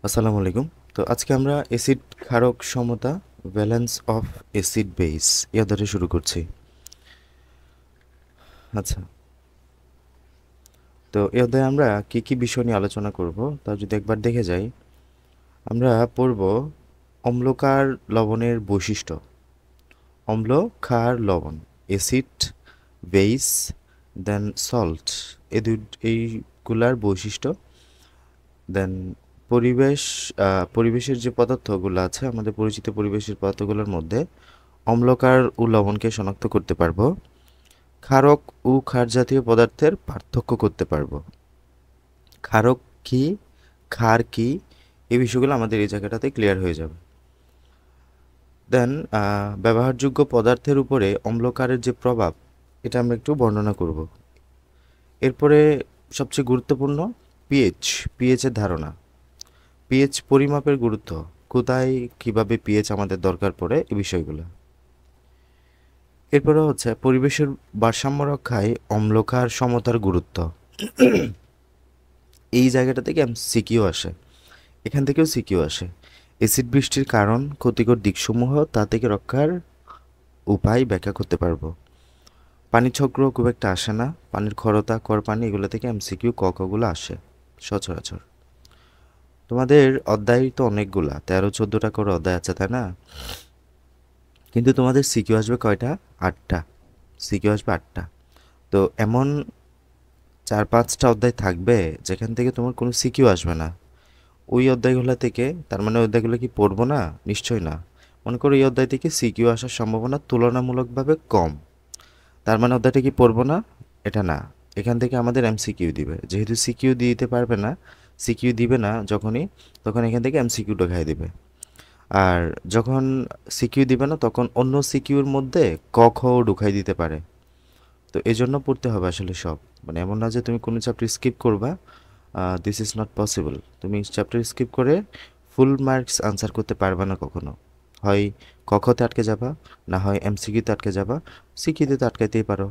আসসালামু আলাইকুম। তো আজকে আমরা অ্যাসিড ক্ষারক সমতা ব্যালেন্স অফ অ্যাসিড বেস ইয়া ধরে শুরু করছি। আচ্ছা, তো এই অধ্যায়ে আমরা কি কি বিষয় নিয়ে আলোচনা করব তা যদি একবার দেখে যাই, আমরা পড়ব অম্লকার লবণের বৈশিষ্ট্য। অম্ল, ক্ষার, লবণ, অ্যাসিড, বেস, দেন সল্ট, এইগুলার বৈশিষ্ট্য। দেন পরিবেশ, পরিবেশের যে পদার্থগুলো আছে, আমাদের পরিচিত পরিবেশের পদার্থগুলোর মধ্যে অম্লকার ও লবণকে শনাক্ত করতে পারবো। ক্ষারক ও ক্ষার জাতীয় পদার্থের পার্থক্য করতে পারবো। ক্ষারক কি, ক্ষার কি, এই বিষয়গুলো আমাদের এই জায়গাটাতে ক্লিয়ার হয়ে যাবে। দেন ব্যবহারযোগ্য পদার্থের উপরে অম্লকারের যে প্রভাব, এটা আমরা একটু বর্ণনা করব। এরপরে সবচেয়ে গুরুত্বপূর্ণ পিএইচ, পিএইচের ধারণা, পিএইচ পরিমাপের গুরুত্ব, কোথায় কিভাবে পিএইচ আমাদের দরকার পড়ে, এই বিষয়গুলো। এরপরে হচ্ছে পরিবেশের ভারসাম্য রক্ষায় অম্লকার সমতার গুরুত্ব। এই জায়গাটা থেকে সিকিউ আসে, এখান থেকেও সিকিউ আসে। অ্যাসিড বৃষ্টির কারণ, ক্ষতিকর দিকসমূহ, তা থেকে রক্ষার উপায় ব্যাখ্যা করতে পারবো। পানি চক্র খুব একটা আসে না, পানির ক্ষরতা, কর পানি, এগুলো থেকে এমসিকিউ কগুলো আসে সচরাচর। তোমাদের অধ্যায় তো অনেকগুলা, 13-14টা করে অধ্যায় আছে, তাই না? কিন্তু তোমাদের সিকিউ আসবে কয়টা? 8টা। সিকিউ আসবে 8টা। তো এমন 4-5টা অধ্যায় থাকবে যেখান থেকে তোমার কোনো সিকিউ আসবে না। ওই অধ্যায়গুলো থেকে, তার মানে ওই অধ্যায়গুলো কি পড়বো না? নিশ্চয়ই না। মনে করো এই অধ্যায় থেকে সিকিউ আসার সম্ভাবনা তুলনামূলকভাবে কম, তার মানে অধ্যায়টা কি পড়বো না? এটা না। এখান থেকে আমাদের এমসিকিউ দিবে, যেহেতু সিকিউ দিতে পারবে না, সিকিউ দিবে না যখনই, তখন এখান থেকে এমসিকিউ ঢোকাই দিবে। আর যখন সিকিউ দিবে না, তখন অন্য সিকিউর মধ্যে ক খ ঢুকাই দিতে পারে। তো এই জন্য পড়তে হবে আসলে সব, মানে এমন না যে তুমি কোনো চ্যাপ্টার স্কিপ করবা, দিস ইজ নট পসিবল। তুমি চ্যাপ্টার স্কিপ করে ফুল মার্কস আনসার করতে পারবে না কখনো। হয় কখতে আটকে যাবা, না হয় এমসিকিউতে আটকে যাবা, সিকিউতে তো আটকাইতেই পারো।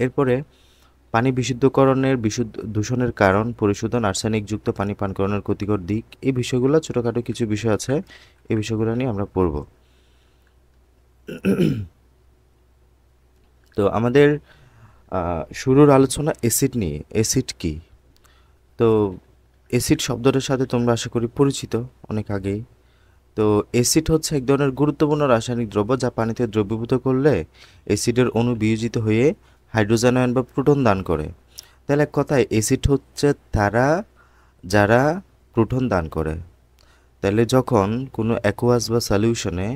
এরপরে পানি বিশুদ্ধকরণের দূষণের কারণ, পরিশোধন, আর্সেনিকযুক্ত পানি পান করানোর ক্ষতিকর দিক, এই বিষয়গুলো ছোটোখাটো কিছু বিষয় আছে, এই বিষয়গুলো নিয়ে আমরা পড়ব। তো আমাদের শুরুর আলোচনা অ্যাসিড নিয়ে। অ্যাসিড কি? তো অ্যাসিড শব্দটার সাথে তোমরা আশা করি পরিচিত অনেক আগেই। তো অ্যাসিড হচ্ছে এক ধরনের গুরুত্বপূর্ণ রাসায়নিক দ্রব্য যা পানিতে দ্রবীভূত করলে অ্যাসিডের অণু বিয়োজিত হয়ে হাইড্রোজেন আয়ন বা প্রোটন দান করে। তাহলে এক কথায় অ্যাসিড হচ্ছে তারা যারা প্রোটন দান করে। তাহলে যখন কোনো অ্যাকুয়াস বা সলিউশনে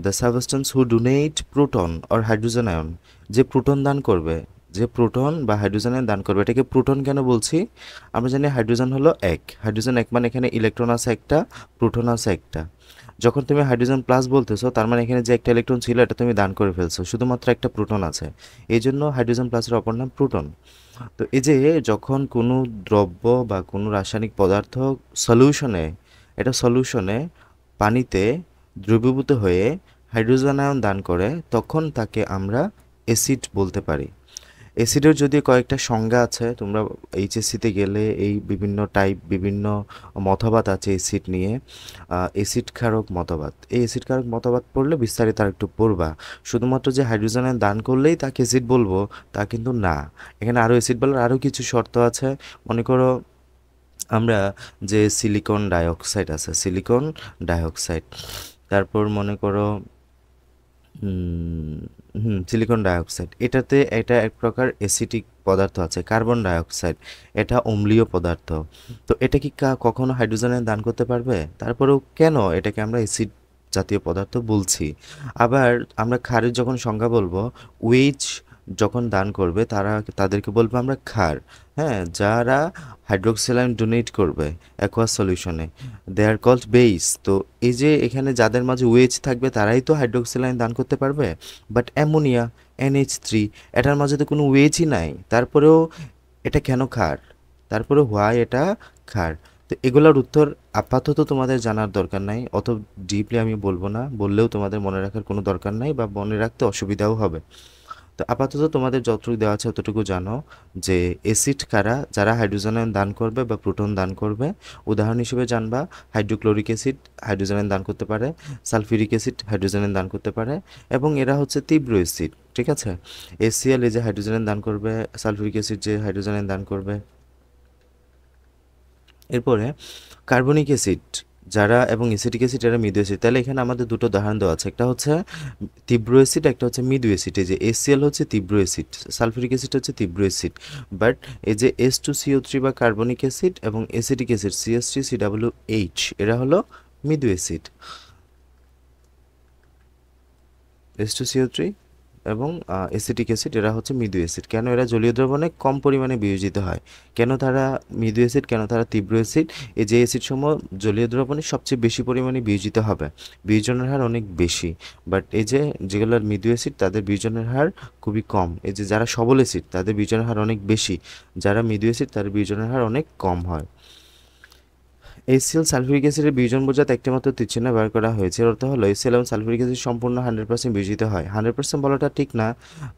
the substance who donate proton or hydrogen ion, যে প্রোটন দান করবে, যে প্রোটন বা হাইড্রোজেন আয়ন দান করবে, এটাকে প্রোটন কেন বলছি? আমরা জানি হাইড্রোজেন হলো এক, হাইড্রোজেন এক মানে এখানে ইলেকট্রন আছে একটা, প্রোটন আছে একটা। যখন তুমি হাইড্রোজেন প্লাস বলতেছো, তার মানে এখানে যে একটা ইলেকট্রন ছিল এটা তুমি দান করে ফেলছো, শুধুমাত্র একটা প্রোটন আছে, এই জন্য হাইড্রোজেন প্লাসের অপর নাম প্রোটন। তো এই যে যখন কোনো দ্রব্য বা কোনো রাসায়নিক পদার্থ সলিউশনে, এটা সলিউশনে পানিতে দ্রবীভূত হয়ে হাইড্রোজেন আয়ন দান করে, তখন তাকে আমরা অ্যাসিড বলতে পারি। অ্যাসিডের যদি কয়েকটা সংজ্ঞা আছে, তোমরা এইচএসসিতে গেলে এই বিভিন্ন টাইপ, বিভিন্ন মতবাদ আছে অ্যাসিড নিয়ে। অ্যাসিড ক্ষারক মতবাদ, এই অ্যাসিড ক্ষারক মতবাদ পড়লে বিস্তারিত আর একটু পড়বা। শুধুমাত্র যে হাইড্রোজেনের দান করলেই তাকে অ্যাসিড বলবো তা কিন্তু না, এখানে আরও অ্যাসিড বলার আরও কিছু শর্ত আছে। মনে করো আমরা যে সিলিকন ডাইঅক্সাইড আছে, সিলিকন ডাইঅক্সাইড, তারপর মনে করো সিলিকন ডাইঅক্সাইড, এটাতে এটা এক প্রকার অ্যাসিটিক পদার্থ আছে। কার্বন ডাইঅক্সাইড, এটা অম্লীয় পদার্থ। তো এটা কি কখনো হাইড্রোজেনের দান করতে পারবে? তারপরেও কেন এটাকে আমরা অ্যাসিড জাতীয় পদার্থ বলছি? আবার আমরা ক্ষারের যখন সংজ্ঞা বলবো, ওয়েজ যখন দান করবে তাদেরকে বলবো আমরা ক্ষার। হ্যাঁ, যারা হাইড্রোক্সিল ডোনেট করবে অ্যাকোয়াস সলিউশনে, দে আর কল্ড বেস। তো এই যে এখানে যাদের মাঝে ওয়েজ থাকবে তারাই তো হাইড্রোক্সিল দান করতে পারবে। বাট অ্যামোনিয়া, NH3, এটার মাঝে তো কোনো ওয়েজই নাই, তারপরেও এটা কেন ক্ষার? তারপরে হোয়াই এটা ক্ষার? তো এগুলোর উত্তর আপাতত তোমাদের জানার দরকার নাই, অত ডিপলি আমি বলবো না, বললেও তোমাদের মনে রাখার কোনো দরকার নাই বা মনে রাখতে অসুবিধাও হবে। তো আপাতত তোমাদের যতটুকু দেওয়া আছে ততটুকু জানো যে অ্যাসিড কারা, যারা হাইড্রোজেন আয়ন দান করবে বা প্রোটন দান করবে। উদাহরণ হিসেবে জানবা হাইড্রোক্লোরিক অ্যাসিড হাইড্রোজেন আয়ন দান করতে পারে, সালফিউরিক অ্যাসিড হাইড্রোজেন আয়ন দান করতে পারে, এবং এরা হচ্ছে তীব্র অ্যাসিড। ঠিক আছে, HCl এই যে হাইড্রোজেন আয়ন দান করবে, সালফিউরিক অ্যাসিড যে হাইড্রোজেন আয়ন দান করবে। এরপরে কার্বনিক অ্যাসিড যারা এবং এসিটিক অ্যাসিড এরা মৃদু অ্যাসিড। তাহলে এখানে আমাদের দুটো উদাহরণ দেওয়া আছে, একটা হচ্ছে তীব্র অ্যাসিড, একটা হচ্ছে মৃদু অ্যাসিড। এই যে HCl হচ্ছে তীব্র অ্যাসিড, সালফিউরিক অ্যাসিড হচ্ছে তীব্র অ্যাসিড। বাট এই যে H2CO3 বা কার্বনিক অ্যাসিড এবং এসিটিক অ্যাসিড CH3COOH এরা হলো মৃদু অ্যাসিড। H2CO3 এবং এসিটিক অ্যাসিড এরা হচ্ছে মৃদু অ্যাসিড। কেন এরা জলীয় দ্রবণে কম পরিমাণে বিয়োজিত হয়? কেন তারা মৃদু অ্যাসিড, কেন তারা তীব্র অ্যাসিড? এই যে অ্যাসিড সমূহ জলীয় দ্রবণে সবচেয়ে বেশি পরিমাণে বিয়োজিত হবে, বিয়োজনের হার অনেক বেশি। বাট এই যে যেগুলোর মৃদু অ্যাসিড তাদের বিয়োজনের হার খুবই কম। এই যে যারা সবল অ্যাসিড তাদের বিয়োজনের হার অনেক বেশি, যারা মৃদু অ্যাসিড তাদের বিয়োজনের হার অনেক কম হয়। HCl সালফিউরিক অ্যাসিডের বিয়োজন বোঝাতে একটি মাত্র তীরচিহ্ন ব্যবহার করা হয়েছে। এর অর্থ হলো HCl এবং সালফিউরিক অ্যাসিড সম্পূর্ণ 100% বিয়োজিত হয়। 100% বলাটা ঠিক না,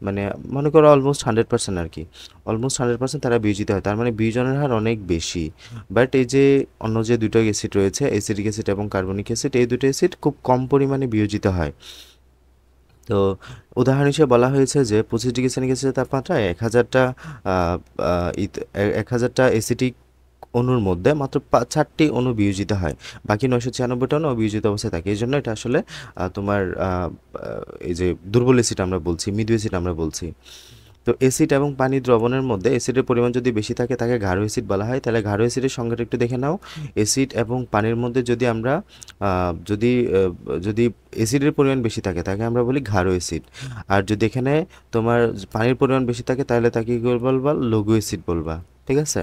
মানে মনে করো অলমোস্ট 100% আর কি, অলমোস্ট 100% তারা বিয়োজিত হয়, তার মানে বিয়োজনের হার অনেক বেশি। বাট এই যে অন্য যে দুটো অ্যাসিড রয়েছে, এসিটিক অ্যাসিড এবং কার্বনিক অ্যাসিড, এই দুটো অ্যাসিড খুব কম পরিমাণে বিয়োজিত হয়। তো উদাহরণ হিসেবে বলা হয়েছে যে 25 ডিগ্রি সেন্টিগ্রেডের তাপমাত্রায় 1000টা অ্যাসিটিক অণুর মধ্যে মাত্র 4টি অণু বিয়োজিত হয়, বাকি 996টা অণু অবিয়োজিত অবস্থায় থাকে। এই জন্য এটা আসলে তোমার এই যে দুর্বল অ্যাসিড আমরা বলছি, মৃদু অ্যাসিড আমরা বলছি। তো অ্যাসিড এবং পানি দ্রবণের মধ্যে অ্যাসিডের পরিমাণ যদি বেশি থাকে তাকে গাঢ় অ্যাসিড বলা হয়। তাহলে গাঢ় অ্যাসিডের সংজ্ঞাটা একটু দেখে নাও। অ্যাসিড এবং পানির মধ্যে যদি আমরা যদি অ্যাসিডের পরিমাণ বেশি থাকে তাকে আমরা বলি গাঢ় অ্যাসিড। আর যদি এখানে তোমার পানির পরিমাণ বেশি থাকে তাহলে তাকে কী বলবা? লঘু অ্যাসিড বলবা। ঠিক আছে,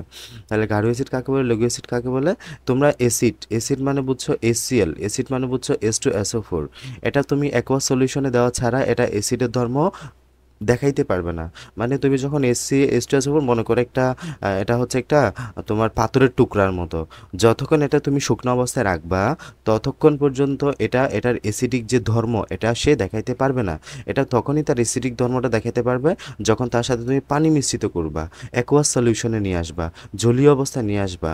তাহলে গাঢ় অ্যাসিড কাকে বলে, লঘু অ্যাসিড কাকে বলে? তোমরা অ্যাসিড মানে বুঝছো HCl, অ্যাসিড মানে বুঝছো H2SO4। এটা তুমি অ্যাকোয়াস সলিউশনে দেওয়া ছাড়া এটা অ্যাসিডের ধর্ম দেখাইতে পারবে না। মানে তুমি যখন H2SO4 মনে করো একটা এটা হচ্ছে একটা তোমার পাথরের টুকরার মতো, যতক্ষণ এটা তুমি শুকনো অবস্থায় রাখবা ততক্ষণ পর্যন্ত এটার অ্যাসিডিক যে ধর্ম এটা সে দেখাইতে পারবে না। এটা তখনই তার অ্যাসিডিক ধর্মটা দেখাইতে পারবে যখন তার সাথে তুমি পানি মিশ্রিত করবা, অ্যাকোয়াস সলিউশনে নিয়ে আসবা, জলীয় অবস্থায় নিয়ে আসবা।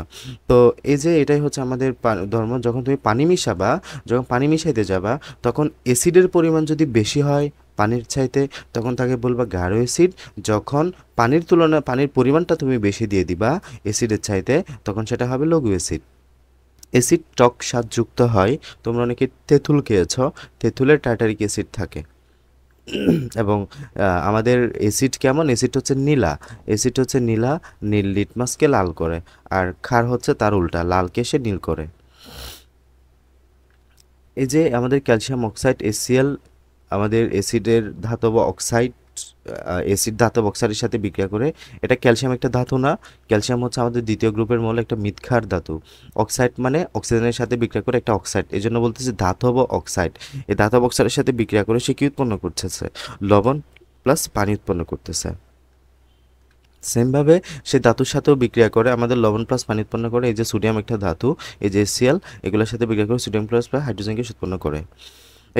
তো এই যে এটাই হচ্ছে আমাদের ধর্ম। যখন তুমি পানি মিশাবা, যখন পানি মিশাইতে যাবা তখন অ্যাসিডের পরিমাণ যদি বেশি হয় পানির চাইতে, তখন তাকে বলবা গাঢ় অ্যাসিড। যখন পানির তুলনায় পানির পরিমাণটা তুমি বেশি দিয়ে দিবা অ্যাসিডের চাইতে, তখন সেটা হবে লঘু অ্যাসিড। অ্যাসিড টক স্বাদযুক্ত হয়। তোমরা অনেকে তেঁতুল খেয়েছ, তেঁতুলের টার্টারিক অ্যাসিড থাকে। এবং আমাদের অ্যাসিড কেমন? অ্যাসিড হচ্ছে নীলা, অ্যাসিড হচ্ছে নীলা, নীল লিটমাসকে লাল করে, আর ক্ষার হচ্ছে তার উল্টা, লালকে সে নীল করে। এই যে আমাদের ক্যালসিয়াম অক্সাইড HCl আমাদের অ্যাসিডের ধাতব অক্সাইড, অ্যাসিড ধাতব অক্সাইডের সাথে বিক্রিয়া করে। এটা ক্যালসিয়াম একটা ধাতু না, ক্যালসিয়াম হচ্ছে আমাদের দ্বিতীয় গ্রুপের মৌল, একটা মৃৎক্ষার ধাতু। অক্সাইড মানে অক্সিজেনের সাথে বিক্রিয়া করে একটা অক্সাইড, এই জন্য বলতেছে ধাতব অক্সাইড। এই ধাতব অক্সাইডের সাথে বিক্রিয়া করে সে কি উৎপন্ন করতেছে? লবণ প্লাস পানি উৎপন্ন করতেছে। সেমভাবে সে ধাতুর সাথেও বিক্রিয়া করে, আমাদের লবণ প্লাস পানি উৎপন্ন করে। এই যে সোডিয়াম একটা ধাতু, এই যে HCl, এগুলোর সাথে বিক্রিয়া করে সোডিয়াম প্লাস হাইড্রোজেন গ্যাস উৎপন্ন করে।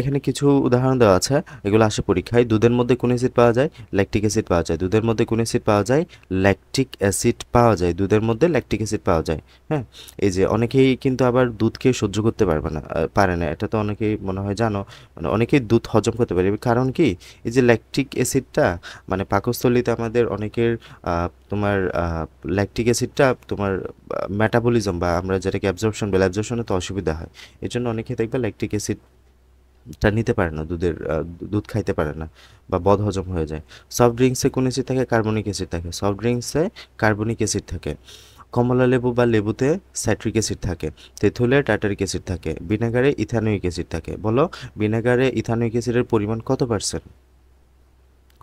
এখানে কিছু উদাহরণ দেওয়া আছে, এগুলো আসে পরীক্ষায়। দুধের মধ্যে কোন অ্যাসিড পাওয়া যায়? ল্যাকটিক অ্যাসিড পাওয়া যায়। দুধের মধ্যে কোন অ্যাসিড পাওয়া যায়? ল্যাকটিক অ্যাসিড পাওয়া যায়, দুধের মধ্যে ল্যাকটিক অ্যাসিড পাওয়া যায়। হ্যাঁ, এই যে অনেকেই কিন্তু আবার দুধ খেয়ে সহ্য করতে পারবে না, পারে না, এটা তো অনেকেই মনে হয় জানো। মানে অনেকেই দুধ হজম করতে পারে, কারণ কি? এই যে ল্যাকটিক অ্যাসিডটা মানে পাকস্থলীতে আমাদের অনেকের তোমার ল্যাকটিক অ্যাসিডটা তোমার মেটাবলিজম বা আমরা যেটাকে অ্যাবজর্পশন বলে, অ্যাবজর্পশনে তো অসুবিধা হয়। এর জন্য অনেকে দেখবে ল্যাকটিক অ্যাসিড টা নিতে পারে না, দুধ খাইতে পারে না বা বদহজম হয়ে যায়। সফট ড্রিঙ্কসে কোন অ্যাসিড থাকে? কার্বনিক অ্যাসিড থাকে। সফট ড্রিঙ্কসে কার্বনিক অ্যাসিড থাকে। কমলা লেবু বা লেবুতে সাইট্রিক অ্যাসিড থাকে। তেঁতুলে টার্টারিক অ্যাসিড থাকে। ভিনেগারে ইথানোয়িক অ্যাসিড থাকে। বলো, ভিনেগারে ইথানোয়িক অ্যাসিডের পরিমাণ কত পার্সেন্ট?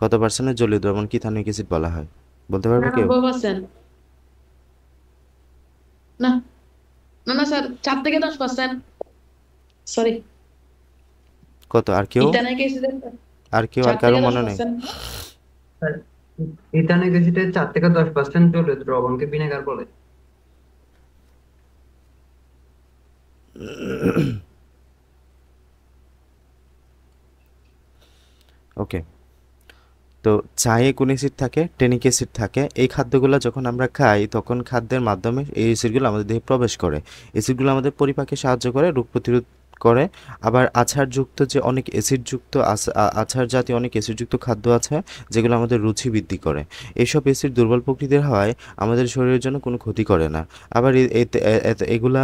কত পার্সেন্টের জলীয় দ্রবণকে ইথানোয়িক অ্যাসিড বলা হয়? বলতে পারবে কেউ? 99%। না, না, না স্যার, 4 থেকে 10%। সরি। কত? আর কেউ? ইথানিক অ্যাসিডের আর কেউ? আর চার কারো থেকে দশ মনে নেই? পার্সেন্ট আর ইথানিক অ্যাসিডের 4 থেকে 10% জলীয় দ্রবণকে ভিনেগার বলে। ওকে, তো চায়ে কোন অ্যাসিড থাকে? টেনিক অ্যাসিড থাকে। এই খাদ্যগুলো যখন আমরা খাই তখন খাদ্যের মাধ্যমে এই অ্যাসিডগুলো আমাদের দেহে প্রবেশ করে। অ্যাসিডগুলো আমাদের পরিপাকে সাহায্য করে, রোগ প্রতিরোধ করে। আবার আছাড়যুক্ত যে অনেক অ্যাসিডযুক্ত আছাড় জাতীয় অনেক অ্যাসিডযুক্ত খাদ্য আছে যেগুলো আমাদের রুচি বৃদ্ধি করে। এইসব অ্যাসিড দুর্বল প্রকৃতির হওয়ায় আমাদের শরীরের জন্য কোনো ক্ষতি করে না। আবার এগুলা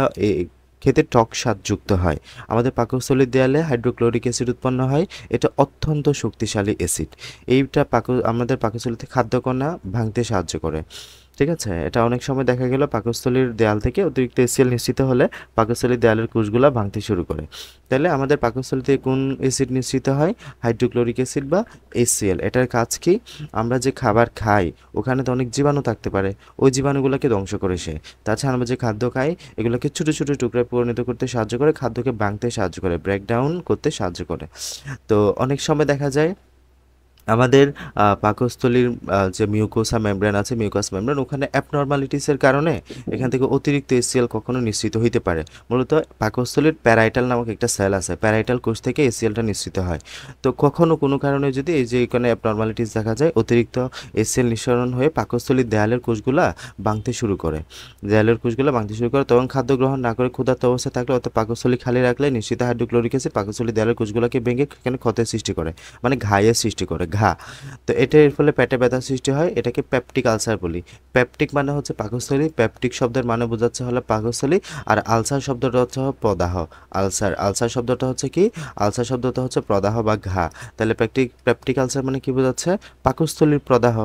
খেতে টক স্বাদযুক্ত হয়। আমাদের পাকস্থলীর দেয়ালে হাইড্রোক্লোরিক অ্যাসিড উৎপন্ন হয়। এটা অত্যন্ত শক্তিশালী অ্যাসিড। এইটা আমাদের পাকস্থলীতে খাদ্যকণা ভাঙতে সাহায্য করে। ঠিক আছে? এটা অনেক সময় দেখা গেল পাকস্থলীর দেয়াল থেকে অতিরিক্ত HCl নিঃসৃত হলে পাকস্থলীর দেয়ালের কোষগুলা ভাঙতে শুরু করে। তাহলে আমাদের পাকস্থলীতে কোন অ্যাসিড নিঃসৃত হয়? হাইড্রোক্লোরিক অ্যাসিড বা HCl। এটার কাজ কি? আমরা যে খাবার খাই ওখানে তো অনেক জীবাণু থাকতে পারে, ওই জীবাণুগুলোকে ধ্বংস করে সে। তাছাড়া আমরা যে খাদ্য খাই এগুলোকে ছোটো ছোটো টুকরায় পরিণত করতে সাহায্য করে, খাদ্যকে ভাঙতে সাহায্য করে, ব্রেকডাউন করতে সাহায্য করে। তো অনেক সময় দেখা যায় আমাদের পাকস্থলীর যে মিউকোসা মেমব্রেন আছে, মিউকাস মেমব্রেন, ওখানে অ্যাবনর্মালিটিসের কারণে এখান থেকে অতিরিক্ত HCl কখনো নিঃসৃত হইতে পারে। মূলত পাকস্থলীর প্যারাইটাল নামক একটা সেল আছে, প্যারাইটাল কোষ থেকে HClটা নিঃসৃত হয়। তো কখনো কোনো কারণে যদি এই যে এখানে অ্যাবনর্মালিটিস দেখা যায়, অতিরিক্ত HCl নিঃসরণ হয়ে পাকস্থলীর দেয়ালের কোষগুলা ভাঙতে শুরু করে, তখন খাদ্য গ্রহণ না করে ক্ষুধার্ত অবস্থায় থাকলে অর্থাৎ পাকস্থলী খালি রাখলে নিঃসৃত হাইড্রোক্লোরিক অ্যাসিড পাকস্থলীর দেয়ালের কোষগুলোকে ভেঙে এখানে ক্ষতের সৃষ্টি করে, মানে ঘায়ের সৃষ্টি করে, ঘা। তো এর ফলে পেটে ব্যথার সৃষ্টি হয়, এটাকে পেপটিক আলসার বলি। পেপটিক মানে হচ্ছে পাকস্থলী, পেপটিক শব্দের মানে বোঝাচ্ছে হলো পাকস্থলী, আর আলসার শব্দটা হচ্ছে প্রদাহ। আলসার শব্দটা হচ্ছে কি? আলসার শব্দটা হচ্ছে প্রদাহ বা ঘা। তাহলে পেপটিক আলসার মানে কি বোঝাচ্ছে? পাকস্থলীর প্রদাহ।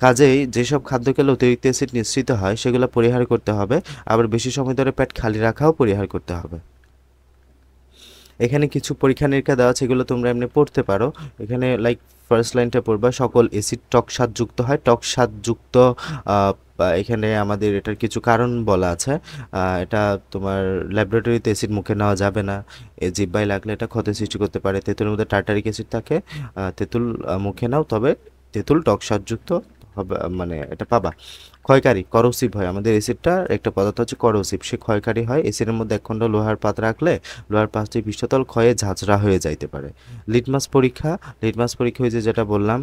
কাজেই যেসব খাদ্য খেলে অতিরিক্ত অ্যাসিড নিঃসৃত হয় সেগুলো পরিহার করতে হবে, আবার বেশি সময় ধরে পেট খালি রাখাও পরিহার করতে হবে। এখানে কিছু পরীক্ষা নিরীক্ষা দেওয়া আছে, এগুলো তোমরা এমনি পড়তে পারো। এখানে লাইক ফার্স্ট লাইনটা পড়বা, সকল অ্যাসিড টক স্বাদযুক্ত হয়। টক স্বাদযুক্ত বা এখানে আমাদের এটার কিছু কারণ বলা আছে। এটা তোমার ল্যাবরেটরিতে অ্যাসিড মুখে নেওয়া যাবে না, জিহ্বায় লাগলে এটা ক্ষতির সৃষ্টি করতে পারে। তেঁতুলের মধ্যে টার্টারিক অ্যাসিড থাকে, তেঁতুল মুখে নাও, তবে তেঁতুল টক স্বাদযুক্ত হবে, মানে এটা পাবা। ক্ষয়কারী, করোসিভ হয়। আমাদের অ্যাসিডটা একটা পদার্থ হচ্ছে করোসিভ, সে ক্ষয়কারী হয়। অ্যাসিডের মধ্যে একখণ্ড লোহার পাত রাখলে লোহার পাতটি পৃষ্ঠতল ক্ষয়ে ঝাঁঝরা হয়ে যাইতে পারে। লিটমাস পরীক্ষা ওই যে যেটা বললাম,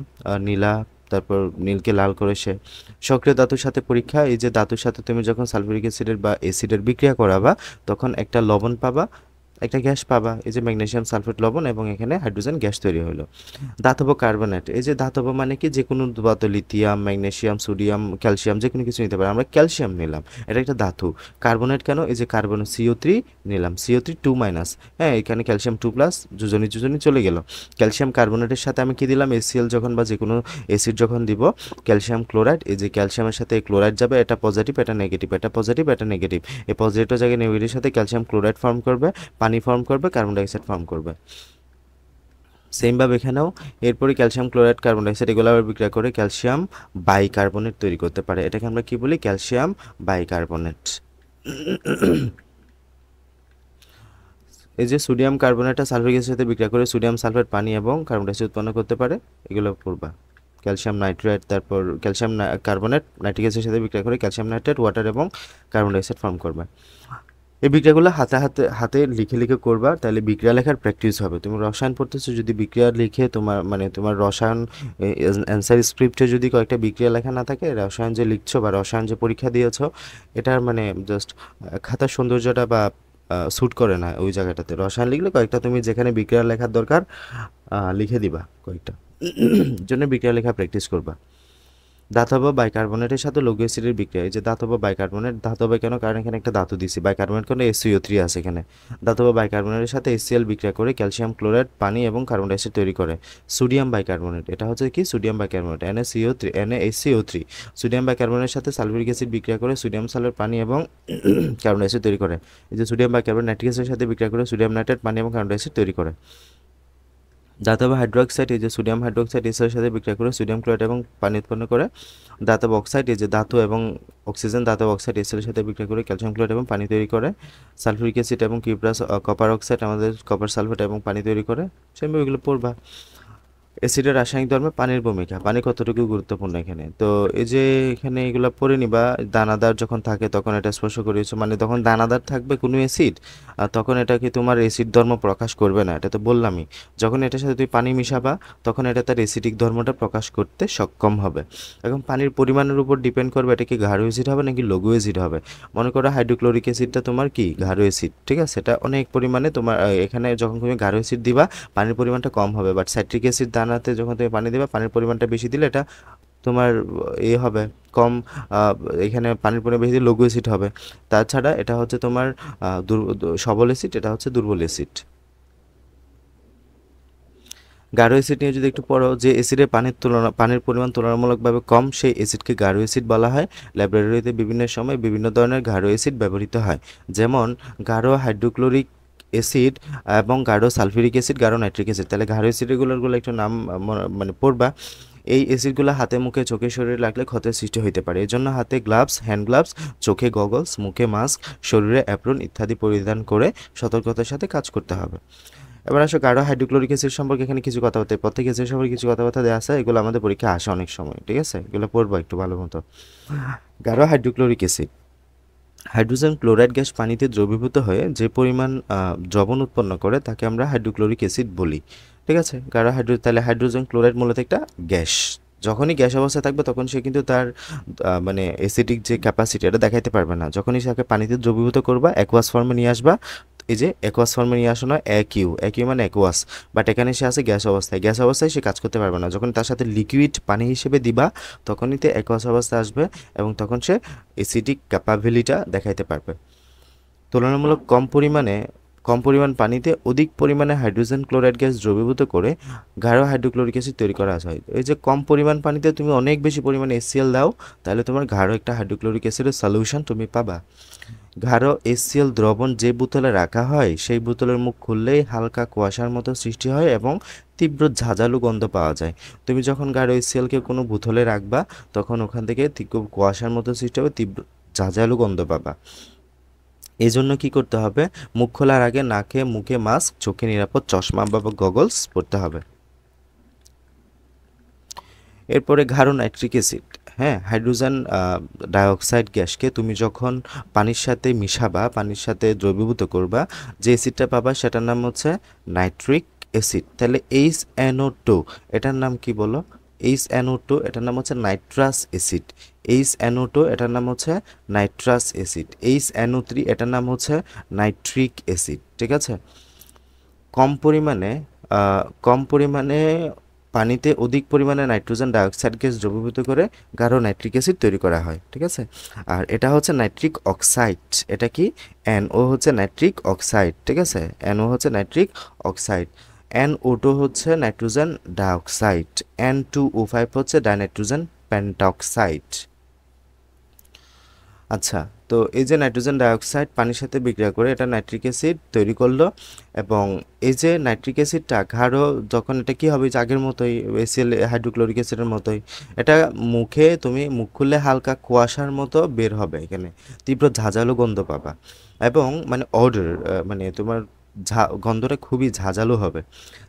নীলা, তারপর নীলকে লাল করে সে। সক্রিয় ধাতুর সাথে পরীক্ষা, এই যে ধাতুর সাথে তুমি যখন সালফিউরিক অ্যাসিডের বা অ্যাসিডের বিক্রিয়া করাবা তখন একটা লবণ পাবা, একটা গ্যাস পাবা, এই যে ম্যাগনেসিয়াম সালফেট লবণ, এবং এখানে হাইড্রোজেন গ্যাস তৈরি হলো। ধাতব কার্বনেট, এই যে ধাতব মানে কি? যে কোনো ধাতু, লিথিয়াম, ম্যাগনেসিয়াম, সোডিয়াম, ক্যালসিয়াম, যে কোনো কিছু নিতে পারে। আমরা ক্যালসিয়াম নিলাম, এটা একটা ধাতু। কার্বনেট কেন? এই যে কার্বন CO3 নিলাম, CO3 2-, হ্যাঁ, এখানে ক্যালসিয়াম 2+, যোজনী চলে গেল। ক্যালসিয়াম কার্বনেটের সাথে আমি কি দিলাম? HCl যখন বা যে কোনো অ্যাসিড যখন দিব, ক্যালসিয়াম ক্লোরাইড, এই যে ক্যালসিয়ামের সাথে ক্লোরাইড যাবে, এটা পজিটিভ, এটা নেগেটিভ, এটা পজিটিভ, এটা নেগেটিভ। এই পজিটিভ জায়গায় নেগেটিভের সাথে ক্যালসিয়াম ক্লোরাইড ফর্ম করবে, পানি ফর্ম করবে, কার্বন ডাইঅক্সাইড ফর্ম করবে। সেমভাবে এখানেও এরপরে ক্যালসিয়াম ক্লোরাইড, কার্বন ডাইঅক্সাইড এগুলো আবার বিক্রিয়া করে ক্যালসিয়াম বাইকার্বনেট তৈরি করতে পারে। এটাকে আমরা কি বলি? Calcium bicarbonate. এই যে সোডিয়াম কার্বনেটটা সালফিক অ্যাসিডের সাথে বিক্রিয়া করে সোডিয়াম সালফেট, পানি এবং কার্বন ডাইঅক্সাইড উৎপন্ন করতে পারে, এগুলো পড়বা। ক্যালসিয়াম নাইট্রেট, তারপর ক্যালসিয়াম কার্বনেট নাইট্রিক অ্যাসিডের সাথে বিক্রিয়া করে ক্যালসিয়াম নাইট্রেট, ওয়াটার এবং কার্বন ডাইঅক্সাইড ফর্ম করবে। এই বিক্রিয়াগুলো হাতে লিখে করবা, তাহলে বিক্রিয়া লেখার প্র্যাকটিস হবে। তুমি রসায়ন পড়তেছো, যদি বিক্রিয়া লিখে তোমার রসায়ন অ্যান্সার স্ক্রিপ্টে যদি কয়েকটা বিক্রিয়া লেখা না থাকে, রসায়ন যে লিখছো বা রসায়ন যে পরীক্ষা দিয়েছো, এটার মানে জাস্ট খাতার সৌন্দর্যটা বা স্যুট করে না ওই জায়গাটাতে। রসায়ন লিখলে কয়েকটা তুমি যেখানে বিক্রিয়া লেখার দরকার লিখে দিবা কয়েকটা, জন্য বিক্রিয়া লেখা প্র্যাকটিস করবা। ধাতব বাইকার্বনেটের সাথে লৌহ অ্যাসিডের বিক্রিয়া, এই যে ধাতব বাইকার্বনেট, ধাতব কেন? কারণ এখানে একটা ধাতু দিছি। বাইকার্বনেট কেন? SiO3 আছে এখানে। ধাতব বাইকার্বনেটের সাথে HCl বিক্রিয়া করে ক্যালসিয়াম ক্লোরাইড, পানি এবং কার্বন ডাইঅক্সাইড তৈরি করে। সোডিয়াম বাইকার্বনেট, এটা হচ্ছে কি? Sodium bicarbonate, NaSCO3। সোডিয়াম বাইকার্বনেটের সাথে সালফিউরিক অ্যাসিড বিক্রিয়া করে সোডিয়াম সালফেট, পানি এবং কার্বন ডাইঅক্সাইড তৈরি করে। এই যে সোডিয়াম বাইকার্বনেট নাইট্রিক অ্যাসিডের সাথে বিক্রিয়া করে সোডিয়াম নাইট্রেট, পানি এবং কার্বন ডাইঅক্সাইড তৈরি করে। ধাতব হাইড্রোক্সাইড, এই যে সোডিয়াম হাইড্রোক্সাইড এর সাথে বিক্রিয়া করে সোডিয়াম ক্লোরাইড এবং পানি উৎপন্ন করে। ধাতব অক্সাইড, এই যে ধাতু এবং অক্সিজেন, ধাতব অক্সাইড এর সাথে বিক্রিয়া করে ক্যালসিয়াম ক্লোরাইড এবং পানি তৈরি করে। সালফিউরিক অ্যাসিড এবং কিউপ্রাস কপার অক্সাইড আমাদের কপার সালফেট এবং পানি তৈরি করে। সেম এগুলো পড়বা। অ্যাসিডের রাসায়নিক ধর্মে পানির ভূমিকা, পানি কতটুকু গুরুত্বপূর্ণ এখানে। তো এই যে এখানে এগুলো পড়ে নিবা, দানাদার যখন থাকে তখন এটা স্পর্শ করেছে, মানে তখন দানাদার থাকবে কোনো অ্যাসিড, আর তখন এটাকে তোমার অ্যাসিড ধর্ম প্রকাশ করবে না, এটা তো বললামই। যখন এটার সাথে তুমি পানি মিশাবা তখন এটা তার অ্যাসিডিক ধর্মটা প্রকাশ করতে সক্ষম হবে। এখন পানির পরিমাণের উপর ডিপেন্ড করবে এটা কি গাঢ় অ্যাসিড হবে নাকি লঘু অ্যাসিড হবে। মনে করো হাইড্রোক্লোরিক অ্যাসিডটা তোমার কি গাঢ় অ্যাসিড, ঠিক আছে, এটা অনেক পরিমাণে তোমার এখানে যখন তুমি গাঢ় অ্যাসিড দিবা পানির পরিমাণটা কম হবে, বাট সাইট্রিক অ্যাসিড দানাতে যখন তুমি পানি দিবা পানির পরিমাণটা বেশি দিলে এটা তোমার হবে কম, আহ, এখানে পানির পরিমাণ বেশি দিলে লঘু অ্যাসিড হবে। তাছাড়া এটা হচ্ছে তোমার সবল অ্যাসিড, এটা হচ্ছে দুর্বল অ্যাসিড। গাঢ় অ্যাসিড নিয়ে যদি একটু পড়ো, যে অ্যাসিডের পানির পরিমাণ তুলনামূলকভাবে কম সেই অ্যাসিডকে গাঢ় অ্যাসিড বলা হয়। ল্যাবরেটরিতে বিভিন্ন সময় বিভিন্ন ধরনের গাঢ় অ্যাসিড ব্যবহৃত হয়, যেমন গাঢ় হাইড্রোক্লোরিক অ্যাসিড এবং গাঢ় সালফিউরিক অ্যাসিড, গাঢ় নাইট্রিক অ্যাসিড। তাহলে গাঢ় অ্যাসিডগুলোর একটু নাম মানে পড়বা। এই অ্যাসিডগুলো হাতে মুখে চোখে শরীরে লাগলে ক্ষতের সৃষ্টি হতে পারে, এই জন্য হাতে গ্লাভস, হ্যান্ড গ্লাভস, চোখে গগলস, মুখে মাস্ক, শরীরে অ্যাপ্রন ইত্যাদি পরিধান করে সতর্কতার সাথে কাজ করতে হবে। এবার আসো গাঢ় হাইড্রোক্লোরিক অ্যাসিড সম্পর্কে এখানে কিছু কথাবার্তা, প্রত্যেক অ্যাসিড সম্পর্কে কিছু কথাবার্তা দেওয়া আছে, এগুলো আমাদের পরীক্ষায় আসে অনেক সময়, ঠিক আছে, এগুলো পড়বো একটু ভালো মতো। গাঢ় hydrochloric acid, hydrogen chloride gas পানিতে দ্রবীভূত হয়ে যে পরিমাণ দ্রবণ উৎপন্ন করে তাকে আমরা হাইড্রোক্লোরিক অ্যাসিড বলি, ঠিক আছে। তাহলে হাইড্রোজেন ক্লোরাইড মূলত একটা গ্যাস, যখনই গ্যাস অবস্থায় থাকবে তখন সে কিন্তু তার মানে অ্যাসিডিক যে ক্যাপাসিটি এটা দেখাইতে পারবে না। যখনই তাকে পানিতে দ্রবীভূত করবা, অ্যাকোয়াস ফর্মে নিয়ে আসবা, এই যে অ্যাকোয়াস ফর্মে নিয়ে আসো না, অ্যাকিউ মানে অ্যাকোয়াস, বাট এখানে সে আছে গ্যাস অবস্থায় সে কাজ করতে পারবে না। যখন তার সাথে লিকুইড পানি হিসেবে দিবা তখনই তে অ্যাকোয়াস অবস্থায় আসবে এবং তখন সে অ্যাসিডিক ক্যাপাবিলিটিটা দেখাইতে পারবে। তুলনামূলক কম পরিমাণ পানিতে অধিক পরিমাণে হাইড্রোজেন ক্লোরাইড গ্যাস দ্রবীভূত করে গাঢ় হাইড্রোক্লোরিক অ্যাসিড তৈরি করা হয়। এই যে কম পরিমাণ পানিতে তুমি অনেক বেশি পরিমাণে HCl দাও, তাহলে তোমার গাঢ় একটা হাইড্রোক্লোরিক অ্যাসিডের সলিউশন তুমি পাবা। গাঢ় HCl দ্রবণ যে বোতলে রাখা হয় সেই বোতলের মুখ খুললেই হালকা কুয়াশার মতো সৃষ্টি হয় এবং তীব্র ঝাঁঝালো গন্ধ পাওয়া যায়। তুমি যখন গাঢ় HClকে কোনো বোতলে রাখবা তখন ওখান থেকে তীব্র কুয়াশার মতো সৃষ্টি হবে, তীব্র ঝাঁঝালো গন্ধ পাবা। এই জন্য কী করতে হবে, মুখ খোলার আগে নাকে মুখে মাস্ক, চোখে নিরাপদ চশমা বা গগলস পরতে হবে। এরপরে গাঢ় নাইট্রিক অ্যাসিড, হ্যাঁ, হাইড্রোজেন ডাইঅক্সাইড গ্যাসকে তুমি যখন পানির সাথে মিশাবা, পানির সাথে দ্রবীভূত করবা, যে অ্যাসিডটা পাবা সেটার নাম হচ্ছে নাইট্রিক অ্যাসিড। তাহলে HNO2 এটার নাম কি বলো, HNO2 এটার নাম হচ্ছে নাইট্রাস অ্যাসিড, HNO2 এটার নাম হচ্ছে নাইট্রাস অ্যাসিড, HNO3 এটার নাম হচ্ছে নাইট্রিক অ্যাসিড, ঠিক আছে। কম পরিমাণে কম পরিমাণে পানিতে অধিক পরিমাণে নাইট্রোজেন ডাইঅক্সাইড গ্যাস দ্রবীভূত করে গাঢ় নাইট্রিক অ্যাসিড তৈরি করা হয়, ঠিক আছে। আর এটা হচ্ছে নাইট্রিক অক্সাইড, এটা কি NO হচ্ছে নাইট্রিক অক্সাইড, ঠিক আছে, NO হচ্ছে নাইট্রিক অক্সাইড, NO2 হচ্ছে নাইট্রোজেন ডাইঅক্সাইড, N2O5 হচ্ছে ডাইনাইট্রোজেন পেন্টঅক্সাইড। আচ্ছা, তো এই যে নাইট্রোজেন ডাইঅক্সাইড পানির সাথে বিক্রিয়া করে এটা নাইট্রিক অ্যাসিড তৈরি করলো, এবং এই যে নাইট্রিক অ্যাসিডটা গাঢ়, যখন এটা কি হবে, যে আগের মতোই HCl হাইড্রোক্লোরিক অ্যাসিডের মতোই, এটা মুখে তুমি মুখ খুললে হালকা কুয়াশার মতো বের হবে, এখানে তীব্র ঝাঁঝালো গন্ধ পাবা, এবং মানে অডর, মানে তোমার গন্ধটা খুবই ঝাঁঝালো হবে।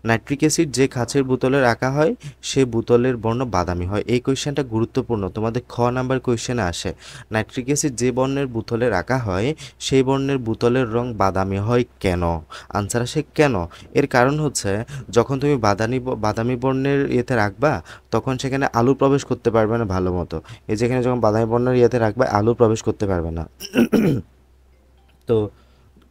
নাইট্রিক অ্যাসিড যে কাচের বোতলে রাখা হয় সে বোতলের বর্ণ বাদামি হয়। এই কোয়েশ্চেনটা গুরুত্বপূর্ণ, তোমাদের খ নাম্বার কোয়েশ্চেনে আসে। নাইট্রিক অ্যাসিড যে বর্ণের বোতলে রাখা হয় সেই বর্ণের বোতলের রং বাদামি হয় কেন, আনসার আসে কেন। এর কারণ হচ্ছে যখন তুমি বাদামি বর্ণের ইয়েতে রাখবা তখন সেখানে আলো প্রবেশ করতে পারবে না ভালো মতো। এই যেখানে যখন বাদামি বর্ণের ইয়েতে রাখবা আলো প্রবেশ করতে পারবে না। তো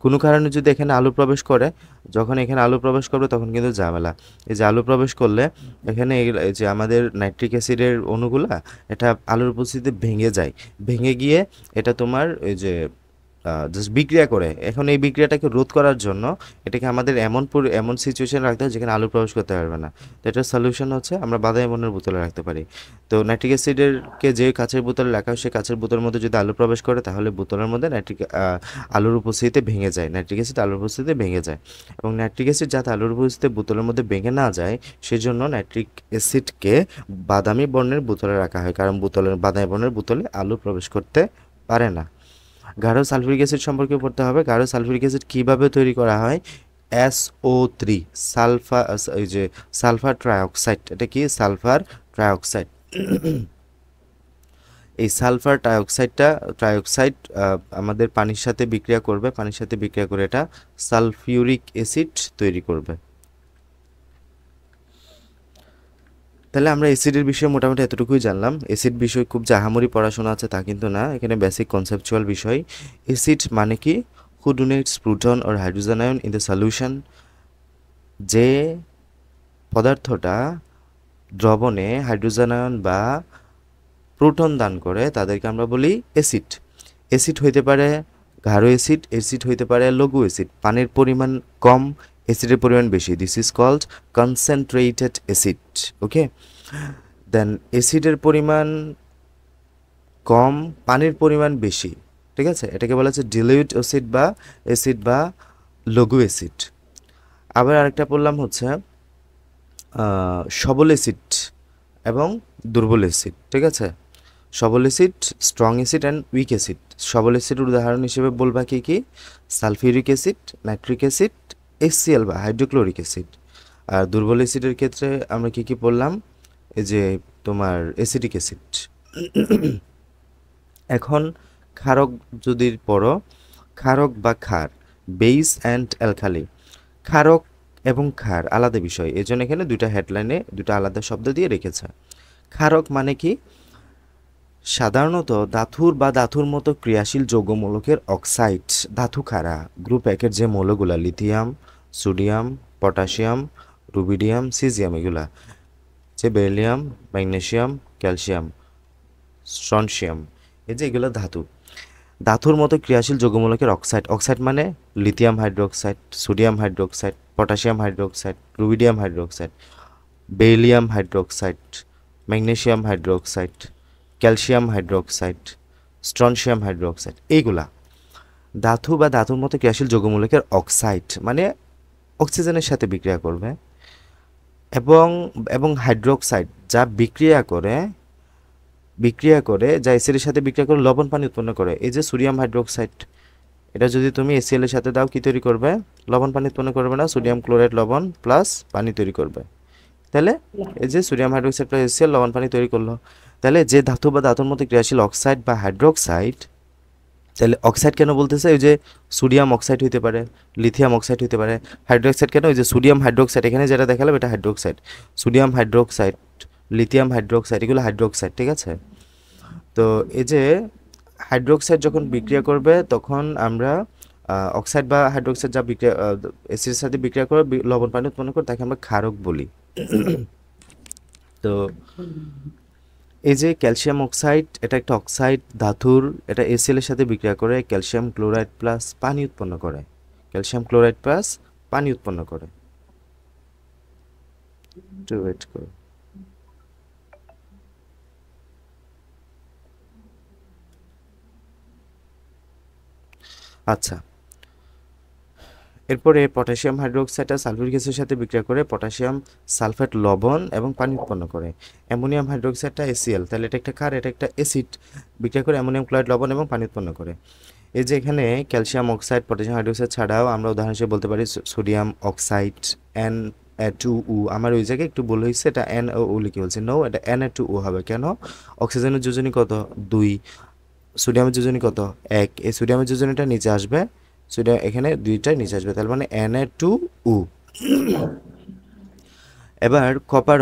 কোনো কারণে যদি এখানে আলো প্রবেশ করে, যখন এখানে আলো প্রবেশ করবে তখন কিন্তু ঝামেলা। এই যে আলো প্রবেশ করলে এখানে এই যে আমাদের নাইট্রিক অ্যাসিডের অণুগুলা এটা আলোর উপস্থিতিতে ভেঙে যায়, ভেঙে গিয়ে এটা তোমার এই যে জাস্ট বিক্রিয়া করে। এখন এই বিক্রিয়াটাকে রোধ করার জন্য এটাকে আমাদের এমন সিচুয়েশন রাখতে হয় যেখানে আলো প্রবেশ করতে পারবে না। তো এটার সলিউশন হচ্ছে আমরা বাদামি বর্ণের বোতলে রাখতে পারি। তো নাইট্রিক অ্যাসিডেরকে যে কাচের বোতলে রাখা হয় সেই কাচের বোতলের মধ্যে যদি আলো প্রবেশ করে তাহলে বোতলের মধ্যে আলোর উপস্থিতিতে ভেঙে যায়, নাইট্রিক অ্যাসিড আলোর উপস্থিতিতে ভেঙে যায়। এবং নাইট্রিক অ্যাসিড যাতে আলোর উপস্থিতিতে বোতলের মধ্যে ভেঙে না যায় সেজন্য নাইট্রিক অ্যাসিডকে বাদামি বর্ণের বোতলে রাখা হয়, কারণ বাদামি বর্ণের বোতলে আলো প্রবেশ করতে পারে না। গাঢ় সালফিউরিক অ্যাসিড সম্পর্কে পড়তে হবে। গাঢ় সালফিউরিক অ্যাসিড কীভাবে তৈরি করা হয়, SO3 সালফার, এই যে সালফার ট্রাইঅক্সাইড, এটা কি সালফার ট্রাইঅক্সাইড। এই সালফার ট্রাইঅক্সাইড আমাদের পানির সাথে বিক্রিয়া করবে, পানির সাথে বিক্রিয়া করে এটা সালফিউরিক অ্যাসিড তৈরি করবে। তাহলে আমরা অ্যাসিডের বিষয়ে মোটামুটি এতটুকুই জানলাম। অ্যাসিড বিষয় খুব যে আহামরি পড়াশোনা আছে তা কিন্তু না, এখানে বেসিক কনসেপচুয়াল বিষয়। অ্যাসিড মানে কি? Who donates proton or hydrogen ion in the solution, যে পদার্থটা দ্রবণে হাইড্রোজেন আয়ন বা প্রোটন দান করে তাদেরকে আমরা বলি অ্যাসিড। অ্যাসিড হইতে পারে গাঢ় অ্যাসিড, অ্যাসিড হইতে পারে লঘু অ্যাসিড। পানির পরিমাণ কম, অ্যাসিডের পরিমাণ বেশি, this is called concentrated acid. Okay, then অ্যাসিডের পরিমাণ কম, পানির পরিমাণ বেশি, ঠিক আছে, এটাকে বলা হচ্ছে ডিলিউট অ্যাসিড বা অ্যাসিড বা লঘু অ্যাসিড। আবার আরেকটা পড়লাম হচ্ছে সবল অ্যাসিড এবং দুর্বল অ্যাসিড, ঠিক আছে। সবল acid, strong acid and weak acid. সবল অ্যাসিডের উদাহরণ হিসেবে বলবা কি কি? Sulphuric acid, nitric acid, HCl বা হাইড্রোক্লোরিক অ্যাসিড। আর দুর্বল অ্যাসিডের ক্ষেত্রে আমরা কি কি পড়লাম? এই যে তোমার অ্যাসিডিক অ্যাসিড। এখন ক্ষারক যদি পড়ো, ক্ষারক বা ক্ষার, বেস অ্যান্ড অ্যালকালি। ক্ষারক এবং ক্ষার আলাদা বিষয়, এই জন্য এখানে দুইটা হেডলাইনে দুটো আলাদা শব্দ দিয়ে রেখেছে। ক্ষারক মানে কি? সাধারণত ধাতুর বা ধাতুর মতো ক্রিয়াশীল যৌগমূলকের অক্সাইড, ধাতু খাড়া গ্রুপ একের যে মৌলগুলা, lithium, sodium, potassium, rubidium, caesium, এগুলা যে বেরিলিয়াম, ম্যাগনেসিয়াম, ক্যালসিয়াম, স্ট্রনশিয়াম, এই যে এগুলো ধাতু। ধাতুর মতো ক্রিয়াশীল যৌগমূলকের অক্সাইড, অক্সাইড মানে lithium hydroxide, sodium hydroxide, potassium hydroxide, rubidium hydroxide, beryllium hydroxide, magnesium hydroxide, calcium hydroxide, strontium hydroxide, এইগুলা ধাতু বা ধাতুর মতো ক্রিয়াশীল যৌগমূলকের অক্সাইড, মানে অক্সিজেনের সাথে বিক্রিয়া করবে। এবং এবং হাইড্রোক্সাইড যা বিক্রিয়া করে যা অ্যাসিডের সাথে বিক্রিয়া করে লবণ পানি উৎপন্ন করে। এই যে সোডিয়াম হাইড্রোক্সাইড, এটা যদি তুমি HCl এর সাথে দাও কি তৈরি করবে? লবণ পানি উৎপন্ন করবে না, সোডিয়াম ক্লোরাইড লবণ প্লাস পানি তৈরি করবে। তাহলে এই যে সোডিয়াম হাইড্রোক্সাইড প্লাস HCl লবণ পানি তৈরি করলো। তাহলে যে ধাতু বা ধাতুর মধ্যে ক্রিয়াশীল অক্সাইড বা হাইড্রোক্সাইড, তাহলে অক্সাইড কেন বলতেছে? ওই যে সোডিয়াম অক্সাইড হইতে পারে, লিথিয়াম অক্সাইড হইতে পারে। হাইড্রোক্সাইড কেন? ওই যে সোডিয়াম হাইড্রোক্সাইড, এখানে যেটা দেখালাম এটা hydroxide, sodium hydroxide, lithium hydroxide, এগুলো হাইড্রোক্সাইড, ঠিক আছে। তো এই যে হাইড্রোক্সাইড যখন বিক্রিয়া করবে তখন আমরা অক্সাইড বা হাইড্রোক্সাইড যা বিক্রিয়া অ্যাসিডের সাথে বিক্রিয়া করে লবণ পানি উৎপন্ন করে তাকে আমরা ক্ষারক বলি। তো এই যে ক্যালসিয়াম অক্সাইড, এটা একটা অক্সাইড ধাতুর, এটা HCl এর সাথে বিক্রিয়া করে ক্যালসিয়াম ক্লোরাইড প্লাস পানি উৎপন্ন করে, ক্যালসিয়াম ক্লোরাইড প্লাস পানি উৎপন্ন করে। একটু ওয়েট করো। আচ্ছা, এরপরে পটাশিয়াম হাইড্রোক্সাইড আর সালফিউরিক অ্যাসিডের সাথে বিক্রিয়া করে পটাশিয়াম সালফেট লবণ এবং পানি উৎপন্ন করে। অ্যামোনিয়াম হাইড্রোক্সাইডটা HCl, তাহলে এটা একটা ক্ষার, এটা একটা অ্যাসিড, বিক্রিয়া করে অ্যামোনিয়াম ক্লোরাইড লবণ এবং পানি উৎপন্ন করে। এই যে এখানে ক্যালসিয়াম অক্সাইড, পটাশিয়াম হাইড্রোক্সাইড ছাড়াও আমরা উদাহরণ হিসেবে বলতে পারি সোডিয়াম অক্সাইড Na2O। আমার ওই জায়গায় একটু ভুল হয়েছে, এটা NaO লিখে বলছি, নো, এটা Na2O হবে। কেন? অক্সিজেনের যোজনী কত? 2, সোডিয়ামের যোজনী কত? 1। এই সোডিয়ামের যোজনীটা নিচে আসবে, সোডিয়াম এখানে দুইটাই নিচে আসবে, তার মানে Na2O। এবার কপার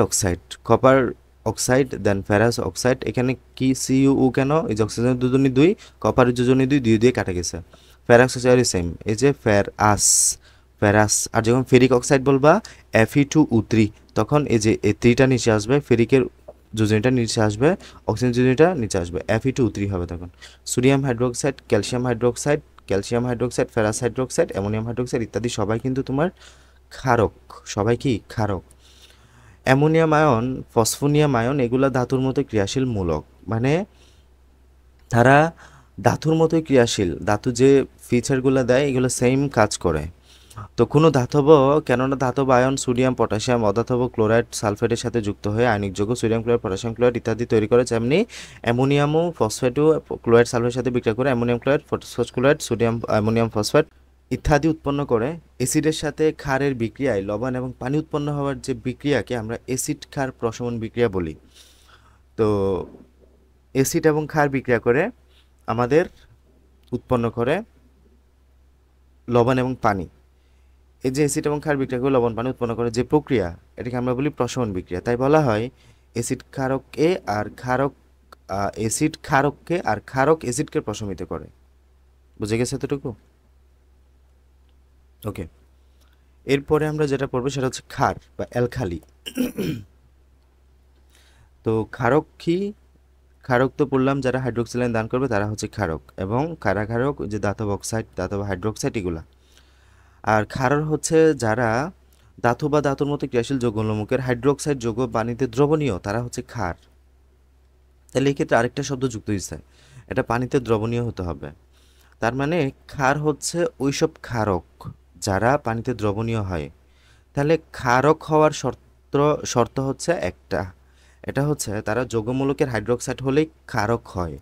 অক্সাইড দেন ফেরাস অক্সাইড, এখানে কি CuO কেন? এই যে অক্সিজেনের যোজনী 2, কপারের যোজনী 2, 2 দিয়ে কাটা গেছে। ফেরাস অক্সাইড সেম, এই যে ফেরাস। আর যখন ফেরিক অক্সাইড বলবা Fe2O3, তখন এই যে এই 3টা নিচে আসবে, ফেরিকের যোজনীটা নিচে আসবে, অক্সিজেন যোজনীটা নিচে আসবে, Fe2O3 হবে তখন। Sodium hydroxide, calcium hydroxide, ferrous hydroxide, ammonium hydroxide ইত্যাদি সবাই কিন্তু তোমার ক্ষারক, সবাই কি ক্ষারক। অ্যামোনিয়াম আয়ন, ফসফোনিয়াম আয়ন, এগুলো ধাতুর মতো ক্রিয়াশীল মূলক, মানে তারা ধাতুর মতোই ক্রিয়াশীল, ধাতু যে ফিচারগুলো দেয় এগুলো সেম কাজ করে। তো কোনো ধাতব, কেননা ধাতব আয়ন সোডিয়াম, পটাশিয়াম, অধাতব ক্লোরাইড, সালফেটের সাথে যুক্ত হয়ে আয়নিক যৌগ সোডিয়াম ক্লোরাইড, পটাশিয়াম ক্লোরাইড ইত্যাদি তৈরি করে, যেমনি অ্যামোনিয়ামও ফসফেটও ক্লোরাইড সালফেটের সাথে বিক্রিয়া করে ammonium chloride, phosphorus chloride, sodium ammonium phosphate ইত্যাদি উৎপন্ন করে। অ্যাসিডের সাথে ক্ষারের বিক্রিয়ায় লবণ এবং পানি উৎপন্ন হওয়ার যে বিক্রিয়াকে আমরা অ্যাসিড ক্ষার প্রশমন বিক্রিয়া বলি। তো অ্যাসিড এবং ক্ষার বিক্রিয়া করে আমাদের উৎপন্ন করে লবণ এবং পানি। এই যে অ্যাসিড এবং ক্ষার বিক্রিয়া করে লবণ পানি উৎপন্ন করে যে প্রক্রিয়া, এটাকে আমরা বলি প্রশমন বিক্রিয়া। তাই বলা হয় অ্যাসিড ক্ষারককে আর ক্ষারক অ্যাসিড ক্ষারককে আর ক্ষারক অ্যাসিডকে প্রশমিত করে। বুঝে গেছে এতটুকু? ওকে, এরপরে আমরা যেটা পড়বো সেটা হচ্ছে ক্ষার বা অ্যালকালি। তো ক্ষারক কি? ক্ষারক তো পড়লাম, যারা হাইড্রোক্সিল আয়ন দান করবে তারা হচ্ছে ক্ষারক, এবং ক্ষারাক্ষারক যে ধাতব অক্সাইড, ধাতব হাইড্রোক্সাইড এগুলা। আর ক্ষারক হচ্ছে যারা ধাতু বা ধাতুর মতো ক্রিয়াশীল যৌগলমুখের হাইড্রোক্সাইড যৌগ পানিতে দ্রবণীয়, তারা হচ্ছে ক্ষার। তাহলে এই ক্ষেত্রে আরেকটা শব্দ যুক্ত হয়েছে, এটা পানিতে দ্রবণীয় হতে হবে। তার মানে ক্ষার হচ্ছে ওইসব ক্ষারক যারা পানিতে দ্রবণীয় হয়। তাহলে ক্ষারক হওয়ার শর্ত হচ্ছে একটা, এটা হচ্ছে তারা যৌগমূলকের হাইড্রোক্সাইড হলেই ক্ষারক হয়।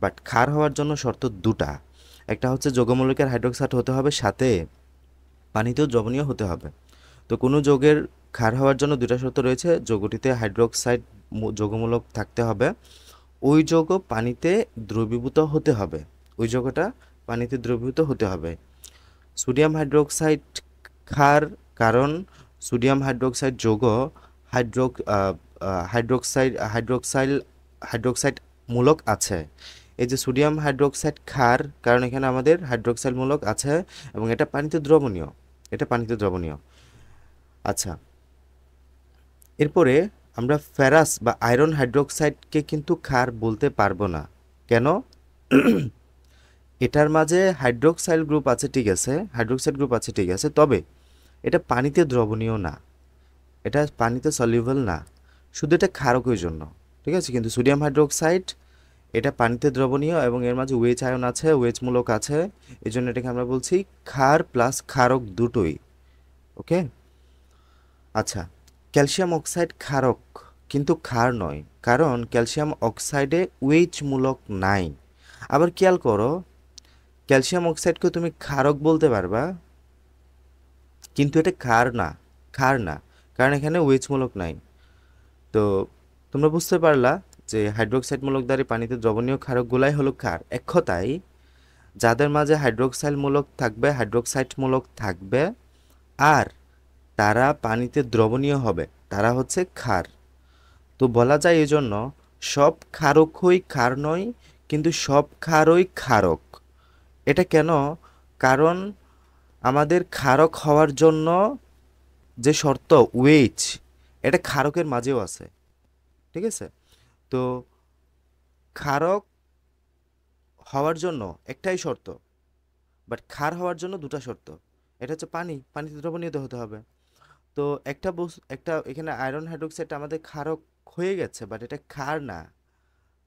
বাট ক্ষার হওয়ার জন্য শর্ত দুটা, একটা হচ্ছে যৌগমূলকের হাইড্রোক্সাইড হতে হবে, সাথে পানিতেও দ্রবণীয় হতে হবে। তো কোনো যৌগের ক্ষার হওয়ার জন্য দুটা শর্ত রয়েছে, যৌগটিতে হাইড্রোক্সাইড যৌগমূলক থাকতে হবে, ওই যৌগ পানিতে দ্রবীভূত হতে হবে, ওই যৌগটা পানিতে দ্রবীভূত হতে হবে। সোডিয়াম হাইড্রোক্সাইড ক্ষার, কারণ সোডিয়াম হাইড্রোক্সাইড যৌগ হাইড্রোক্সাইড মূলক আছে। এই যে সোডিয়াম হাইড্রোক্সাইড ক্ষার, কারণ এখানে আমাদের হাইড্রোক্সাইড মূলক আছে এবং এটা পানিতে দ্রবণীয়, এটা পানিতে দ্রবণীয়। আচ্ছা, এরপরে আমরা ফেরাস বা আয়রন হাইড্রোক্সাইডকে কিন্তু ক্ষার বলতে পারবো না। কেন? এটার মাঝে হাইড্রোক্সাইল গ্রুপ আছে, ঠিক আছে, হাইড্রোক্সাইড গ্রুপ আছে, ঠিক আছে, তবে এটা পানিতে দ্রবণীয় না, এটা পানিতে সলিউবল না, শুধু এটা ক্ষারকের জন্য, ঠিক আছে। কিন্তু সোডিয়াম হাইড্রোক্সাইড এটা পানিতে দ্রবণীয় এবং এর মাঝে ওয়েচ আয়ন আছে, ওয়েচ মূলক আছে, এই জন্য এটাকে আমরা বলছি ক্ষার প্লাস ক্ষারক দুটোই। ওকে, আচ্ছা, ক্যালসিয়াম অক্সাইড ক্ষারক কিন্তু ক্ষার নয়, কারণ ক্যালসিয়াম অক্সাইডে ওয়েচ মূলক নাই। আবার খেয়াল করো, ক্যালসিয়াম অক্সাইডকে তুমি ক্ষারক বলতে পারবা, কিন্তু এটা ক্ষার না, ক্ষার না, কারণ এখানে ওয়েচ মূলক নাই। তো তোমরা বুঝতে পারলা যে হাইড্রোক্সাইড মূলক দ্বারা পানিতে দ্রবণীয় ক্ষারকগুলাই হলো ক্ষার। এক কথায় যাদের মাঝে হাইড্রোক্সাইড মূলক থাকবে, হাইড্রোক্সাইড মূলক থাকবে আর তারা পানিতে দ্রবণীয় হবে, তারা হচ্ছে ক্ষার। তো বলা যায় এই জন্য সব ক্ষারকই ক্ষার নয়, কিন্তু সব ক্ষারই ক্ষারক। এটা কেন? কারণ আমাদের ক্ষারক হওয়ার জন্য যে শর্ত ওয়েচ, এটা ক্ষারকের মাঝেও আছে, ঠিক আছে। তো ক্ষারক হওয়ার জন্য একটাই শর্ত, বাট ক্ষার হওয়ার জন্য দুটা শর্ত। এটা হচ্ছে পানিতে দ্রবণীয় হতে হবে। তো একটা এখানে আয়রন হাইড্রোক্সাইড আমাদের ক্ষারক হয়ে গেছে, বাট এটা ক্ষার না।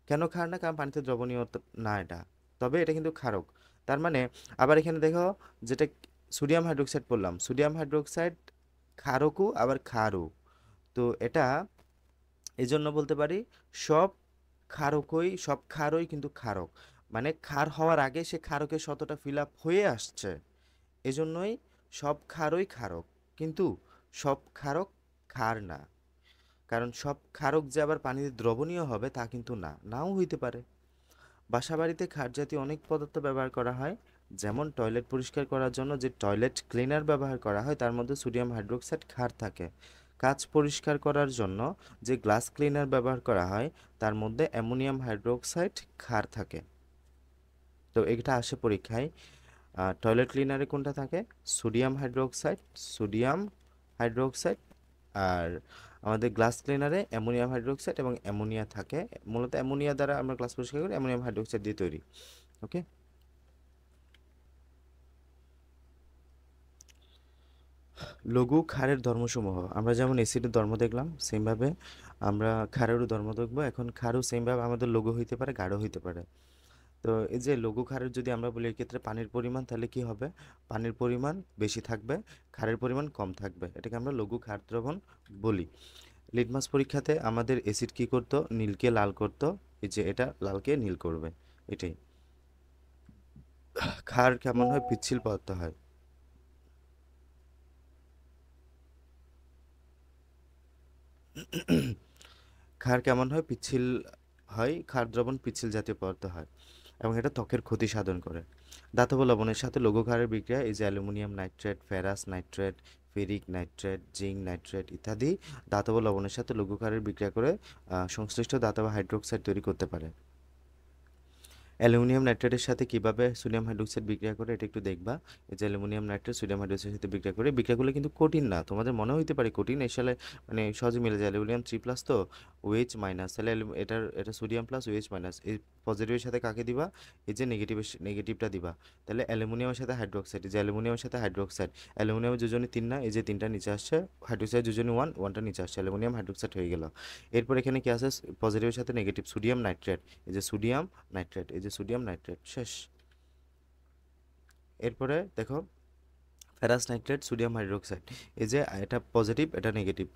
কেন ক্ষার না? কারণ পানিতে দ্রবণীয় না এটা, তবে এটা কিন্তু ক্ষারক। তার মানে আবার এখানে দেখো, যেটা সোডিয়াম হাইড্রোক্সাইড বললাম, সোডিয়াম হাইড্রোক্সাইড ক্ষারকও আবার ক্ষারও। তো এটা এই জন্য বলতে পারি সব সব ক্ষারই কিন্তু ক্ষারক, মানে ক্ষার হওয়ার আগে সে ক্ষারকের শতটা ফিল আপ হয়ে আসছে, এজন্যই সব ক্ষারই ক্ষারক, কিন্তু সব ক্ষারক ক্ষার না। কারণ সব ক্ষারক যে আবার পানিতে দ্রবণীয় হবে তা কিন্তু না, নাও হইতে পারে। বাসাবাড়িতে ক্ষার জাতীয় অনেক পদার্থ ব্যবহার করা হয়, যেমন টয়লেট পরিষ্কার করার জন্য যে টয়লেট ক্লিনার ব্যবহার করা হয় তার মধ্যে সোডিয়াম হাইড্রোক্সাইড ক্ষার থাকে। কাঁচ পরিষ্কার করার জন্য যে গ্লাস ক্লিনার ব্যবহার করা হয় তার মধ্যে অ্যামোনিয়াম হাইড্রোক্সাইড ক্ষার থাকে। তো এটা আসে পরীক্ষায়, টয়লেট ক্লিনারে কোনটা থাকে? সোডিয়াম হাইড্রোক্সাইড আর আমাদের গ্লাস ক্লিনারে অ্যামোনিয়াম হাইড্রোক্সাইড এবং অ্যামোনিয়া থাকে। মূলত অ্যামোনিয়া দ্বারা আমরা গ্লাস পরিষ্কার করি, অ্যামোনিয়াম হাইড্রোক্সাইড দিয়ে তৈরি। ওকে, লঘু ক্ষারের ধর্মসমূহ, আমরা যেমন এসিডের ধর্ম দেখলাম সেমভাবে আমরা ক্ষারেরও ধর্ম দেখবো। এখন ক্ষারও সেমভাবে আমাদের লঘু হইতে পারে, গাঢ় হইতে পারে। তো এই যে লঘু ক্ষারের যদি আমরা বলি এক্ষেত্রে পানির পরিমাণ, তাহলে কি হবে? পানির পরিমাণ বেশি থাকবে, ক্ষারের পরিমাণ কম থাকবে, এটাকে আমরা লঘু ক্ষার দ্রবণ বলি। লিটমাস পরীক্ষাতে আমাদের অ্যাসিড কি করতো? নীলকে লাল করতো, এই যে এটা লালকে নীল করবে, এটাই। ক্ষার কেমন হয়? পিচ্ছিল পদার্থ হয়। ক্ষার কেমন হয়? পিচ্ছিল হয়। ক্ষার দ্রবণ পিচ্ছিল জাতীয় পদার্থ হয় এবং এটা ত্বকের ক্ষতি সাধন করে। ধাতব লবণের সাথে লঘু ক্ষারের বিক্রিয়া এই যে aluminium nitrate, ferrous nitrate, ferric nitrate, zinc nitrate ইত্যাদি ধাতব লবণের সাথে লঘু ক্ষারের বিক্রিয়া করে সংশ্লিষ্ট ধাতব হাইড্রোক্সাইড তৈরি করতে পারে। অ্যালুমিনিয়াম নাইট্রেটের সাথে কিভাবে সোডিয়াম হাইড্রোক্সাইড বিক্রিয়া করে এটা একটু দেখবা। এই যে অ্যালুমিনিয়াম নাইট্রেট সোডিয়াম হাইড্রোক্সাইডের সাথে বিক্রিয়া করে, বিক্রিয়াগুলো কিন্তু কঠিন না, তোমাদের মনে হইতে পারে কঠিন, আসলে মানে সহজে মিলে যায়। অ্যালুমিনিয়াম 3+ তো OH মাইনাস, তাহলে এটা সোডিয়াম প্লাস OH মাইনাস, এই পজিটিভের সাথে কাকে দিবা? এই যে নেগেটিভটা দিবা। তাহলে অ্যালুমিনিয়ামের সাথে হাইড্রোক্সাইড, এই যে অ্যালুমিনিয়ামের সাথে হাইড্রোক্সাইড, অ্যালুমিনিয়ামের যোজনী 3 না, এই যে 3টা নিচে আসছে, হাইড্রোক্সাইড যোজনী 1, 1টা নিচে আসছে, অ্যালুমিনিয়াম হাইড্রোক্সাইড হয়ে গেল। এরপর এখানে কি আছে? পজিটিভের সাথে নেগেটিভ সোডিয়াম নাইট্রেট, এই যে সোডিয়াম নাইট্রেট, এই যে সোডিয়াম নাইট্রেট, শেষ। এরপরে দেখো ফেরাস নাইট্রেট সোডিয়াম হাইড্রোক্সাইড, এই যে এটা পজিটিভ এটা নেগেটিভ,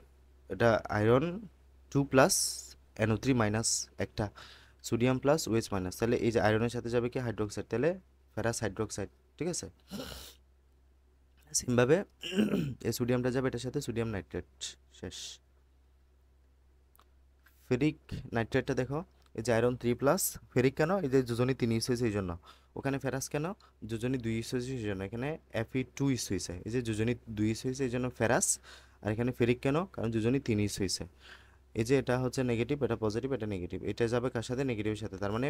এটা আয়রন 2+ NO3 মাইনাস একটা, সোডিয়াম প্লাস OH মাইনাস, তাহলে এই যে আয়রনের সাথে যাবে কি? হাইড্রোক্সাইড, তাহলে ফেরাস হাইড্রোক্সাইড, ঠিক আছে। সেমভাবে এই সোডিয়ামটা যাবে এটার সাথে সোডিয়াম নাইট্রেট, শেষ। ফেরিক নাইট্রেটটা দেখো, এই যে আয়রন 3+, ফেরিক কেন? এই যে যোজনী 3 ইউজ হয়েছে এই জন্য। ওখানে ফেরাস কেন? যোজনী 2 ইউজ হয়েছে সেই জন্য। এখানে Fe2 ইউজ হয়েছে, এই যে যোজনী 2 ইউজ হয়েছে এই জন্য ফেরাস। আর এখানে ফেরিক কেন? কারণ যোজনী 3 ইউজ হয়েছে। এই যে এটা হচ্ছে নেগেটিভ, এটা পজিটিভ, এটা নেগেটিভ, এটা যাবে কার সাথে? নেগেটিভের সাথে, তার মানে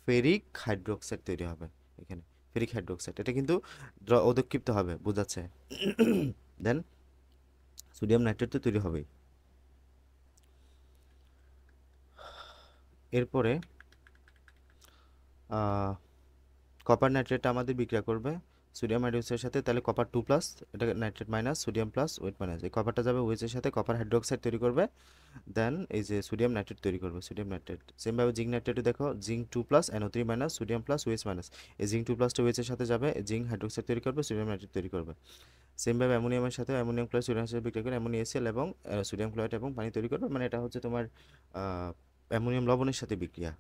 ফেরিক হাইড্রোক্সাইড তৈরি হবে এখানে, ফেরিক হাইড্রোক্সাইড। এটা কিন্তু অদক্ষিপ্ত হবে, বোঝাচ্ছে। দেন সোডিয়াম নাইট্রেট তো তৈরি হবেই। এরপরে কপার নাইট্রেটটা আমাদের বিক্রিয়া করবে সোডিয়াম হাইড্রোক্সাইডের সাথে, তাহলে কপার 2+, এটা nitrate minus, sodium plus, weight minus, এই কপারটা যাবে ওয়েচের সাথে, কপার হাইড্রোক্সাইড তৈরি করবে, দেন এই যে সোডিয়াম নাইট্রেট তৈরি করবে, সোডিয়াম নাইট্রেট। সেমভাবে জিঙ্ক নাইট্রেটও দেখো, zinc 2+, NO3 minus, sodium plus, OH minus, এই জিঙ্ক 2+টা ওয়েচের সাথে যাবে, জিঙ্ক হাইড্রোক্সাইড তৈরি করবে, সোডিয়াম নাইট্রেট তৈরি করবে। সেমভাবে অ্যামোনিয়ামের সাথে অ্যামোনিয়াম ক্লোরাইড সোডিয়াম সাথে বিক্রিয়া করে অ্যামোনিয়া HCl এবং সোডিয়াম ক্লোরাইড এবং পানি তৈরি করবে, মানে এটা হচ্ছে তোমার অ্যামোনিয়াম লবণের সাথে বিক্রিয়া।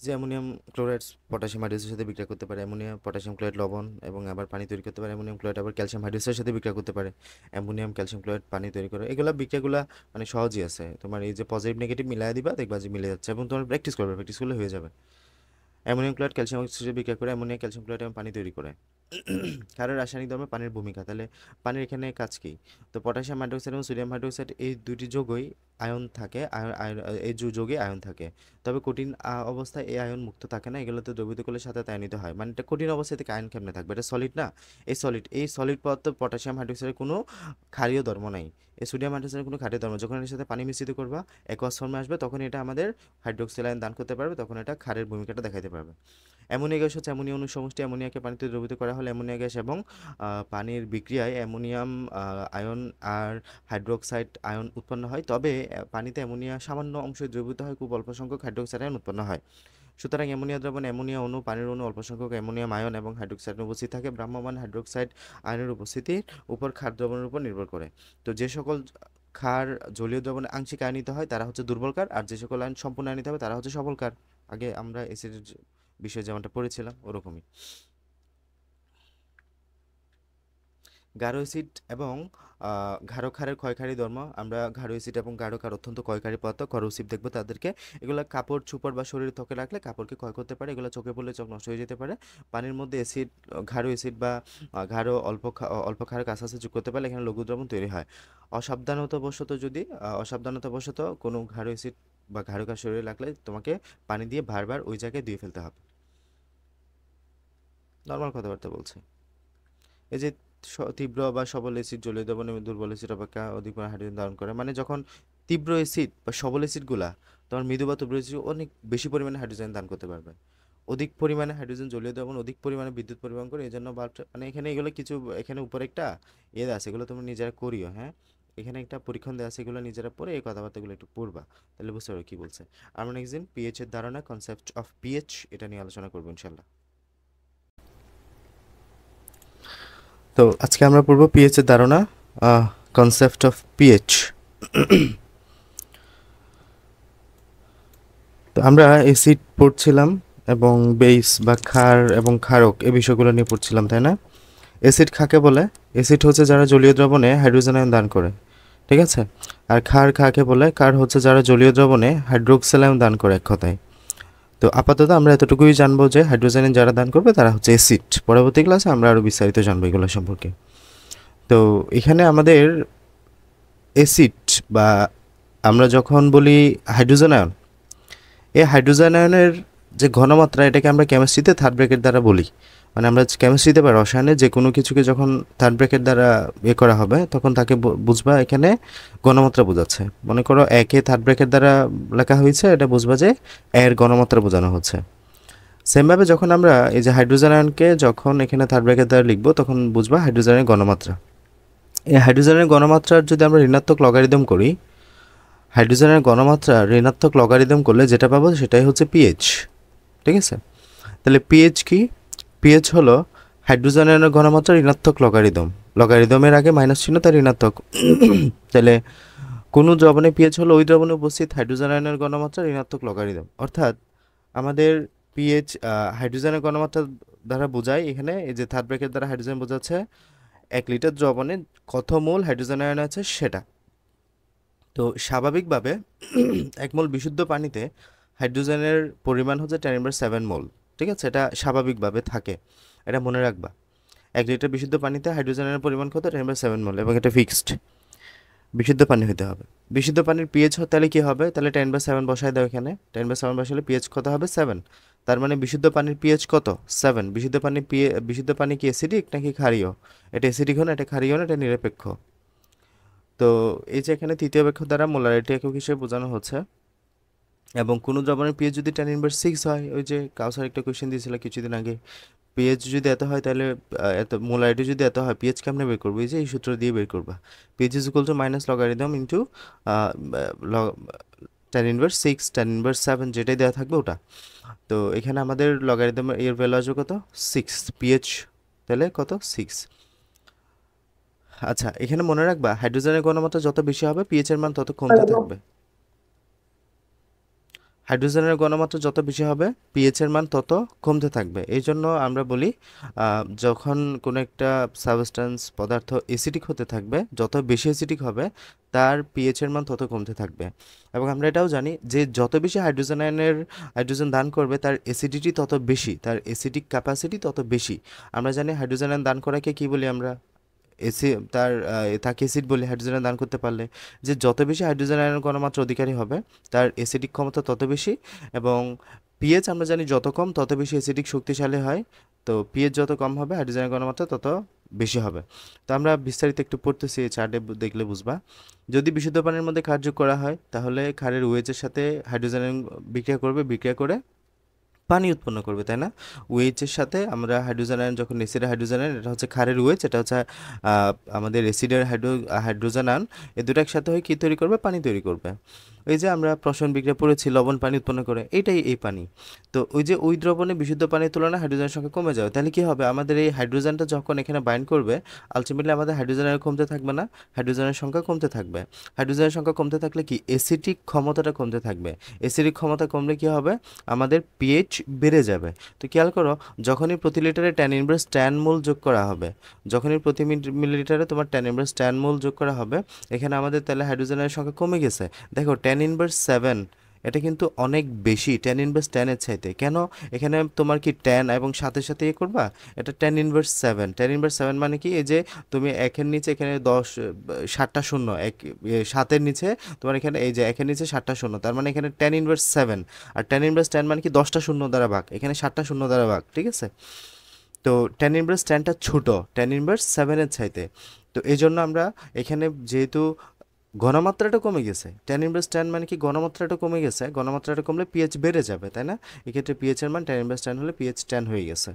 যে অ্যামোনিয়াম ক্লোরাইড পটাশিয়াম হাইড্রোক্সাইডের সাথে বিক্রিয়া করতে পারে, অ্যামোনিয়াম পটাশিয়াম ক্লোরাইড লবণ এবং আবার পানি তৈরি করতে পারে, অ্যামোনিয়াম ক্লোরাইড আবার ক্যালসিয়াম হাইড্রোক্সাইডের সাথে বিক্রিয়া করতে পারে, অ্যামোনিয়াম ক্যালসিয়াম ক্লোরাইড পানি তৈরি করে। এগুলা বিক্রিয়াগুলা মানে সহজই আছে, তোমার এই যে পজিটিভ নেগেটিভ মিলাই দিবা, দেখবা যে মিলে যাচ্ছে এবং তোমার প্র্যাকটিস করবে, প্র্যাকটিস করলে হয়ে যাবে। অ্যামোনিয়াম ক্লোরাইড ক্যালসিয়াম অক্সাইডে বিক্রিয়া করে অ্যামোনিয়া ক্যালসিয়াম ক্লোরাইড এবং পানি তৈরি করে। ক্ষারের রাসায়নিক ধর্মে পানির ভূমিকা, তাহলে পানির এখানে কাজ কি? তো পটাশিয়াম হাইড্রোক্সাইড এবং সোডিয়াম হাইড্রোক্সাইড এই দুইটি যৌগই আয়ন থাকে, এই যৌগে আয়ন থাকে, তবে কঠিন অবস্থায় এই আয়ন মুক্ত থাকে না, এগুলোতে দ্রবীভূত করলে সাথে আয়নিত হয়। মানে এটা কঠিন অবস্থায় থেকে আয়ন কেমনে থাকবে? এটা সলিড না, এই সলিড পদার্থ পটাশিয়াম হাইড্রোক্সাইডের কোনো ক্ষারীয় ধর্ম নাই, এই সোডিয়াম হাইড্রোক্সাইডের কোনো ক্ষারীয় ধর্ম, যখন এর সাথে পানি মিশ্রিত করবা অ্যাকোয়াস ফর্মে আসবে তখন এটা আমাদের হাইড্রোক্সিল আয়ন দান করতে পারবে, তখন এটা ক্ষারের ভূমিকাটা দেখাতে পারবে। অ্যামোনিয়া গ্যাস হচ্ছে অ্যামোনিয়া অণুর সমষ্টি, অ্যামোনিয়াকে পানিতে দ্রবীভূত করা হলে অ্যামোনিয়া গ্যাস এবং পানির বিক্রিয়ায় অ্যামোনিয়াম আয়ন আর হাইড্রোক্সাইড আয়ন উৎপন্ন হয়, তবে পানিতে অ্যামোনিয়া সামান্য অংশে দ্রবীভূত হয়, খুব অল্প সংখ্যক হাইড্রোক্সাইড আয়ন উৎপন্ন হয়। সুতরাং অ্যামোনিয়া দ্রবণে অ্যামোনিয়া অণু, পানির অণু, অল্প সংখ্যক অ্যামোনিয়াম আয়ন এবং হাইড্রোক্সাইড উপস্থিত থাকে। ভ্রাম্যমাণ হাইড্রোক্সাইড আয়নের উপস্থিতির উপর ক্ষার দ্রবণের উপর নির্ভর করে। তো যে সকল ক্ষার জলীয় দ্রবণে আংশিক আয়নিত হয় তারা হচ্ছে দুর্বল ক্ষার, আর যে সকল আয়ন সম্পূর্ণ আয়নিত হবে তারা হচ্ছে সবল ক্ষার। আগে আমরা অ্যাসিডের বিষয়ে যেমনটা পড়েছিলাম ওরকমই। গাঢ় অ্যাসিড এবং গাঢ় ক্ষারের ক্ষয়কারী ধর্ম, আমরা গাঢ় অ্যাসিড এবং গাঢ় ক্ষার অত্যন্ত ক্ষয়কারী পদার্থ, করোসিভ দেখবো তাদেরকে। এগুলো কাপড় চোপড় বা শরীরে ত্বকে রাখলে কাপড়কে ক্ষয় করতে পারে, এগুলো চোখে পড়লে চোখ নষ্ট হয়ে যেতে পারে। পানির মধ্যে অ্যাসিড, গাঢ় অ্যাসিড বা গাঢ় অল্প ক্ষারের কাছাকাছি যোগ করতে পারলে এখানে লঘু দ্রবণ তৈরি হয়। অসাবধানতাবশত কোনো গাঢ় অ্যাসিড বা গাঢ় ক্ষার শরীরে রাখলে তোমাকে পানি দিয়ে বারবার ওই জায়গায় ধুয়ে ফেলতে হবে। নর্মাল কথাবার্তা বলছে। এই যে তীব্র বা সবল অ্যাসিড জলীয় দ্রবণে দুর্বল অ্যাসিড অপেক্ষা অধিক পরিমাণে হাইড্রোজেন ধারণ করে, মানে যখন তীব্র অ্যাসিড বা সবল অ্যাসিডগুলা তোমার মৃদু বা তীব্র অ্যাসিড অনেক বেশি পরিমাণে হাইড্রোজেন দান করতে পারবে। অধিক পরিমাণে হাইড্রোজেন জলীয় দ্রবণ অধিক পরিমাণে বিদ্যুৎ পরিবহন করে, এই জন্য বাল্ব, মানে এখানে এগুলো কিছু, এখানে উপরে একটা আছে, এগুলো তোমরা নিজেরা করিও, হ্যাঁ। এখানে একটা পরীক্ষণ দেওয়া আছে, এগুলো নিজেরা পড়ে এই কথাবার্তাগুলো একটু পড়বা, তাহলে বুঝতে পারো কি বলছে। আমরা নেক্সট দিন পিএইচ এর ধারণা, কনসেপ্ট অফ পিএইচ, এটা নিয়ে আলোচনা করবো ইনশাল্লাহ। তো আজকে আমরা পড়ব পিএইচ এর ধারণা, কনসেপ্ট অফ পিএইচ। তো আমরা অ্যাসিড পড়ছিলাম এবং বেস বা ক্ষার এবং ক্ষারক এই বিষয়গুলো নিয়ে পড়ছিলাম, তাই না? অ্যাসিড কাকে বলে? অ্যাসিড হচ্ছে যারা জলীয় দ্রবণে হাইড্রোজেন আয়ন দান করে, ঠিক আছে? আর ক্ষার কাকে বলে? ক্ষার হচ্ছে যারা জলীয় দ্রবণে হাইড্রোক্সিল আয়ন দান করে, এক কথায়। তো আপাতত আমরা এতটুকুই জানবো যে হাইড্রোজেন আয়ন যারা দান করবে তারা হচ্ছে অ্যাসিড। পরবর্তী ক্লাসে আমরা আরও বিস্তারিত জানবো এগুলো সম্পর্কে। তো এখানে আমাদের অ্যাসিড বা আমরা যখন বলি হাইড্রোজেন আয়ন, এই হাইড্রোজেন আয়নের যে ঘনমাত্রা, এটাকে আমরা কেমিস্ট্রিতে থার্ড ব্র্যাকেট দ্বারা বলি। মানে আমরা কেমিস্ট্রিতে বা রসায়নে যে কোনো কিছুকে যখন থার্ড ব্র্যাকেট দ্বারা করা হবে, তখন তাকে বুঝবা এখানে ঘনমাত্রা বোঝাচ্ছে। মনে করো একে থার্ড ব্র্যাকেট দ্বারা লেখা হয়েছে, এটা বুঝবা যে এর ঘনমাত্রা বোঝানো হচ্ছে। সেমভাবে যখন আমরা এই যে হাইড্রোজেন আয়নকে যখন এখানে থার্ড ব্র্যাকেট দ্বারা লিখবো, তখন বুঝবা হাইড্রোজেনের ঘনমাত্রা। এই হাইড্রোজেনের ঘনমাত্রার যদি আমরা ঋণাত্মক লগারিদম করি, হাইড্রোজেনের ঘনমাত্রা ঋণাত্মক লগারিদম করলে যেটা পাবো সেটাই হচ্ছে পিএইচ, ঠিক আছে? তাহলে পিএইচ কি? পিএইচ হলো হাইড্রোজেনের ঘনমাত্রা ঋণাত্মক লগারিদম। লগারিদমের আগে মাইনাস চিহ্ন, তার ঋণাত্মক। তাহলে কোনো দ্রবণে পিএইচ হলো ওই দ্রবণে উপস্থিত হাইড্রোজেন আয়নের ঘনমাত্রা ঋণাত্মক লগারিদম। অর্থাৎ আমাদের পিএইচ হাইড্রোজেনের ঘনমাত্রা দ্বারা বোঝায় এখানে, এই যে থার্ড ব্র্যাকেট দ্বারা হাইড্রোজেন বোঝাচ্ছে 1 লিটার দ্রবণে কত মোল হাইড্রোজেন আয়ন আছে সেটা। তো স্বাভাবিকভাবে 1 মোল বিশুদ্ধ পানিতে হাইড্রোজেনের পরিমাণ হচ্ছে 10⁻7 মোল, ঠিক আছে? এটা স্বাভাবিকভাবে থাকে, এটা মনে রাখবা। 1 লিটার বিশুদ্ধ পানিতে হাইড্রোজেনের পরিমাণ কত? 10⁻7 মোল, এবং এটা ফিক্সড। বিশুদ্ধ পানি হতে হবে। বিশুদ্ধ পানির পিএইচ তাহলে কি হবে? তাহলে 10/7 বসায় দাও এখানে। 10/7 বসালে পিএইচ কত হবে? 7। তার মানে বিশুদ্ধ পানির পিএইচ কত? 7। বিশুদ্ধ পানি কি অ্যাসিডিক নাকি ক্ষারীয়? এটা অ্যাসিডিক না, এটা ক্ষারীয় না, এটা নিরপেক্ষ। তো এই যে এখানে তৃতীয় ব্যাখ্যা দ্বারা মোলারিটি একক হিসেবে বোঝানো হচ্ছে। এবং কোনো দ্রবণের পিএইচ যদি 10⁻6 হয়, ওই যে কাউসার একটা কোয়েশ্চেন দিয়েছিল কিছুদিন আগে, পিএইচ যদি এত হয় তাহলে এত মোলারিটি যদি এত হয়, পিএইচ কেমনে বের করবো? এই যে এই সূত্র দিয়ে বের করবা। PH is equal to minus logarithm into 10⁻6 10⁻7 যেটাই দেওয়া থাকবে ওটা। তো এখানে আমাদের লগারিদম এর ভ্যালু আসবে কত? 6। পিএইচ তাহলে কত? 6। আচ্ছা, এখানে মনে রাখবা হাইড্রোজেনের ঘনমাত্রা যত বেশি হবে পিএইচ এর মান তত কমতে থাকবে। হাইড্রোজেনের ঘনমাত্রা যত বেশি হবে পিএইচ এর মান তত কমতে থাকবে। এই জন্য আমরা বলি যখন কোনো একটা সাবস্টেন্স পদার্থ অ্যাসিডিক হতে থাকবে, যত বেশি অ্যাসিডিক হবে তার পিএইচ এর মান তত কমতে থাকবে। এবং আমরা এটাও জানি যে যত বেশি হাইড্রোজেন দান করবে তার অ্যাসিডিটি তত বেশি, তার অ্যাসিডিক ক্যাপাসিটি তত বেশি। আমরা জানি হাইড্রোজেন আয়ন দান করাকে কি বলি আমরা? তাকে অ্যাসিড বলি। হাইড্রোজেন দান করতে পারলে যে যত বেশি হাইড্রোজেন আয়নের ঘনমাত্রা অধিকারী হবে তার অ্যাসিডিক ক্ষমতা তত বেশি, এবং পিএইচ আমরা জানি যত কম তত বেশি অ্যাসিডিক শক্তিশালী হয়। তো পিএইচ যত কম হবে হাইড্রোজেনের ঘনমাত্রা তত বেশি হবে। তো আমরা বিস্তারিত একটু পড়তেছি, এই চার্টে দেখলে বুঝবা। যদি বিশুদ্ধ পানির মধ্যে ক্ষার যোগ করা হয় তাহলে ক্ষারের ওয়েজের সাথে হাইড্রোজেন বিক্রিয়া করবে, বিক্রিয়া করে পানি উৎপন্ন করবে, তাই না? ওয়েচের সাথে আমরা হাইড্রোজেন আয়ন, যখন অ্যাসিডের হাইড্রোজেন আয়ন, এটা হচ্ছে ক্ষারের ওয়েচ, এটা হচ্ছে আমাদের অ্যাসিডের হাইড্রোজেন আয়ন, এই দুটো একসাথে হয়ে কী তৈরি করবে? পানি তৈরি করবে। ওই যে আমরা প্রসারণ বিক্রিয়া পড়েছি, লবণ পানি উৎপন্ন করে, এইটাই এই পানি। তো ওই যে ওই দ্রবণে বিশুদ্ধ পানির তুলনায় হাইড্রোজেনের সংখ্যা কমে যাবে, তাহলে কি হবে? আমাদের এই হাইড্রোজেনটা যখন এখানে বাইন্ড করবে, আলটিমেটলি আমাদের হাইড্রোজেনের কমতে থাকবে না, হাইড্রোজেনের সংখ্যা কমতে থাকবে। হাইড্রোজেনের সংখ্যা কমতে থাকলে কি? অ্যাসিডিক ক্ষমতাটা কমতে থাকবে। অ্যাসিডিক ক্ষমতা কমলে কি হবে? আমাদের পিএইচ বেড়ে যাবে। তো খেয়াল করো, যখনই প্রতি লিটারে 10⁻10 মোল যোগ করা হবে, যখনই প্রতি মিলিলিটারে তোমার 10⁻10 মোল যোগ করা হবে, এখানে আমাদের তাহলে হাইড্রোজেনের সংখ্যা কমে গেছে। দেখো 10⁻7 এটা কিন্তু অনেক বেশি 10⁻10 এর চাইতে। কেন? এখানে তোমার কি 10 এবং সাথে সাথে করবা, এটা 10⁻7। 10⁻7 মানে কি? এই যে তুমি একের নিচে এখানে 7টা শূন্য, 7-এর নিচে তোমার এখানে এই যে একের নিচে 7টা শূন্য, তার মানে এখানে 10⁻7। আর 10⁻10 মানে কি? 10টা শূন্য দ্বারা ভাগ, এখানে 7টা শূন্য দ্বারা ভাগ, ঠিক আছে? তো 10⁻10টা ছোট 10⁻7 এর চাইতে। তো এই জন্য আমরা এখানে যেহেতু ঘনমাত্রাটা কমে গেছে, 10⁻10 মানে কি? ঘনমাত্রাটা কমে গেছে, ঘনমাত্রাটা কমলে পিএইচ বেড়ে যাবে, তাই না? এক্ষেত্রে পিএইচ এর মান 10⁻10 হলে পিএইচ 10 হয়ে গেছে।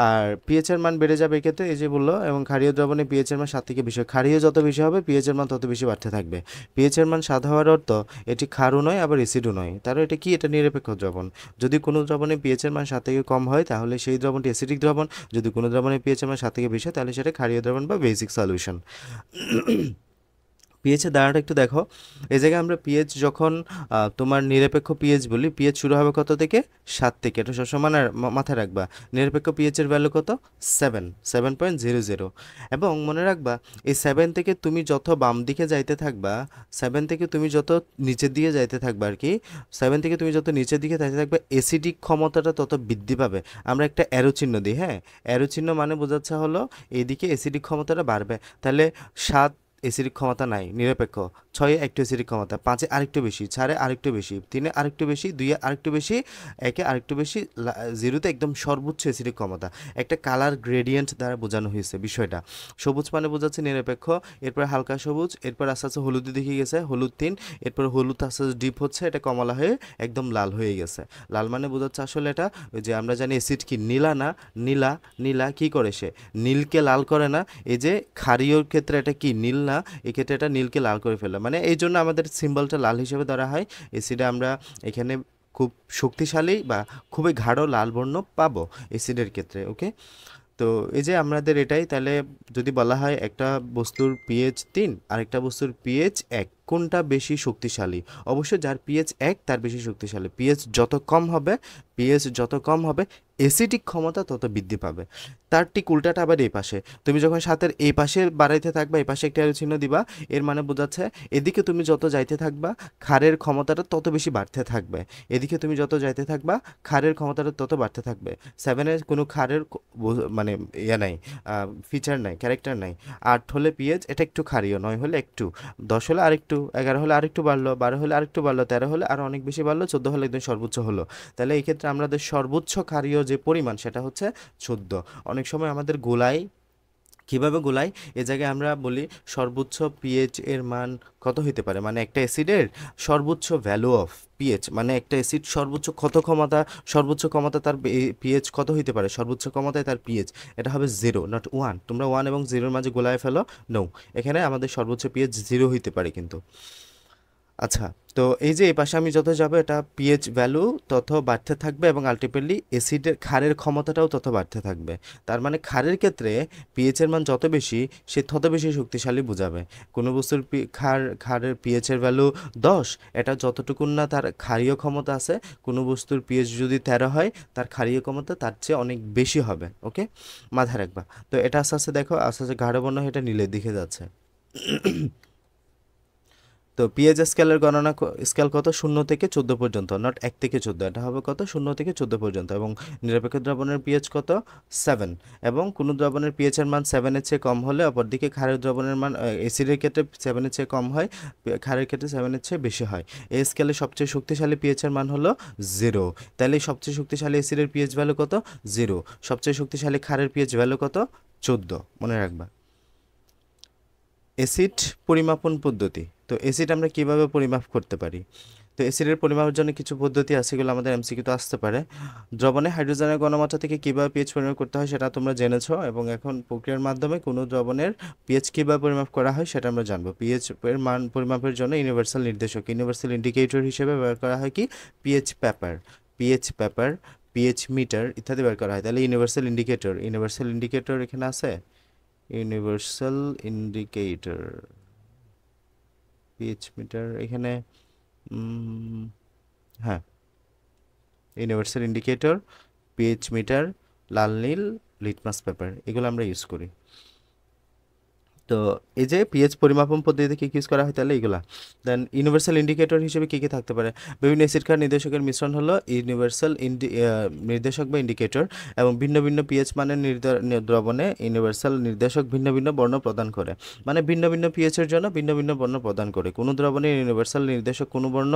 আর পিএইচ এর মান বেড়ে যাবে এক্ষেত্রে, এই যে বললো, এবং ক্ষারীয় দ্রবণে পিএইচ এর মান 7 থেকে বেশি। ক্ষারীয় যত বেশি হবে পিএইচ এর মান তত বেশি বাড়তে থাকবে। পিএইচ এর মান 7 হওয়ার অর্থ এটি ক্ষারও নয় আবার অ্যাসিডও নয়, তার এটা কি? এটা নিরপেক্ষ দ্রবণ। যদি কোনো দ্রবণে পিএইচ এর মান 7 থেকে কম হয় তাহলে সেই দ্রবণটি অ্যাসিডিক দ্রবণ, যদি কোনো দ্রবণে পিএইচ এর মান 7 থেকে বেশি হয় তাহলে সেটা ক্ষারীয় দ্রবণ বা বেসিক সলিউশন। পিএইচের ধারণাটা একটু দেখো। এই জায়গায় আমরা পিএইচ যখন তোমার নিরপেক্ষ পিএইচ বলি, পিএইচ শুরু হবে কত থেকে? 7 থেকে। এটা সবসময় মাথায় রাখবা। নিরপেক্ষ পিএইচের ভ্যালু কত? 7.00। এবং মনে রাখবা এই 7 থেকে তুমি যত বাম দিকে যাইতে থাকবা, 7 থেকে তুমি যত নিচের দিকে যাইতে থাকবা আর কি, 7 থেকে তুমি যত নিচের দিকে যাইতে থাকবে এসিডিক ক্ষমতাটা তত বৃদ্ধি পাবে। আমরা একটা অ্যারো চিহ্ন দিই, হ্যাঁ, অ্যারো চিহ্ন মানে বোঝাচ্ছে হলো এইদিকে এসিডিক ক্ষমতাটা বাড়বে। তাহলে 7 এসিডিক ক্ষমতা নাই, নিরপেক্ষ। 6-এ একটু এসিডিক ক্ষমতা, 5-এ আরেকটু বেশি, 4-এ আরেকটু বেশি, 3-এ আরেকটু বেশি, 2-এ আরেকটু বেশি, 1-এ আরেকটু বেশি, 0-তে একদম সর্বোচ্চ এসিডিক ক্ষমতা। একটা কালার গ্রেডিয়েন্ট দ্বারা বোঝানো হয়েছে বিষয়টা। সবুজ মানে বোঝাচ্ছে নিরপেক্ষ, এরপর হালকা সবুজ, এরপর আস্তে আস্তে হলুদে দেখে গেছে, হলুদ 3, এরপর হলুদ আস্তে আস্তে ডিপ হচ্ছে, এটা কমলা হয়ে একদম লাল হয়ে গেছে। লাল মানে বোঝাচ্ছে আসলে এটা ওই যে আমরা জানি অ্যাসিড কি নীলা না, নীলা, নীলা কি করে সে নীলকে লাল করে না, এই যে ক্ষারীয়র ক্ষেত্রে এটা কি নীল না, এক্ষেত্রে এটা নীলকে লাল করে ফেলে, মানে এই জন্য আমাদের সিম্বলটা লাল হিসেবে ধরা হয়। অ্যাসিডে আমরা এখানে খুব শক্তিশালী বা খুবই গাঢ় লাল বর্ণ পাবো অ্যাসিডের ক্ষেত্রে। ওকে, তো এই যে আমাদের এটাই, তাহলে যদি বলা হয় একটা বস্তুর পিএইচ 3 আর একটা বস্তুর পিএইচ 1, কোনটা বেশি শক্তিশালী? অবশ্যই যার পিএইচ 1 তার বেশি শক্তিশালী। পিএইচ যত কম হবে, পিএইচ যত কম হবে অ্যাসিডিক ক্ষমতা তত বৃদ্ধি পাবে। তার ঠিক উল্টাটা আবার এই পাশে, তুমি যখন 7-এর এই পাশে বাড়াইতে থাকবা, এই পাশে একটা অ্যারো চিহ্ন দিবা, এর মানে বোঝাচ্ছে এদিকে তুমি যত যাইতে থাকবা ক্ষারের ক্ষমতাটা তত বেশি বাড়তে থাকবে, এদিকে তুমি যত যাইতে থাকবা ক্ষারের ক্ষমতাটা তত বাড়তে থাকবে। 7-এর কোনো ক্ষারের মানে ইয়ে নাই, ফিচার নাই, ক্যারেক্টার নাই। 8 হলে পিএইচ, এটা একটু ক্ষারীয়, 9 হলে একটু, 10 হলে আরেকটু, 11 হলে আরেকটু বাড়লো, 12 হলে আরেকটু বাড়লো, 13 হলে আরও অনেক বেশি বাড়লো, 14 হলে একদম সর্বোচ্চ হলো। তাহলে এই ক্ষেত্রে আমাদের সর্বোচ্চ ক্ষারীয় যে পরিমাণ সেটা হচ্ছে 14। অনেক সময় আমাদের গোলাই কিভাবে গোলাই, এ জায়গায় আমরা বলি সর্বোচ্চ পিএইচ এর মান কত হতে পারে, মানে একটা অ্যাসিডের সর্বোচ্চ ভ্যালু অফ পিএইচ, মানে একটা অ্যাসিড সর্বোচ্চ কত ক্ষমতা, সর্বোচ্চ ক্ষমতা তার পিএইচ কত হতে পারে, সর্বোচ্চ ক্ষমতায় তার পিএইচ, এটা হবে 0 নট 1। তোমরা 1 এবং 0-এর মাঝে গোলায় ফেলো, নো, এখানে আমাদের সর্বোচ্চ পিএইচ 0 হইতে পারে কিন্তু। আচ্ছা, তো এই যে এই পাশে আমি যত যাব এটা পিএইচ ভ্যালু তত বাড়তে থাকবে এবং আলটিমেটলি অ্যাসিডের ক্ষারের ক্ষমতাটাও তত বাড়তে থাকবে। তার মানে ক্ষারের ক্ষেত্রে পিএইচের মান যত বেশি সে তত বেশি শক্তিশালী বোঝাবে। কোনো বস্তুর ক্ষারের পিএইচের ভ্যালু 10, এটা যতটুকুন না তার ক্ষারীয় ক্ষমতা আছে, কোনো বস্তুর পিএইচ যদি 13 হয় তার ক্ষারীয় ক্ষমতা তার চেয়ে অনেক বেশি হবে। ওকে, মাথায় রাখবা। তো এটা আস্তে আস্তে দেখো, আস্তে আস্তে গাঢ় বর্ণ এটা নীলের দিকে যাচ্ছে। তো পিএইচ স্কেলের গণনা স্কেল কত? 0 থেকে 14 পর্যন্ত, নট 1 থেকে 14, এটা হবে কত? 0 থেকে 14 পর্যন্ত। এবং নিরপেক্ষ দ্রবণের পিএইচ কত? 7। এবং কোনো দ্রবণের পিএইচ এর মান 7-এর চেয়ে কম হলে, অপরদিকে ক্ষারের দ্রবণের মান অ্যাসিডের ক্ষেত্রে 7-এর চেয়ে কম হয়, ক্ষারের ক্ষেত্রে 7-এর চেয়ে বেশি হয়। এই স্কেলে সবচেয়ে শক্তিশালী পিএইচ এর মান হলো 0। তাহলে সবচেয়ে শক্তিশালী অ্যাসিডের পিএইচ ভ্যালু কত? 0। সবচেয়ে শক্তিশালী ক্ষারের পিএইচ ভ্যালু কত? 14। মনে রাখবা। অ্যাসিড পরিমাপন পদ্ধতি। তো অ্যাসিড আমরা কিভাবে পরিমাপ করতে পারি? তো অ্যাসিডের পরিমাপের জন্য কিছু পদ্ধতি আছে, এগুলো আমাদের এমসিকিউতে আসতে পারে। দ্রবণে হাইড্রোজেনের ঘনমাত্রা থেকে কীভাবে পিএইচ পরিমাপ করতে হয় সেটা তোমরা জেনেছো, এবং এখন প্রক্রিয়ার মাধ্যমে কোনো দ্রবণের পিএইচ কীভাবে পরিমাপ করা হয় সেটা আমরা জানবো। পিএইচ এর মান পরিমাপের জন্য ইউনিভার্সাল নির্দেশক, ইউনিভার্সাল ইন্ডিকেটর হিসেবে ব্যবহার করা হয় কি? PH paper, pH paper, pH metre ইত্যাদি ব্যবহার করা হয়। তাহলে ইউনিভার্সাল ইন্ডিকেটর, ইউনিভার্সাল ইন্ডিকেটর এখানে আছে, ইউনিভার্সাল ইন্ডিকেটর, পিএইচ মিটার এখানে, হ্যাঁ, ইউনিভার্সাল ইন্ডিকেটর, পিএইচ মিটার, লাল নীল, লিটমাস পেপার, এগুলো আমরা ইউজ করি। তো এই যে পিএইচ পরিমাপন পদ্ধতিতে কী ইউজ করা হয় তাহলে এগুলা। দেন ইউনিভার্সাল ইন্ডিকেটর হিসেবে কী কী থাকতে পারে? বিভিন্ন অ্যাসিড ক্ষার নির্দেশকের মিশ্রণ হলো ইউনিভার্সাল নির্দেশক বা ইন্ডিকেটর, এবং ভিন্ন ভিন্ন পিএইচ মানের দ্রবণে ইউনিভার্সাল নির্দেশক ভিন্ন ভিন্ন বর্ণ প্রদান করে, মানে ভিন্ন ভিন্ন পিএইচের জন্য ভিন্ন ভিন্ন বর্ণ প্রদান করে। কোনো দ্রবণে ইউনিভার্সাল নির্দেশক কোনো বর্ণ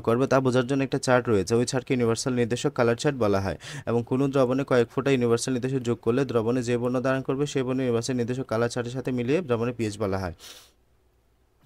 করবে তা বোঝার জন্য একটা চার্ট রয়েছে, ওই চার্টকে ইউনিভার্সাল নির্দেশক কালার চার্ট বলা হয়। এবং কোনো দ্রবণে কয়েক ফোঁটা ইউনিভার্সাল নির্দেশক যোগ করলে দ্রবণে যে বর্ণ ধারণ করবে সেই বর্ণ ইউনিভার্সাল নির্দেশক কালার চার্টের সাথে মিলিয়ে দ্রবণের পিএইচ বলা হয়।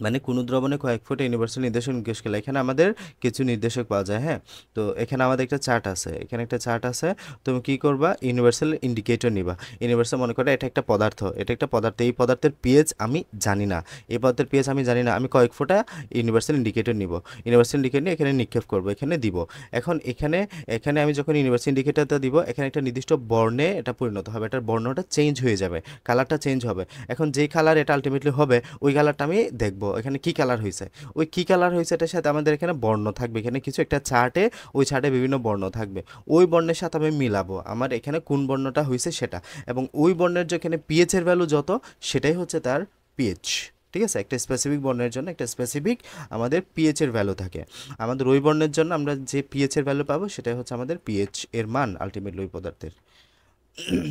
মানে কোনো দ্রবণে কয়েক ফুট ইউনিভার্সাল নির্দেশক নির্দেশ করলে এখানে আমাদের কিছু নির্দেশক পাওয়া যায়। হ্যাঁ, তো এখানে আমাদের একটা চার্ট আছে, এখানে একটা চার্ট আছে। তুমি কি করবা? ইউনিভার্সাল ইন্ডিকেটর নিবা। ইউনিভার্সাল মনে করো এটা একটা পদার্থ, এটা একটা পদার্থ, এই পদার্থের পিএইচ আমি জানি না, এই পদার্থের পিএইচ আমি জানি না, আমি কয়েক ফোঁটা ইউনিভার্সাল ইন্ডিকেটর নিব। ইউনিভার্সাল ইন্ডিকেটর নিয়ে এখানে নিক্ষেপ করবো, এখানে দিব। এখন এখানে এখানে আমি যখন ইউনিভার্সাল ইন্ডিকেটরটা দিব, এখানে একটা নির্দিষ্ট বর্ণে এটা পরিণত হবে, এটার বর্ণটা চেঞ্জ হয়ে যাবে, কালারটা চেঞ্জ হবে। এখন যেই কালার এটা আলটিমেটলি হবে ওই কালারটা আমি দেখবো, এখানে কি কালার হয়েছে, ওই কি কালার হয়েছে এটার সাথে আমাদের এখানে বর্ণ থাকবে, এখানে কিছু একটা চার্টে, ওই চার্টে বিভিন্ন বর্ণ থাকবে, ওই বর্ণের সাথে আমি মিলাবো আমার এখানে কোন বর্ণটা হয়েছে সেটা, এবং ওই বর্ণের যেখানে পিএইচ এর ভ্যালু যত সেটাই হচ্ছে তার পিএইচ। ঠিক আছে, একটা স্পেসিফিক বর্ণের জন্য একটা স্পেসিফিক আমাদের পিএইচ এর ভ্যালু থাকে, আমাদের ওই বর্ণের জন্য আমরা যে পিএইচ এর ভ্যালু পাবো সেটাই হচ্ছে আমাদের পিএইচ এর মান আলটিমেটলি ওই পদার্থের।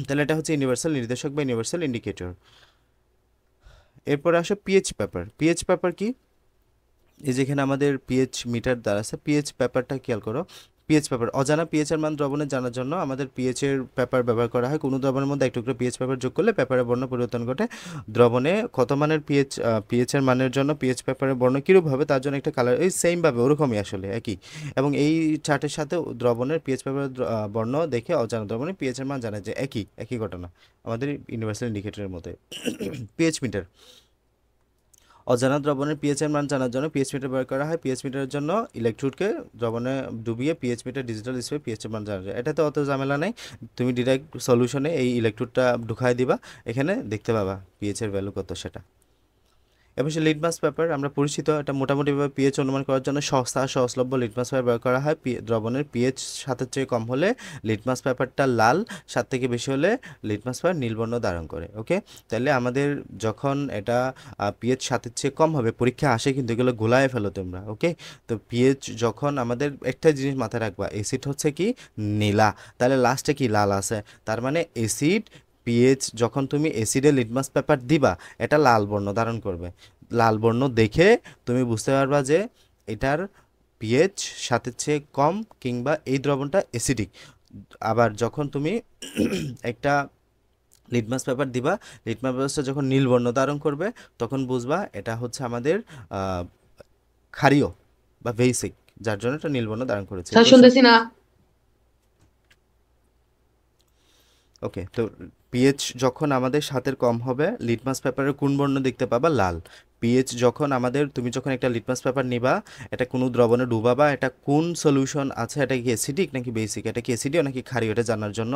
তাহলে এটা হচ্ছে ইউনিভার্সাল নির্দেশক বা ইউনিভার্সাল ইন্ডিকেটর। এরপরে আসো পিএইচ পেপার। পিএইচ পেপার কি, এই যেখানে আমাদের পিএইচ মিটার দ্বারা আছে, পিএইচ পেপারটা খেয়াল করো। পিএইচ পেপার, অজানা পিএইচ এর মান দ্রবণে জানার জন্য আমাদের পিএইচ এর পেপার ব্যবহার করা হয়। কোনো দ্রবণের মধ্যে এক টুকরো পিএইচ পেপার যোগ করলে পেপারের বর্ণ পরিবর্তন ঘটে। দ্রবণে কত মানের পিএইচ এর মানের জন্য পিএইচ পেপারের বর্ণ কীরূপ হবে তার জন্য একটা কালার, এই সেম ভাবে ওরকমই আসলে একই, এবং এই চার্টের সাথে দ্রবণের পিএইচ পেপারের বর্ণ দেখে অজানা দ্রবণের পিএইচ এর মান জানা যায়, একই একই ঘটনা আমাদের ইউনিভার্সাল ইন্ডিকেটরের মধ্যে। পিএইচ মিটার, অজানা দ্রবণের পিএইচ এর মান জানার জন্য পিএইচ মিটার ব্যবহার করা হয়। পিএইচ মিটারের জন্য ইলেকট্রোডকে দ্রবণে ডুবিয়ে pH metre digital display pH এর মান জানা যায়। এটাতে অত ঝামেলা নাই, তুমি ডিরেক্ট সলিউশনে এই ইলেকট্রোডটা ঢুকাই দিবা, এখানে দেখতে পাবা পিএইচ এর ভ্যালু কত সেটা। এবং সে লিটমাস পেপার আমরা পরিচিত, এটা মোটামুটিভাবে পিএইচ অনুমান করার জন্য সস্তা সহজলভ্য লিটমাস পেপার ব্যবহার করা হয়। দ্রবণের পিএইচ 7-এর চেয়ে কম হলে লিটমাস পেপারটা লাল, 7 থেকে বেশি হলে লিটমাস পেপার নীল বর্ণ ধারণ করে। ওকে, তাহলে আমাদের যখন এটা পিএইচ 7-এর চেয়ে কম হবে, পরীক্ষা আসে কিন্তু এগুলো গোলায় ফেলো তোমরা। ওকে, তো পিএইচ যখন আমাদের একটা জিনিস মাথায় রাখবা, অ্যাসিড হচ্ছে কি নীলা, তাহলে লাস্টে কি লাল আছে, তার মানে অ্যাসিড পিএইচ যখন তুমি অ্যাসিডে লিটমাস পেপার দিবা এটা লাল বর্ণ ধারণ করবে। লাল বর্ণ দেখে তুমি বুঝতে পারবা যে এটার পিএইচ 7-এর চেয়ে কম কিংবা এই দ্রবণটা অ্যাসিডিক। আবার যখন তুমি একটা লিটমাস পেপার দিবা, লিটমাস পেপারটা যখন নীল বর্ণ ধারণ করবে তখন বুঝবা এটা হচ্ছে আমাদের ক্ষারীয় বা বেসিক, যার জন্য এটা নীল বর্ণ ধারণ করেছে। স্যার শুনতেছি না। ওকে, তো পিএইচ যখন আমাদের 7-এর কম হবে লিটমাস পেপারের কোন বর্ণ দেখতে পাবা, লাল। পিএইচ যখন আমাদের, তুমি যখন একটা লিটমাস পেপার নিবা, এটা কোনো দ্রবণে ডুবাবা, এটা কোন সলিউশন আছে, এটা কি অ্যাসিডিক নাকি বেসিক, এটা কি অ্যাসিডিক নাকি ক্ষারীয়, এটা জানার জন্য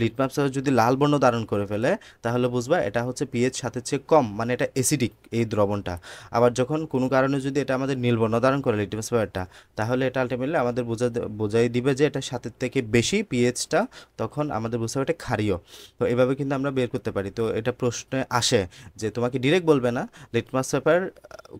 লিটমাস পেপার যদি লাল বর্ণ ধারণ করে ফেলে তাহলে বুঝবা এটা হচ্ছে পিএইচ 7-এর চেয়ে কম, মানে এটা অ্যাসিডিক এই দ্রবণটা। আবার যখন কোনো কারণে যদি এটা আমাদের নীল বর্ণ ধারণ করে লিটমাস পেপারটা, তাহলে এটা আলটিমেটলি আমাদের বোঝাই দিবে যে এটা 7-এর থেকে বেশি পিএইচটা, তখন আমাদের বুঝতে হবে এটা ক্ষারীয়। তো এভাবে কিন্তু আমরা বের করতে পারি। তো এটা প্রশ্নে আসে যে তোমাকে ডিরেক্ট বলবে না লিটমাস পেপার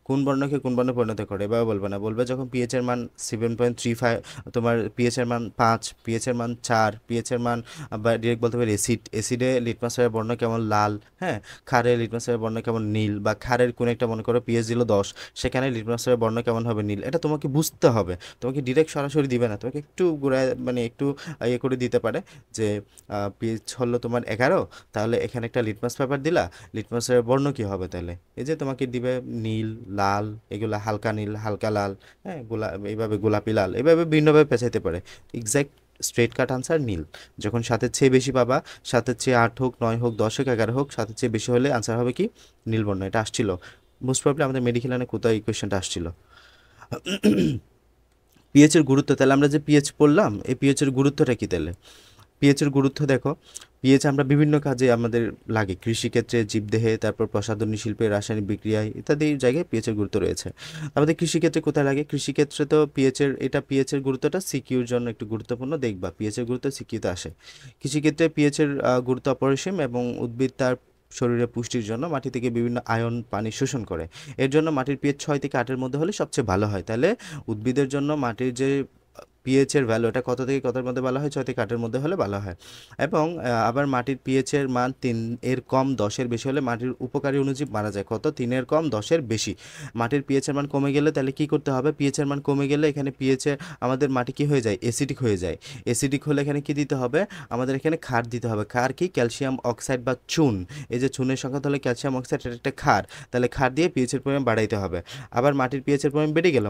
কোন বর্ণকে কোন বর্ণে পরিণত করে, এভাবে বলবে না, বলবে যখন পিএইচ এর মান 7.35, তোমার পিএইচ এর মান 5, পিএইচ এর মান 4, পিএইচ এর মান, বা ডিরেক্ট বলতে পারি অ্যাসিডে লিটমাস পেপারের বর্ণ কেমন লাল, হ্যাঁ, ক্ষারে লিটমাস পেপারের বর্ণ কেমন নীল, বা ক্ষারের কোন একটা মনে করো পিএইচ দিল 10, সেখানে লিটমাস পেপারের বর্ণ কেমন হবে নীল, এটা তোমাকে বুঝতে হবে, তোমাকে ডিরেক্ট সরাসরি দিবে না, তোমাকে একটু ঘুরায় মানে একটু ইয়ে করে দিতে পারে যে পিএইচ হলো তোমার 11, তাহলে এখানে একটা লিটমাস পেপার দিলা, লিটমাসের বর্ণ কি হবে তাহলে, এই যে তোমাকে দিবে নীল, লাল, এগুলা হালকা নীল, হালকা লাল, হ্যাঁ, এইভাবে গোলাপি লাল, এইভাবে ভিন্নভাবে পেঁচাইতে পারে। এক্স্যাক্ট স্ট্রেট কাট আনসার নীল। যখন 7-এর চেয়ে বেশি পাবা, 7-এর চেয়ে 8 হোক, 9 হোক, 10 হোক, 11 হোক, 7-এর চেয়ে বেশি হলে আনসার হবে কি নীল বর্ণ। এটা আসছিল মোস্ট প্রবলি আমাদের মেডিকেল লাইনে কোথায় এই কোয়েশ্চেনটা আসছিল। পিএইচ এর গুরুত্ব, তাহলে আমরা যে পিএইচ পড়লাম এই পিএইচ এর গুরুত্বটা কি তাহলে? পিএইচ এর গুরুত্ব দেখো, পিএইচ আমরা বিভিন্ন কাজে আমাদের লাগে, কৃষিক্ষেত্রে, জীবদেহে, তারপর প্রসাধনী শিল্পে, রাসায়নিক বিক্রিয়ায় ইত্যাদি জায়গায় পিএইচ এর গুরুত্ব রয়েছে। আমাদের কৃষিক্ষেত্রে কোথায় লাগে? কৃষিক্ষেত্রে তো পিএইচ এর গুরুত্বটা সিকিউর জন্য একটু গুরুত্বপূর্ণ, দেখবা পিএইচ এর গুরুত্ব সিকিউতে আসে। কৃষিক্ষেত্রে পিএইচ এর গুরুত্ব অপরিসীম, এবং উদ্ভিদ তার শরীরে পুষ্টির জন্য মাটি থেকে বিভিন্ন আয়ন পানি শোষণ করে। এর জন্য মাটির পিএইচ 6 থেকে 8-এর মধ্যে হলে সবচেয়ে ভালো হয়। তাহলে উদ্ভিদের জন্য মাটির যে পিএইচ এর ভ্যালু, এটা কত থেকে কতর মধ্যে ভালো হয়? 6 থেকে 8-এর মধ্যে হলে ভালো হয়। এবং আবার মাটির পিএইচ এর মান 3-এর কম, 10-এর বেশি হলে মাটির উপকারী অণুজীব মারা যায়। কত? 3-এর কম, 10-এর বেশি। মাটির পিএইচ এর মান কমে গেলে তাহলে কি করতে হবে? পিএইচ এর মান কমে গেলে এখানে পিএইচ এর আমাদের মাটি কি হয়ে যায়? অ্যাসিডিক হয়ে যায়। অ্যাসিডিক হলে এখানে কি দিতে হবে? আমাদের এখানে ক্ষার দিতে হবে। ক্ষার কি? ক্যালসিয়াম অক্সাইড বা চুন। এই যে চুনের সংখ্যা হলে ক্যালসিয়াম অক্সাইড, এটা একটা ক্ষার, তাহলে ক্ষার দিয়ে পিএইচ এর পরিমাণ বাড়াইতে হবে। আবার মাটির পিএইচ এর পরিমাণ বেড়ে গেল,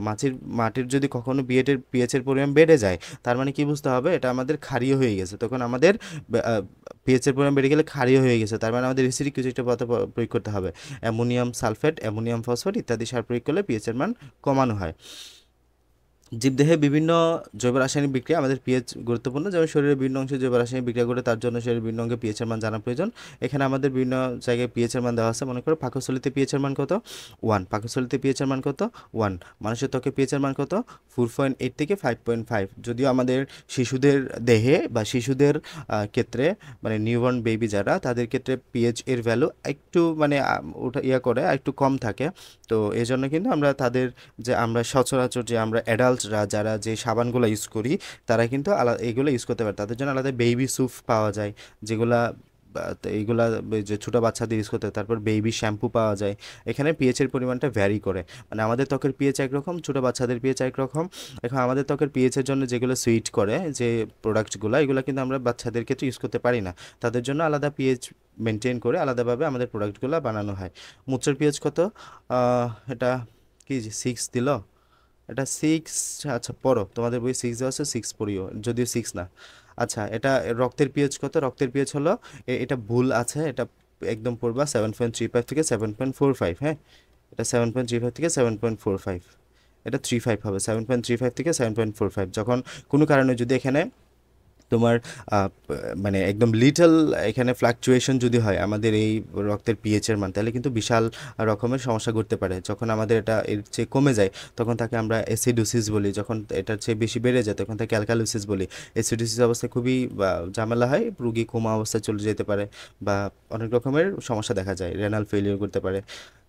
মাটির যদি কখনো পিএইচ এর পরিমাণ বেড়ে যায়, তার মানে কি বুঝতে হবে? এটা আমাদের ক্ষারীয় হয়ে গেছে। তখন আমাদের পিএইচ এর পরিমাণ বেড়ে গেলে ক্ষারীয় হয়ে গেছে, তার মানে আমাদের অ্যাসিডিক কিছু একটা পদার্থ প্রয়োগ করতে হবে। অ্যামোনিয়াম সালফেট, অ্যামোনিয়াম ফসফেট ইত্যাদি সার প্রয়োগ করলে পিএইচ এর মান কমানো হয়। জীবদেহে বিভিন্ন জৈব রাসায়নিক বিক্রিয়া আমাদের পিএইচ গুরুত্বপূর্ণ, যেমন শরীরের বিভিন্ন অংশে জৈব রাসায়নিক বিক্রিয়া করে, তার জন্য শরীরের বিভিন্ন অঙ্গে পিএইচের মান জানা প্রয়োজন। এখানে আমাদের বিভিন্ন জায়গায় পিএইচের মান দেওয়া আছে। মনে করো পাকস্থলীতে পিএইচের মান কত, 1। পাকস্থলীতে পিএইচের মান কত, 1। মানুষের ত্বকে পিএইচের মান কত, 4.8 থেকে 5.5। যদিও আমাদের শিশুদের দেহে বা শিশুদের ক্ষেত্রে, মানে নিউবর্ন বেবি যারা, তাদের ক্ষেত্রে পিএইচ এর ভ্যালু একটু মানে ওটা করে একটু কম থাকে। তো এই জন্য কিন্তু আমরা তাদের, যে আমরা সচরাচর যে আমরা অ্যাডাল্টরা যারা যে সাবানগুলো ইউজ করি, তারা কিন্তু আলাদা এইগুলো ইউজ করতে পারে। তাদের জন্য আলাদা বেবি সুপ পাওয়া যায়, যেগুলা তো এইগুলা যে ছোটো বাচ্চাদের ইউজ করতে হয়। তারপর বেবি শ্যাম্পু পাওয়া যায়। এখানে পিএইচের পরিমাণটা ভ্যারি করে, মানে আমাদের ত্বকের পিএইচ একরকম, ছোটো বাচ্চাদের পিএইচ একরকম। এখন আমাদের ত্বকের পিএইচের জন্য যেগুলো সুইট করে যে প্রোডাক্টগুলো, এগুলো কিন্তু আমরা বাচ্চাদের ক্ষেত্রে ইউজ করতে পারি না। তাদের জন্য আলাদা পিএইচ মেনটেন করে আলাদাভাবে আমাদের প্রোডাক্টগুলো বানানো হয়। মূত্রের পিএইচ কত, এটা কি 6 দিল, এটা 6। আচ্ছা পড়ো, তোমাদের বই 6 দেওয়া আছে, 6 পড়িও, যদিও 6 না। আচ্ছা, এটা রক্তের পিএইচ কত, রক্তের পিএইচ হলো এটা ভুল আছে, এটা একদম পড়বা 7.35 থেকে 7.45। হ্যাঁ, এটা 7.35 থেকে 7.45, এটা 35 হবে, 7.35 থেকে 7.45। যখন কোনো কারণে যদি এখানে তোমার মানে একদম লিটল এখানে ফ্লাকচুয়েশন যদি হয় আমাদের এই রক্তের পিএইচের মান, তাহলে কিন্তু বিশাল রকমের সমস্যা ঘটতে পারে। যখন আমাদের এটা এর চেয়ে কমে যায়, তখন তাকে আমরা অ্যাসিডোসিস বলি। যখন এটার চেয়ে বেশি বেড়ে যায়, তখন তাকে অ্যালকালোসিস বলি। অ্যাসিডোসিস অবস্থায় খুবই ঝামেলা হয়, রুগী কোমা অবস্থায় চলে যেতে পারে, বা অনেক রকমের সমস্যা দেখা যায়, রেনাল ফেলিওর করতে পারে,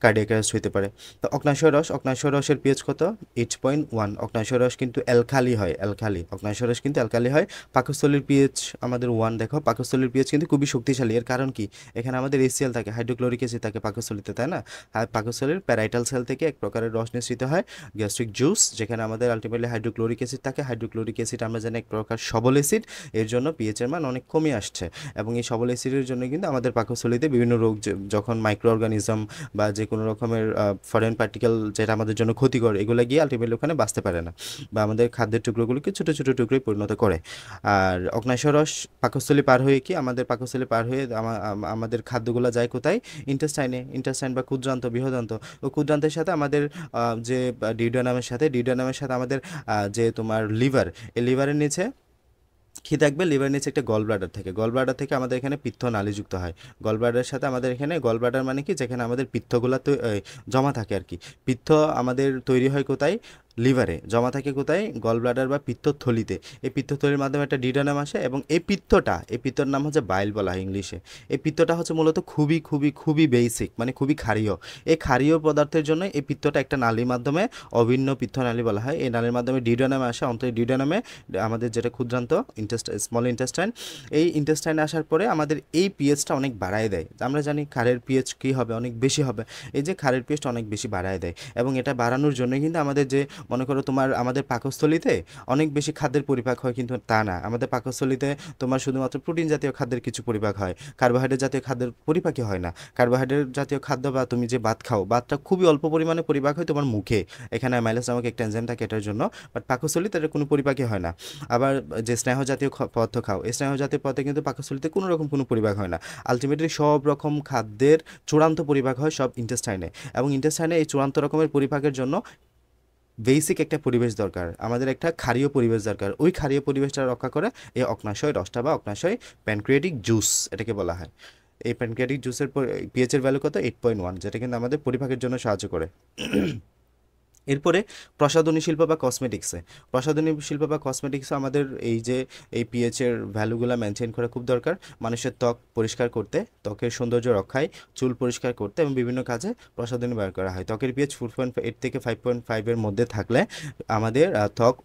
কার্ডিয়াক অ্যারেস্ট হতে পারে। তো অগ্ন্যাশয় রস, অগ্ন্যাশয় রসের পিএইচ কত, 8.1। অগ্ন্যাশয় রস কিন্তু অ্যালকালি হয়, অ্যালকালি, অগ্ন্যাশয় রস কিন্তু অ্যালকালি হয়। পাকস্থলীর পিএইচ আমাদের 1। দেখো পাকস্থলীর পিএইচ কিন্তু খুবই শক্তিশালী। এর কারণ কি, এখানে আমাদের HCl থাকে, হাইড্রোক্লোরিক অ্যাসিড থাকে পাকস্থলীতে, তাই না? আর পাকস্থলীর প্যারাইটাল সেল থেকে এক প্রকারের রস নিঃসৃত হয়, গ্যাস্ট্রিক জুস, যেখানে আমাদের আলটিমেটলি হাইড্রোক্লোরিক অ্যাসিড থাকে। হাইড্রোক্লোরিক অ্যাসিড আমরা জানি এক প্রকার সবল অ্যাসিড, এর জন্য পিএইচের মান অনেক কমে আসছে। এবং এই সবল অ্যাসিডের জন্য কিন্তু আমাদের পাকস্থলীতে বিভিন্ন রোগ, যখন মাইক্রো অর্গানিজম বা যে কোনো রকমের ফরেন পার্টিকেল যেটা আমাদের জন্য ক্ষতিকর, এগুলো গিয়ে আলটিমেটলি ওখানে বাঁচতে পারে না, বা আমাদের খাদ্যের টুকরোগুলোকে ছোটো ছোটো টুকরোয় পরিণত করে। আর অগ্ন্যাশয় রস পাকস্থলী পার হয়ে কি, আমাদের পাকস্থলী পার হয়ে আমাদের খাদ্যগুলো যায় কোথায়, ইন্টেস্টাইনে। ইন্টেস্টাইন বা ক্ষুদ্রান্ত, বৃহদান্ত। ও ক্ষুদ্রান্তের সাথে আমাদের যে ডিউডেনামের সাথে আমাদের যে তোমার লিভার, এই লিভারের নিচে কি থাকবে, লিভারের নিচে একটা গল ব্লাডার থাকে। গল ব্লাডার থেকে আমাদের এখানে পিত্ত নালী যুক্ত হয়। গল ব্লাডারের সাথে আমাদের এখানে, গল ব্লাডার মানে কি, যেখানে আমাদের পিত্তগুলো জমা থাকে আর কি। পিত্ত আমাদের তৈরি হয় কোথায়, লিভারে। জমা থাকে কোথায়, গল ব্লাডার বা পিত্তথলিতে। এই পিত্তথলির মাধ্যমে একটা ডিউডেনাম আসে, এবং এই পিত্তর নাম হচ্ছে বাইল বলা হয় ইংলিশে। এই পিত্তটা হচ্ছে মূলত খুবই খুবই খুবই বেসিক, মানে খুবই ক্ষারীয়। এই ক্ষারীয় পদার্থের জন্য এই পিত্তটা একটা নালীর মাধ্যমে, অভিন্ন পিত্তনালী বলা হয়, এই নালীর মাধ্যমে ডিউডেনামে আসে। অন্তত ডিউডেনামে আমাদের যেটা ক্ষুদ্রান্ত স্মল ইন্টেস্টাইন, এই ইন্টেস্টাইনে আসার পরে আমাদের এই পিএইচটা অনেক বাড়ায় দেয়। আমরা জানি ক্ষারের পিএইচ কী হবে, অনেক বেশি হবে। এই যে ক্ষারের পিএইচটা অনেক বেশি বাড়ায় দেয়, এবং এটা বাড়ানোর জন্য কিন্তু আমাদের যে, মনে করো তোমার আমাদের পাকস্থলীতে অনেক বেশি খাদ্যের পরিপাক হয়, কিন্তু তা না। আমাদের পাকস্থলীতে তোমার শুধুমাত্র প্রোটিন জাতীয় খাদ্যের কিছু পরিপাক হয়, কার্বোহাইড্রেট জাতীয় খাদ্যের পরিপাকই হয় না। কার্বোহাইড্রেট জাতীয় খাদ্য বা তুমি যে ভাত খাও, ভাতটা খুবই অল্প পরিমাণে পরিপাক হয় তোমার মুখে, এখানে অ্যামাইলেজ নামক একটা এনজাইম থাকে এটার জন্য, বাট পাকস্থলীতে এটার কোনো পরিপাকই হয় না। আবার যে স্নেহ জাতীয় পদার্থ খাও, এই স্নেহ জাতীয় পদার্থে কিন্তু পাকস্থলীতে কোনো রকম কোনো পরিপাক হয় না। আলটিমেটলি সব রকম খাদ্যের চূড়ান্ত পরিপাক হয় সব ইন্টেস্টাইনে, এবং ইন্টেস্টাইনে এই চূড়ান্ত রকমের পরিপাকের জন্য বেসিক একটা পরিবেশ দরকার, আমাদের একটা ক্ষারীয় পরিবেশ দরকার। ওই ক্ষারীয় পরিবেশটা রক্ষা করে এই অগ্ন্যাশয় রসটা বা অগ্ন্যাশয় প্যানক্রিয়াটিক জুস এটাকে বলা হয়। এই প্যানক্রিয়াটিক জুসের পিএইচের ভ্যালু কত, 8.1, যেটা কিন্তু আমাদের পরিপাকের জন্য সাহায্য করে। এরপরে প্রসাধনী শিল্প বা কসমেটিক্সে, প্রসাধনী শিল্প বা কসমেটিক্সে আমাদের এই যে এই পিএইচের ভ্যালুগুলো মেনটেন করা খুব দরকার। মানুষের ত্বক পরিষ্কার করতে, ত্বকের সৌন্দর্য রক্ষায়, চুল পরিষ্কার করতে এবং বিভিন্ন কাজে প্রসাধনী ব্যবহার করা হয়। ত্বকের পিএইচ 4.8 থেকে 5.5 মধ্যে থাকলে আমাদের ত্বক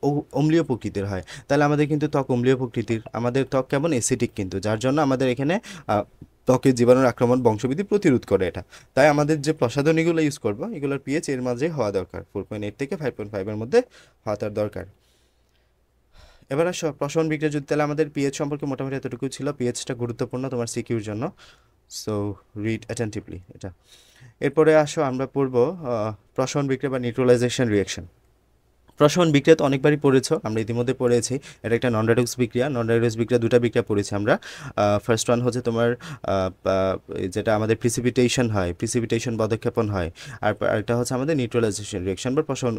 অম্লীয় প্রকৃতির হয়। তাহলে আমাদের কিন্তু ত্বক অম্লীয় প্রকৃতির, আমাদের ত্বক কেমন, অ্যাসিডিক কিন্তু, যার জন্য আমাদের এখানে ত্বকের জীবাণুর আক্রমণ বংশবৃদ্ধি প্রতিরোধ করে এটা। তাই আমাদের যে প্রসাধনীগুলো ইউজ করবো, এগুলোর পিএইচ এর মাঝে হওয়া দরকার, 4.8 থেকে 5.5 মধ্যে হওয়া তার দরকার। এবার আসো প্রসাধন বিক্রিয়া যদি, তাহলে আমাদের পিএইচ সম্পর্কে মোটামুটি এতটুকু ছিল। পিএইচটা গুরুত্বপূর্ণ তোমার সিকিউর জন্য, সো রিড অ্যাটেন্টিভলি এটা। এরপরে আসো আমরা পড়বো প্রসাধন বিক্রিয়া বা নিউট্রালাইজেশন রিঅ্যাকশন। প্রসাধন বিক্রিয়া তো অনেকবারই পড়েছো, আমরা ইতিমধ্যে পড়েছি। এটা একটা নন রেডক্স বিক্রিয়া। নন রেডক্স বিক্রিয়া দুটা বিক্রিয়া পড়েছি আমরা। ফার্স্ট ওয়ান হচ্ছে তোমার যেটা আমাদের প্রিসিপিটেশন হয়, প্রিসিপিটেশন পদক্ষেপণ হয়। আর আরেকটা হচ্ছে আমাদের নিউট্রালাইজেশন রিঅ্যাকশন বা প্রসাধন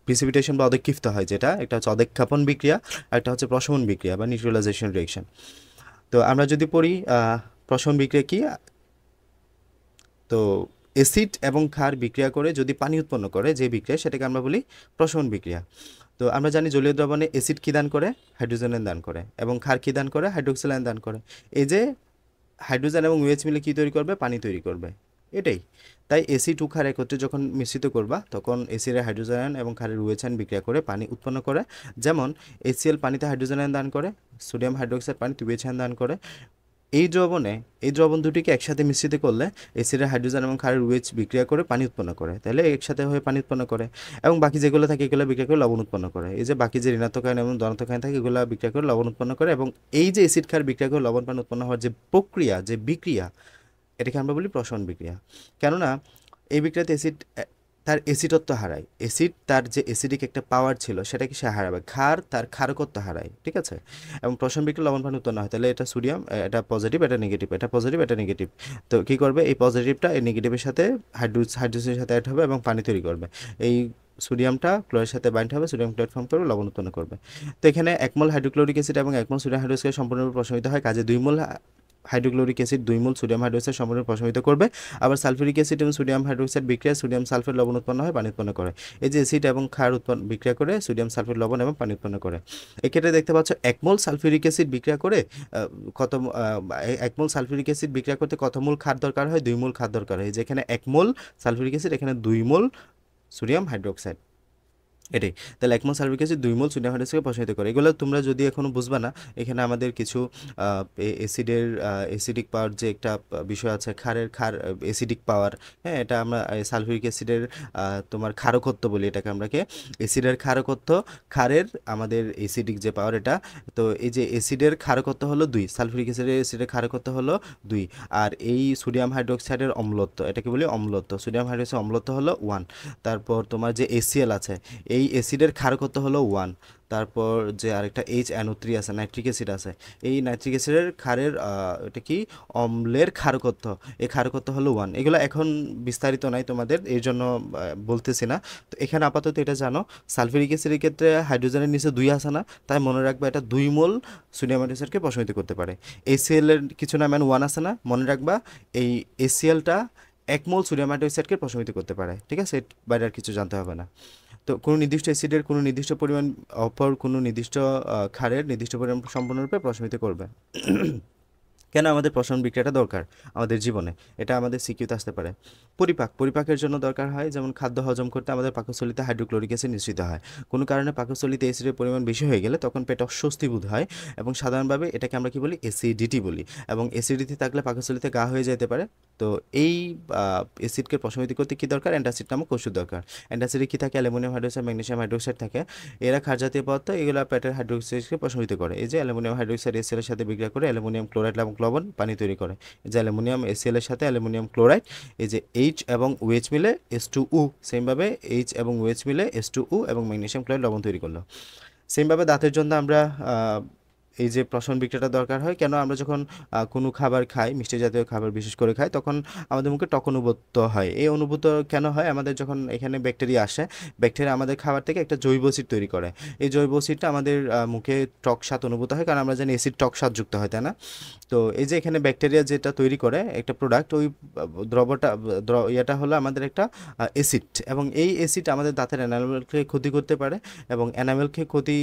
প্রিসিপিটেশন বা অধিক্ষিপ্ত হয়, যেটা একটা হচ্ছে অধিক্ষেপণ বিক্রিয়া আর একটা হচ্ছে প্রশমন বিক্রিয়া বা নিউট্রালাইজেশন রিঅ্যাকশন। তো আমরা যদি পড়ি প্রশমন বিক্রিয়া কি, তো অ্যাসিড এবং ক্ষার বিক্রিয়া করে যদি পানি উৎপন্ন করে যে বিক্রিয়া, সেটাকে আমরা বলি প্রশমন বিক্রিয়া। তো আমরা জানি জলীয় দ্রবণে অ্যাসিড কী দান করে, হাইড্রোজেন আয়ন দান করে, এবং ক্ষার কী দান করে, হাইড্রোক্সিল আয়ন দান করে। এই যে হাইড্রোজেন এবং OH মিলে কী তৈরি করবে, পানি তৈরি করবে, এটাই। তাই অ্যাসিড ও ক্ষার একত্রে যখন মিশ্রিত করবা, তখন অ্যাসিডের হাইড্রোজেন আয়ন এবং ক্ষারের OH আয়ন বিক্রিয়া করে পানি উৎপন্ন করে। যেমন HCl পানিতে হাইড্রোজেন আয়ন দান করে, সোডিয়াম হাইড্রোক্সাইড পানিতে OH আয়ন দান করে। এই দ্রবণ দুটিকে একসাথে মিশ্রিত করলে অ্যাসিডের হাইড্রোজেন এবং ক্ষারের OH বিক্রিয়া করে পানি উৎপন্ন করে, তাহলে একসাথে হয়ে পানি উৎপন্ন করে। এবং বাকি যেগুলো থাকে এগুলো বিক্রিয়া করে লবণ উৎপন্ন করে। এই যে বাকি যে ঋণাত্মক আয়ন এবং ধনাত্মক আয়ন থাকে এগুলো বিক্রিয়া করে লবণ উৎপন্ন করে। এবং এই যে অ্যাসিড ক্ষার বিক্রিয়া করে লবণ পানি উৎপন্ন হওয়ার যে প্রক্রিয়া, যে বিক্রিয়া, এটাকে আমরা বলি প্রশমন বিক্রিয়া। কেননা এই বিক্রিয়াতে অ্যাসিড তার অ্যাসিডত্ব হারায়, অ্যাসিড তার যে অ্যাসিডিক একটা পাওয়ার ছিল সেটাকে সে হারাবে, ক্ষার তার ক্ষারকত্ব হারায়, ঠিক আছে। এবং প্রশমন বিক্রিয়া লবণ পানি উৎপন্ন হয়, তাহলে এটা সোডিয়াম, এটা পজিটিভ, এটা নেগেটিভ, এটা পজিটিভ, এটা নেগেটিভ। তো কী করবে, এই পজিটিভটা এই নেগেটিভের সাথে হাইড্রোজেনের সাথে অ্যাড হবে এবং পানি তৈরি করবে। এই সোডিয়ামটা ক্লোরের সাথে বাইন্ড হবে, সোডিয়াম ক্লোরাইড ফর্ম করবে, লবণ উৎপন্ন করবে। তো এখানে 1 মোল হাইড্রোক্লোরিক অ্যাসিড এবং 1 মোল সোডিয়াম হাইড্রোক্সাইড সম্পূর্ণরূপে প্রশমিত হয়, কাজে 2 mole hydrochloric acid 2 mole sodium hydroxide সম্পূর্ণ প্রশমিত করবে। আবার সালফিউরিক অ্যাসিড এবং সোডিয়াম হাইড্রোক্সাইড বিক্রিয়া সোডিয়াম সালফেট লবণ উৎপন্ন হয়, পানি উৎপন্ন করে। এই যে অ্যাসিড এবং ক্ষার বিক্রিয়া করে সোডিয়াম সালফেট লবণ এবং পানি উৎপন্ন করে। এক্ষেত্রে দেখতে পাচ্ছ 1 মোল সালফিউরিক অ্যাসিড বিক্রিয়া করে 1 মোল সালফিউরিক অ্যাসিড বিক্রিয়া করতে কত মোল ক্ষার দরকার হয়, 2 মোল ক্ষার দরকার হয়। যেখানে 1 মোল সালফিউরিক অ্যাসিড, এখানে 2 মোল সোডিয়াম হাইড্রোক্সাইড, এটাই। তাহলে 1 মোল সালফিউরিক অ্যাসিড 2 মোল সোডিয়াম হাইড্রোক্সাইডকে প্রশমিত করে। এগুলো তোমরা যদি এখনো বুঝবা না, এখানে আমাদের কিছু অ্যাসিডের অ্যাসিডিক পাওয়ার যে একটা বিষয় আছে, ক্ষার অ্যাসিডিক পাওয়ার, হ্যাঁ, এটা আমরা সালফিউরিক অ্যাসিডের তোমার ক্ষারকত্ব বলি এটাকে, আমরাকে অ্যাসিডের ক্ষারকত্ব, ক্ষারের আমাদের অ্যাসিডিক যে পাওয়ার এটা। তো এই যে অ্যাসিডের ক্ষারকত্ব হলো 2, সালফিউরিক অ্যাসিডের ক্ষারকত্ব হলো 2, আর এই সোডিয়াম হাইড্রোক্সাইডের অম্লত্ব, এটাকে বলি অম্লত্ব, সোডিয়াম হাইড্রোক্সাইড অম্লত্ব হলো 1। তারপর তোমার যে HCl আছে, এই অ্যাসিডের ক্ষারকত্ব হলো 1। তারপর যে আরেকটা HNO3 আছে, নাইট্রিক অ্যাসিড আছে, এই নাইট্রিক অ্যাসিডের ক্ষারের এটা কি অম্লের ক্ষারকত্ব, এই ক্ষারকত্ব হলো 1। এগুলো এখন বিস্তারিত নাই তোমাদের, এর জন্য বলতেছি না। তো এখানে আপাতত এটা জানো, সালফিউরিক অ্যাসিডের ক্ষেত্রে হাইড্রোজেনের নিচে 2 আছে না, তাই মনে রাখবা এটা 2 মোল সোডিয়াম হাইড্রোক্সাইডকে প্রশমিত করতে পারে। HCl এর কিছু না, 1 আছে না, মনে রাখবা এই HClটা 1 মোল সোডিয়াম হাইড্রোক্সাইডকে প্রশমিত করতে পারে, ঠিক আছে। বাইরে আর কিছু জানতে হবে না। তো কোনো নির্দিষ্ট অ্যাসিডের কোনো নির্দিষ্ট পরিমাণ অপর কোনো নির্দিষ্ট ক্ষারের নির্দিষ্ট পরিমাণ সম্পূর্ণরূপে প্রশমিত করবে। কেন আমাদের প্রশমন বিক্রিয়াটা দরকার আমাদের জীবনে, এটা আমাদের সিকিউতে আসতে পারে। পরিপাকের জন্য দরকার হয়, যেমন খাদ্য হজম করতে আমাদের পাকস্থলিতে হাইড্রোক্লোরিক অ্যাসিড নিঃসৃত হয়। কোনো কারণে পাকস্থলিতে অ্যাসিডের পরিমাণ বেশি হয়ে গেলে তখন পেটে অস্বস্তি বোধ হয়, এবং সাধারণভাবে এটাকে আমরা কি বলি, অ্যাসিডিটি বলি। এবং অ্যাসিডিটি থাকলে পাকস্থলিতে ঘা হয়ে যেতে পারে। তো এই অ্যাসিডকে প্রশমিত করতে কী দরকার, অ্যান্টাসিড নামক ওষুধ দরকার। অ্যান্টাসিডে কী থাকে, অ্যালুমিনিয়াম হাইড্রোক্সাইড, ম্যাগনেসিয়াম হাইড্রোক্সাইড থাকে। এরা ক্ষার জাতীয় পদার্থ, এগুলো পেটের হাইড্রোক্সাইডকে প্রশমিত করে। এই যে অ্যালুমিনিয়াম হাইড্রোক্সাইড HCl এর সাথে বিক্রিয়া করে অ্যালুমিনিয়াম ক্লোরাইড এবং লবণ পানি তৈরি করে। এই যে অ্যালুমিনিয়াম HCl এর সাথে অ্যালুমিনিয়াম ক্লোরাইড, এই যে H এবং OH মিলে H2O, সেমভাবে H এবং OH মিলে H2O এবং ম্যাগনেসিয়াম ক্লোরাইড লবণ তৈরি করলো। সেমভাবে দাঁতের জন্য আমরা এই যে প্রশমন বিক্রিয়াটা দরকার হয়। কেন, আমরা যখন কোনো খাবার খাই, মিষ্টি জাতীয় খাবার বিশেষ করে খাই, তখন আমাদের মুখে টক অনুভূত হয়। এই অনুভূত কেন হয়, আমাদের যখন এখানে ব্যাকটেরিয়া আসে, ব্যাকটেরিয়া আমাদের খাবার থেকে একটা জৈব অ্যাসিড তৈরি করে। এই জৈব অ্যাসিডটা আমাদের মুখে টক স্বাদ অনুভূত হয়, কারণ আমরা জানি অ্যাসিড টক স্বাদযুক্ত হয়, তাই না। তো এই যে এখানে ব্যাকটেরিয়া যেটা তৈরি করে একটা প্রোডাক্ট, ওই ইয়েটা হলো আমাদের একটা অ্যাসিড, এবং এই অ্যাসিড আমাদের দাঁতের এনামেলকে ক্ষতি করতে পারে। এবং এনামেলকে ক্ষতি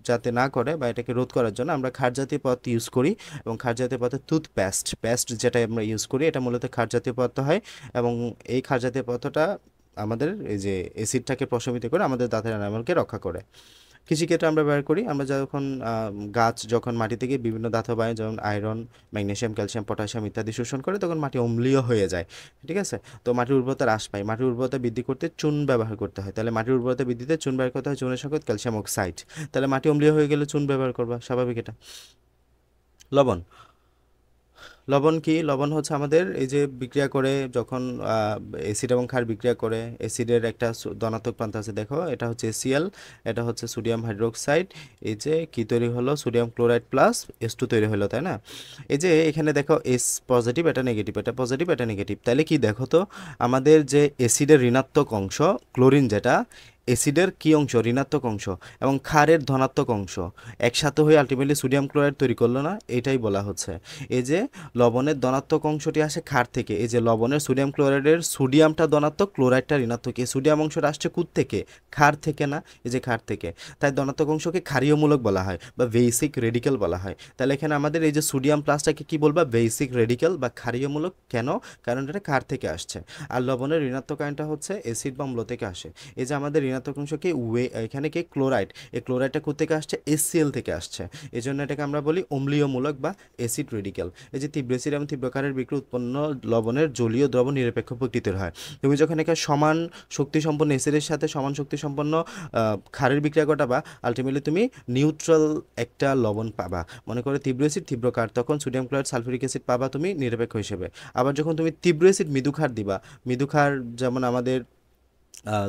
যাতে না করে বা এটাকে রোধ করার জন্য আমরা ক্ষার জাতীয় পদার্থ ইউজ করি। এবং ক্ষার জাতীয় পদার্থ পেস্ট যেটা আমরা ইউজ করি, এটা মূলত ক্ষার জাতীয় পদার্থ হয়। এবং এই ক্ষার জাতীয় পদার্থটা আমাদের এই যে অ্যাসিডটাকে প্রশমিত করে আমাদের দাঁতের এনামেলকে রক্ষা করে। কৃষিক্ষেত্রে আমরা ব্যবহার করি, আমরা যখন গাছ যখন মাটি থেকে বিভিন্ন ধাতব আয়ন যেমন আয়রন, ম্যাগনেসিয়াম, ক্যালসিয়াম, পটাশিয়াম ইত্যাদি শোষণ করে, তখন মাটি অম্লীয় হয়ে যায়, ঠিক আছে। তো মাটির উর্বরতা হ্রাস পায়, মাটির উর্বরতা বৃদ্ধি করতে চুন ব্যবহার করতে হয়। তাহলে মাটির উর্বরতা বৃদ্ধিতে চুন ব্যবহার করতে হয়, চুনের সঙ্গে ক্যালসিয়াম অক্সাইড। তাহলে মাটি অম্লীয় হয়ে গেলে চুন ব্যবহার করবা, স্বাভাবিক এটা। লবণ কি, লবণ হচ্ছে আমাদের এই যে বিক্রিয়া করে যখন অ্যাসিড এবং ক্ষার বিক্রিয়া করে, অ্যাসিডের একটা ধনাত্মক প্রান্ত আছে, দেখো এটা হচ্ছে HCl, এটা হচ্ছে সোডিয়াম হাইড্রোক্সাইড, এই যে কি তৈরি হলো, সোডিয়াম ক্লোরাইড প্লাস H2 তৈরি হলো, তাই না। এই যে এখানে দেখো S পজিটিভ, এটা নেগেটিভ, এটা পজিটিভ, এটা নেগেটিভ। তাহলে কি দেখো তো, আমাদের যে অ্যাসিডের ঋণাত্মক অংশ ক্লোরিন, যেটা অ্যাসিডের কি অংশ, ঋণাত্মক অংশ, এবং ক্ষারের ধনাত্মক অংশ একসাথে হয়ে আলটিমেটলি সোডিয়াম ক্লোরাইড তৈরি করলো না, এটাই বলা হচ্ছে। এই যে লবণের ধনাত্মক অংশটি আসে ক্ষার থেকে, এই যে লবণের সোডিয়াম ক্লোরাইডের সোডিয়ামটা ধনাত্মক, ক্লোরাইডটা ঋণাত্মক, এই সোডিয়াম অংশটা আসছে কোথ থেকে, ক্ষার থেকে না, এই যে ক্ষার থেকে। তাই ধনাত্মক অংশকে ক্ষারীয়মূলক বলা হয় বা বেসিক রেডিক্যাল বলা হয়। তাহলে এখানে আমাদের এই যে সোডিয়াম প্লাসটাকে কি বলবা, বেসিক রেডিক্যাল বা ক্ষারীয়মূলক। কেন? কারণ এটা ক্ষার থেকে আসছে। আর লবণের ঋণাত্মক আয়নটা হচ্ছে অ্যাসিড বা অম্ল থেকে আসে। এই যে আমাদের ঋণাত্মক অংশকে এখানে কি ক্লোরাইড, এই ক্লোরাইডটা কোথেকে আসছে, HCl থেকে আসছে। এই জন্য এটাকে আমরা বলি অম্লীয়মূলক বা অ্যাসিড রেডিক্যাল। এই যে তীব্র অ্যাসিড এবং তীব্র ক্ষারের বিক্রিয়া উৎপন্ন লবণের জলীয় দ্রব নিরপেক্ষ প্রকৃতির হয়। তুমি যখন এখানে সমান শক্তিসম্পন্ন অ্যাসিডের সাথে সমান শক্তিসম্পন্ন ক্ষারের বিক্রিয়া ঘটাবা, আলটিমেটলি তুমি নিউট্রাল একটা লবণ পাবা। মনে করো তীব্র অ্যাসিড তীব্র ক্ষার, তখন সোডিয়াম ক্লোরাইড সালফিউরিক অ্যাসিড পাবা তুমি নিরপেক্ষ হিসেবে। আবার যখন তুমি তীব্র অ্যাসিড মৃদু ক্ষার দিবা, মৃদু ক্ষার যেমন আমাদের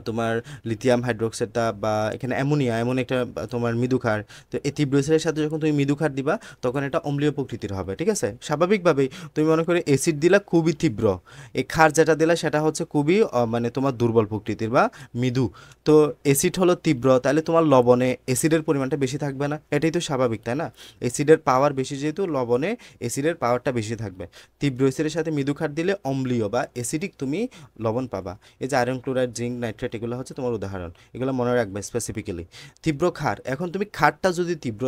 তোমার লিথিয়াম হাইড্রোক্সাইডটা বা এখানে অ্যামোনিয়া, এমন একটা তোমার মৃদু ক্ষার। তো এই তীব্র অ্যাসিডের সাথে যখন তুমি মৃদু ক্ষার দিবা, তখন এটা অম্লীয় প্রকৃতির হবে। ঠিক আছে, স্বাভাবিকভাবেই তুমি মনে করে অ্যাসিড দিলা খুবই তীব্র, এই ক্ষার যেটা দিলা সেটা হচ্ছে খুবই মানে তোমার দুর্বল প্রকৃতির বা মৃদু। তো অ্যাসিড হলো তীব্র, তাহলে তোমার লবণে অ্যাসিডের পরিমাণটা বেশি থাকবে না, এটাই তো স্বাভাবিক, তাই না? অ্যাসিডের পাওয়ার বেশি, যেহেতু লবণে অ্যাসিডের পাওয়ারটা বেশি থাকবে। তীব্র অ্যাসিডের সাথে মৃদু ক্ষার দিলে অম্লীয় বা অ্যাসিডিক তুমি লবণ পাবা। এই যে আয়রন ক্লোরাইড, জিঙ্ক, নাইট্রেট, এগুলো হচ্ছে তোমার উদাহরণ, এগুলো মনে রাখবে স্পেসিফিক্যালি। তীব্র ক্ষার, এখন তুমি ক্ষারটা যদি তীব্র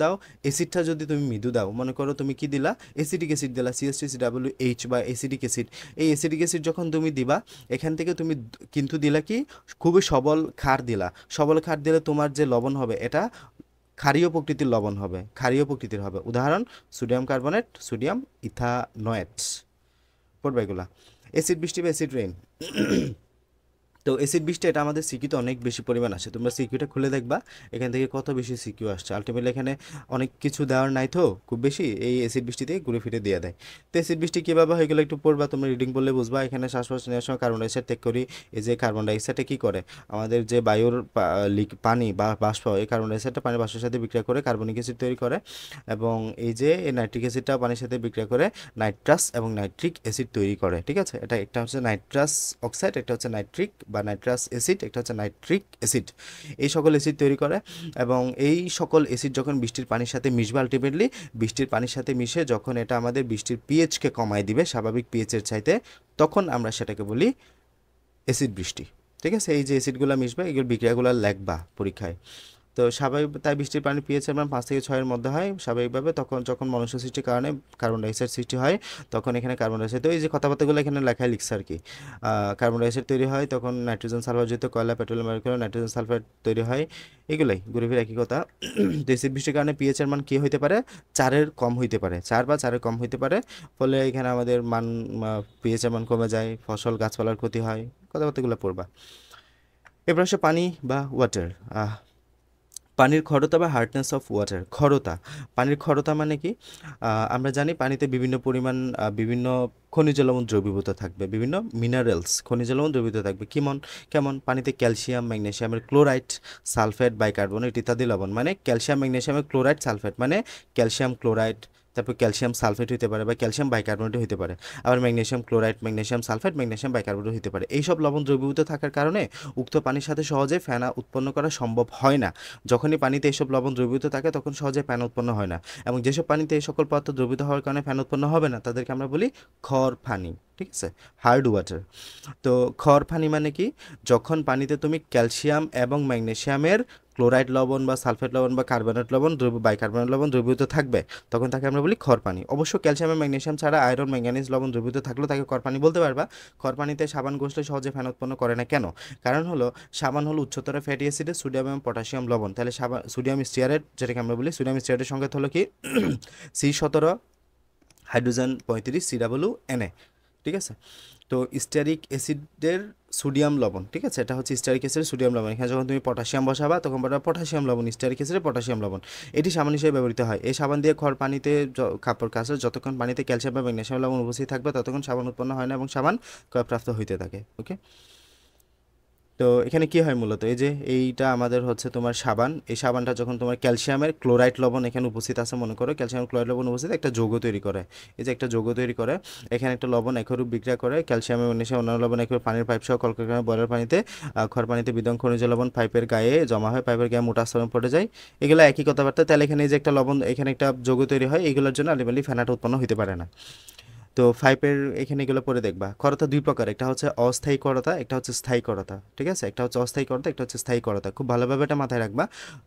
দাও, অ্যাসিডটা যদি তুমি মৃদু দাও, মনে করো তুমি কি দিলা, অ্যাসিডিক অ্যাসিড দিলা, CH3COOH বা অ্যাসিডিক অ্যাসিড। এই অ্যাসিডিক অ্যাসিড যখন তুমি দিবা, এখান থেকে তুমি কিন্তু দিলা কি, খুবই সবল ক্ষার দিলা। সবল ক্ষার দিলে তোমার যে লবণ হবে, এটা ক্ষারীয় প্রকৃতির লবণ হবে, ক্ষারীয় প্রকৃতির হবে। উদাহরণ সোডিয়াম কার্বনেট, সোডিয়াম ইথানয়েট, পড়বে এগুলা। অ্যাসিড বৃষ্টি বা অ্যাসিড রেইন। তো অ্যাসিড বৃষ্টি এটা আমাদের সিকিউতে অনেক বেশি পরিমাণ আসে, তোমরা সিকিউটা খুলে দেখবা এখান থেকে কত বেশি সিকিউ আসছে। আলটিমেটলি এখানে অনেক কিছু দেওয়ার নাই তো খুব বেশি, এই অ্যাসিড বৃষ্টিতে ঘুরে ফিরে দিয়ে দেয়। তো অ্যাসিড বৃষ্টি কীভাবে হয়ে গেলো একটু পড়বা, তোমরা রিডিং বললে বুঝবা। এখানে শ্বাসপ্রশ্বাস নেওয়ার সময় কার্বন ডাইঅক্সাইড ত্যাগ করি। এই যে কার্বন ডাইঅক্সাইডটা কী করে, আমাদের যে বায়ুর পানি বা বাষ্প, এই কার্বন ডাইঅক্সাইডটা পানির বাষ্পের সাথে বিক্রিয়া করে কার্বনিক অ্যাসিড তৈরি করে, এবং এই যে এই নাইট্রিক অ্যাসিডটা পানির সাথে বিক্রিয়া করে নাইট্রাস এবং নাইট্রিক অ্যাসিড তৈরি করে। ঠিক আছে, এটা একটা হচ্ছে নাইট্রাস অক্সাইড, একটা হচ্ছে নাইট্রিক বা নাইট্রাস অ্যাসিড, একটা হচ্ছে নাইট্রিক অ্যাসিড। এই সকল অ্যাসিড তৈরি করে, এবং এই সকল অ্যাসিড যখন বৃষ্টির পানির সাথে মিশবে, আলটিমেটলি বৃষ্টির পানির সাথে মিশে যখন এটা আমাদের বৃষ্টির পিএইচকে কমায় দিবে স্বাভাবিক পিএইচের চাইতে, তখন আমরা সেটাকে বলি অ্যাসিড বৃষ্টি। ঠিক আছে, এই যে অ্যাসিডগুলো মিশবে, এগুলো বিক্রিয়াগুলো লিখবা পরীক্ষায়। তো স্বাভাবিক, তাই বৃষ্টির পানি পিএইচের মান 5 থেকে 6-এর মধ্যে হয় স্বাভাবিকভাবে। তখন যখন মনুষ্য সৃষ্টির কারণে কার্বন ডাইঅক্সাইড সৃষ্টি হয়, তখন এখানে কার্বন ডাইঅক্সাইড, তো এই যে কথাবার্তাগুলো এখানে লেখায় লিখছে আর কি। কার্বন ডাইঅক্সাইড তৈরি হয়, তখন নাইট্রোজেন সালফারযুক্ত কয়লা, পেট্রোলিয়াম ব্যাকটেরিয়া, নাইট্রোজেন সালফার তৈরি হয়, এগুলাই ঘুরে ফিরে একই কথা। তো অ্যাসিড বৃষ্টির কারণে পিএইচের মান কী হইতে পারে, 4-এর কম হইতে পারে, 4 বা 4-এর কম হইতে পারে। ফলে এখানে আমাদের মান পিএইচের মান কমে যায়, ফসল গাছপালার ক্ষতি হয়, কথাবার্তাগুলো পড়বা। এবার আসে পানি বা ওয়াটার। পানির খরতা বা হার্ডনেস অফ ওয়াটার। খরতা, পানির খরতা মানে কি, আমরা জানি পানিতে বিভিন্ন পরিমাণ বিভিন্ন খনিজ লবণ দ্রবীভূত থাকবে, বিভিন্ন মিনারেলস খনিজ লবণ দ্রবীভূত থাকবে। কেমন পানিতে ক্যালসিয়াম, ম্যাগনেসিয়ামের ক্লোরাইড, সালফেট, বাইকার্বনেট ইত্যাদি লবণ, মানে ক্যালসিয়াম ম্যাগনেসিয়ামের ক্লোরাইড সালফেট, মানে ক্যালসিয়াম ক্লোরাইড, তারপর ক্যালসিয়াম সালফেট হতে পারে বা ক্যালসিয়াম বাইকার্বনেট হতে পারে, আবার magnesium chloride, magnesium sulphate, magnesium bicarbonate হতে পারে। এইসব লবণ দ্রবীভূত থাকার কারণে উক্ত পানির সাথে সহজে ফেনা উৎপন্ন করা সম্ভব হয় না। যখনই পানিতে এইসব লবণ দ্রবীভূত থাকে, তখন সহজে ফেনা উৎপন্ন হয় না, এবং যেসব পানিতে এই সকল পদার্থ দ্রবীভূত হওয়ার কারণে ফেনা উৎপন্ন হবে না, তাদেরকে আমরা বলি খর পানি। ঠিক আছে, হার্ড ওয়াটার। তো খর পানি মানে কি, যখন পানিতে তুমি ক্যালসিয়াম এবং ম্যাগনেসিয়ামের ক্লোরাইড লবণ বা সালফেট লবণ বা কার্বনেট লবণ, বাইকার্বনেট লবণ দ্রবীভূত থাকবে, তখন তাকে আমরা বলি খর পানি। অবশ্য ক্যালসিয়াম এবং ম্যাগনেসিয়াম ছাড়া আয়রন, ম্যাঙ্গানিজ লবণ দ্রবীভূত থাকলেও তাকে খর পানি বলতে পারবা। খর পানিতে সাবান ঘষলে সহজে ফেনা উৎপন্ন করে না, কেন? কারণ হলো সাবান হলো উচ্চতর ফ্যাটি অ্যাসিডে সোডিয়াম এবং পটাশিয়াম লবণ, তাহলে সোডিয়াম স্টিয়ারেট, যেটাকে আমরা বলি সোডিয়াম স্টিয়ারেটের সংকেত হলো কি C17 হাইড্রোজেন 35 COONA। ঠিক আছে, তো স্টিয়ারিক অ্যাসিডের সোডিয়াম লবণ, ঠিক আছে, এটা হচ্ছে স্টিয়ারিক অ্যাসিডের সোডিয়াম লবণ। এখানে যখন তুমি পটাশিয়াম বসাবা, তখন বলবা পটাশিয়াম লবণ, স্টিয়ারিক অ্যাসিডের পটাশিয়াম লবণ। এটি সাবান হিসেবে ব্যবহৃত হয়। এই সাবান দিয়ে খড় পানিতে কাপড় কাচলে যতক্ষণ পানিতে ক্যালসিয়াম বা ম্যাগনেসিয়াম লবণ উপস্থিত থাকবে, ততক্ষণ সাবান উৎপন্ন হয় না এবং সাবান ক্ষয়প্রাপ্ত হইতে থাকে। ওকে, তো এখানে কি হয় মূলত, এই যে এইটা আমাদের হচ্ছে তোমার সাবান, এই সাবানটা যখন তোমার ক্যালসিয়ামের ক্লোরাইড লবণ এখানে উপস্থিত আছে, মনে করো ক্যালসিয়াম ক্লোরাইড লবণ উপস্থিত একটা যৌগ তৈরি করে, এই যে একটা যৌগ তৈরি করে, এখানে একটা লবণ একরূপ বিক্রিয়া করে ক্যালসিয়াম ম্যাগনেসিয়াম অন্যান্য লবণ একরূপ পানির পাইপ সহ কলকারখানা বয়লার পানিতে খড় পানিতে বিদ্যমান খনিজ লবণ পাইপের গায়ে জমা হয়, পাইপের গায়ে মোটা আস্তরণ পড়ে যায়, এগুলো একই কথাবার্তা। তাহলে এখানে এই যে একটা লবণ, এখানে একটা যৌগ তৈরি হয়, এগুলোর জন্য আলটিমেটলি ফেনাটা উৎপন্ন হতে পারে না। তো ফাইভের এখানে এগুলো পরে দেখবা, করতা দুই প্রকার, একটা হচ্ছে অস্থায়ী করতা, একটা হচ্ছে স্থায়ী করতা, ঠিক আছে, একটা হচ্ছে অস্থায়ী করতা, একটা হচ্ছে স্থায়ী করতা, খুব ভালোভাবে এটা মাথায় রাখবা।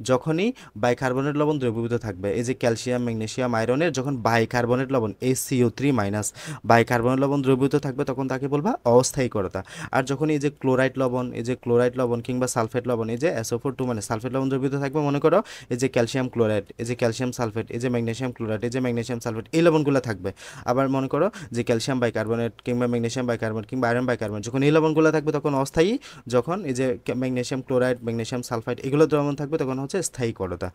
যখনই বাইকার্বনেট লবণ দ্রবীভূত থাকবে, এই যে ক্যালসিয়াম ম্যাগনেসিয়াম আয়রনের যখন বাইকার্বনেট লবণ SCO3 মাইনাস বাইকার্বনেট লবণ দ্রবীভূত থাকবে তখন তাকে বলবা অস্থায়ী করতা। আর যখন এই যে ক্লোরাইড লবণ, এই যে ক্লোরাইড লবণ কিংবা সালফেট লবণ, এই যে SO4 মানে সালফেট লবণ দ্রবীভূত থাকবে, মনে করো এই যে ক্যালসিয়াম ক্লোরাইড, এই যে ক্যালসিয়াম সালফেট, এই যে ম্যাগনেসিয়াম ক্লোরাইড, এই যে ম্যাগনেসিয়াম সালফেট, এই লবণগুলো থাকবে। আবার মনে করো যে ক্যালসিয়াম বাইকার্বনেট কিংবা ম্যাগনেসিয়াম বাইকার্বনেট কিংবা আয়রন বাইকার্বনেট, যখন এই লবণগুলো থাকবে তখন অস্থায়ী, যখন এই যে ম্যাগনেসিয়াম ক্লোরাইড ম্যাগনেসিয়াম সালফাইড এগুলো দ্রবণ থাকবে তখন হচ্ছে স্থায়ী করতা।